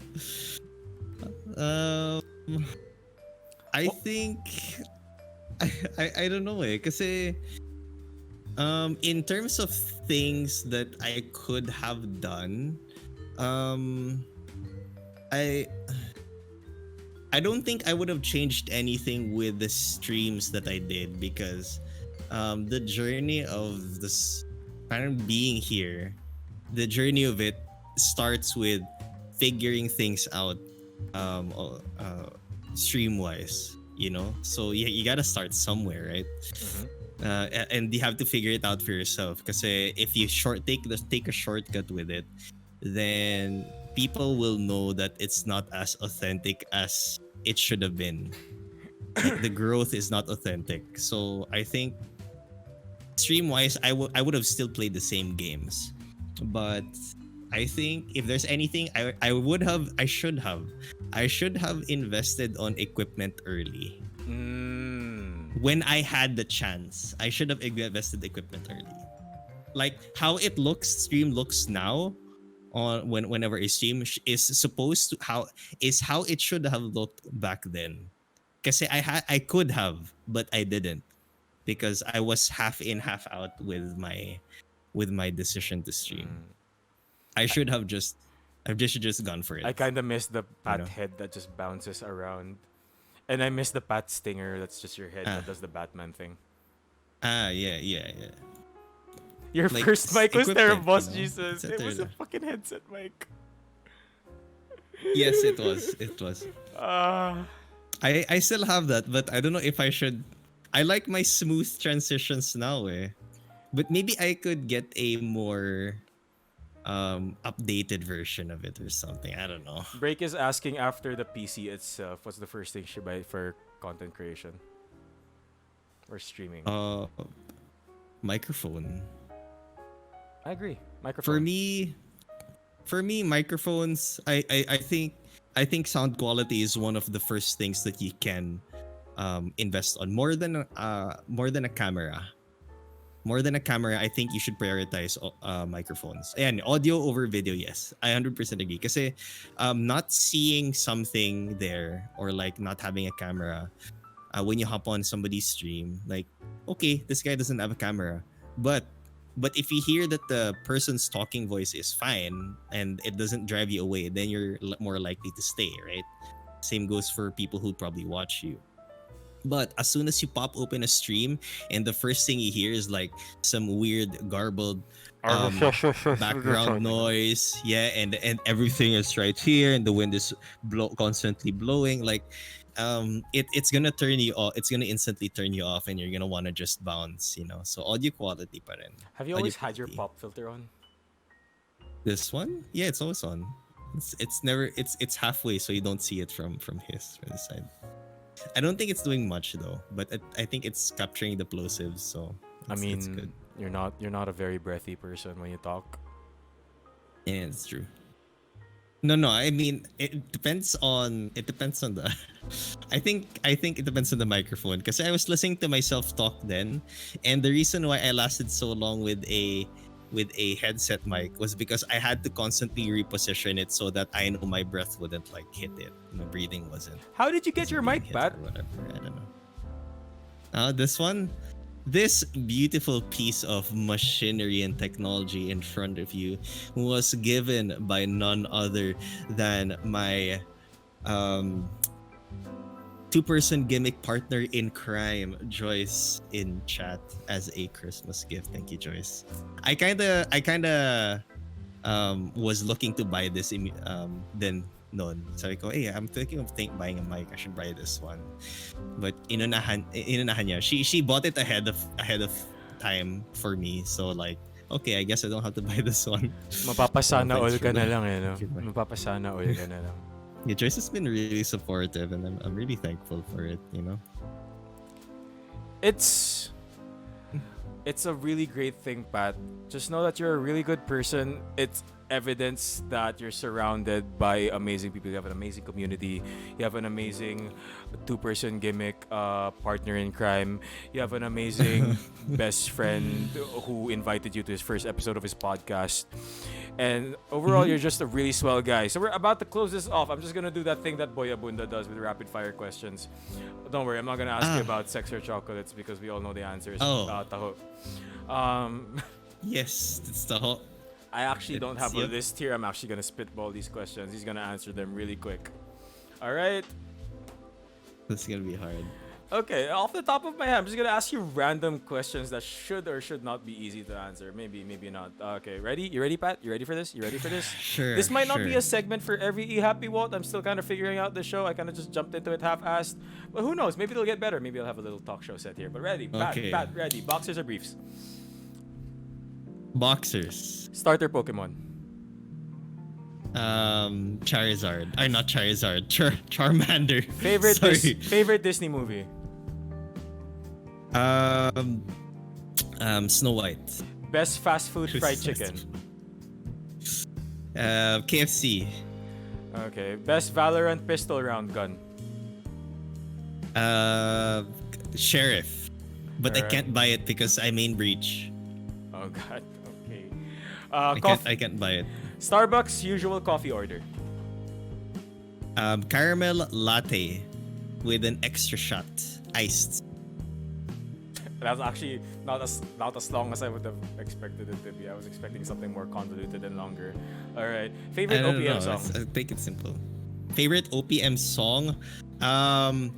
Um, I What? think I don't know kasi in terms of things that I could have done, um I I don't think I would have changed anything with the streams that I did because the journey of this kind of being here, the journey of it starts with figuring things out, um, uh, uh, stream wise. So you gotta start somewhere, right? Mm-hmm. And you have to figure it out for yourself. Because if you take a shortcut with it, then people will know that it's not as authentic as it should have been. Like the growth is not authentic. So I think stream wise, I would have still played the same games, but I think if there's anything, I should have invested on equipment early. Mm. When I had the chance, I should have invested equipment early. Like how it looks, stream looks now on whenever a stream is supposed to how it should have looked back then. Because I could have, but I didn't because I was half in, half out with my decision to stream. Mm. I should have just gone for it. I kind of miss the You pat know. head that just bounces around. And I miss the pat stinger that's just your head that Ah, does the Batman thing. yeah, yeah, yeah. Your Like first mic was equipment, terrible, Jesus. It's It was a a fucking headset mic. Yes, it was. It was. Ah. I still have that, but I don't know if I should. I like my smooth transitions now, but maybe I could get a more updated version of it or something. I don't know. Break is asking after the PC itself, what's the first thing she buy for content creation or streaming? Uh, Microphone. I agree. For Microphone. me, microphones. I think sound quality is one of the first things that you can invest on more than a camera. More than a camera, I think you should prioritize microphones and audio over video. Yes, I 100% agree. Because not seeing something there or like not having a camera when you hop on somebody's stream, like okay, this guy doesn't have a camera, but if you hear that the person's talking voice is fine and it doesn't drive you away, then you're more likely to stay, right? Same goes for people who probably watch you. But as soon as you pop open a stream and the first thing you hear is like some weird garbled background noise, yeah, and everything is right here and the wind is constantly blowing, like it's gonna turn you off. It's gonna instantly turn you off and you're gonna want to just bounce, so audio quality pa rin. Have you Audio always had your quality. pop filter on? This one, yeah, it's always on. It's never it's halfway, so you don't see it from the side. I don't think it's doing much though, but I think it's capturing the plosives, so I it's good. mean, you're not a very breathy person when you talk. Yeah, it's true. No. I mean, it depends on the. I think it depends on the microphone because I was listening to myself talk then, and the reason why I lasted so long with a headset mic was because I had to constantly reposition it so that I know my breath wouldn't like hit it. My breathing wasn't How did you get your wasn't being mic, hit Pat? or whatever. I don't know. This beautiful piece of machinery and technology in front of you was given by none other than my um two-person gimmick partner in crime, Joyce, in chat as a Christmas gift. Thank you, Joyce. I kinda was looking to buy this then noon. Sabi ko, hey, I'm thinking of buying a mic. I should buy this one. But inunahan niya. She bought it ahead of time for me. So like, okay, I guess I don't have to buy this one. Mapapasana Thanks all for ka na the lang eh, no? gift. Mapapasana all ka na lang. Yeah, Joyce has been really supportive, and I'm really thankful for it. It's a really great thing, Pat. Just know that you're a really good person. It's evidence that you're surrounded by amazing people. You have an amazing community. You have an amazing two-person gimmick partner in crime. You have an amazing best friend who invited you to his first episode of his podcast. And overall, you're just a really swell guy. So we're about to close this off. I'm just gonna do that thing that Boya Bunda does with rapid fire questions. Don't worry, I'm not gonna ask you about sex or chocolates because we all know the answers. Oh. Taho. Um, Yes, it's the whole. I actually don't have a Yep. list here. I'm actually gonna spitball these questions. He's gonna answer them really quick. All right. That's gonna be hard. Okay, off the top of my head, I'm just gonna ask you random questions that should or should not be easy to answer. Maybe, maybe not. Okay, ready? You ready, Pat? You ready for this? You ready for this? Sure, This might not be sure. a segment for every E Happy Walt. I'm still kind of figuring out the show. I kind of just jumped into it half-assed. But who knows? Maybe it'll get better. Maybe I'll have a little talk show set here. But ready, Pat? Okay. Pat, ready? Boxers or briefs? Boxers. Starter Pokemon. Charizard. Or not Charizard. Charmander. Favorite Sorry. favorite Disney movie. Um, Snow White. Best fast food fried Christmas. chicken. KFC. Okay. Best Valorant pistol round gun. Uh, Sheriff. But I Alright. can't buy it because I main breach. Oh God. Okay. I can't buy it. Starbucks usual coffee order. Caramel latte with an extra shot, iced. That's actually not as long as I would have expected it to be. I was expecting something more convoluted and longer. All right. I Favorite don't OPM know. song. I think it's simple. Favorite OPM song? Araw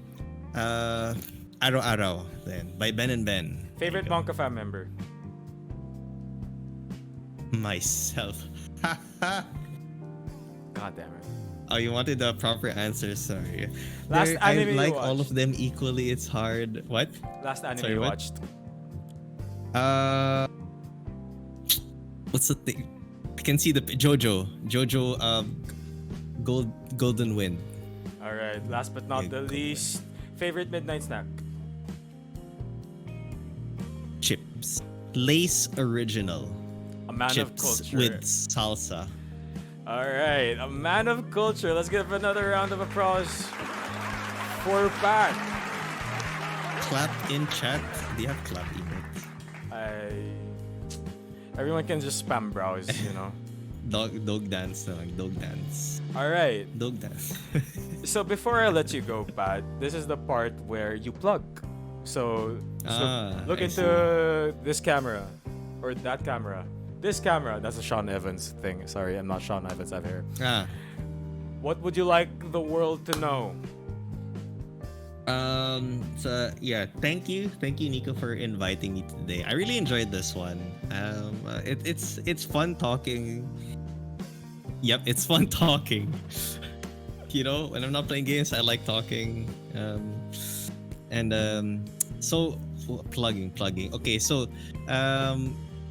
Araw then by Ben and Ben. Favorite There you Monka fam member. go. Myself. God damn it. Oh, you wanted the proper answer. Sorry. Last I anime you like all watched. of them equally. It's hard. What? Last anime Sorry, you what? watched. Uh, what's the thing? I can see the Jojo. Jojo. Golden Wind. All right. Last but not Yeah, the go least. Favorite midnight snack. Chips. Lace original. A man of Chips culture. with salsa. All right. A man of culture. Let's give another round of applause for Pat. Clap in chat. Do you have clap emotes? Everyone can just spam browse, you know. Dog dance na lang. Dog dance. All right. Dog dance. So before I let you go, Pat, this is the part where you plug. So, look I into this camera or that camera. This camera. That's a Sean Evans thing. Sorry, I'm not Sean Evans. I'm here. What would you like the world to know? So yeah, thank you, Nico, for inviting me today. I really enjoyed this one. It's fun talking. Yep, it's fun talking. You know, when I'm not playing games, I like talking. So plugging. Okay, so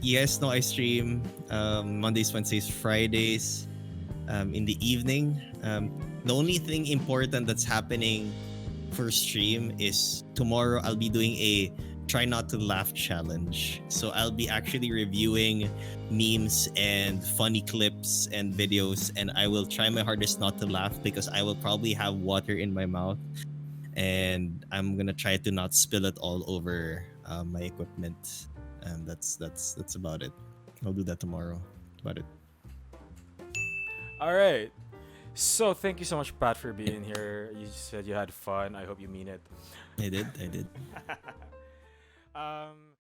yes, no, I stream Mondays, Wednesdays, Fridays, in the evening. The only thing important that's happening for stream is tomorrow I'll be doing a try not to laugh challenge. So I'll be actually reviewing memes and funny clips and videos, and I will try my hardest not to laugh because I will probably have water in my mouth, and I'm gonna try to not spill it all over my equipment. And that's about it. I'll do that tomorrow. About it. All right. So thank you so much, Pat, for being here. You said you had fun. I hope you mean it. I did. Um,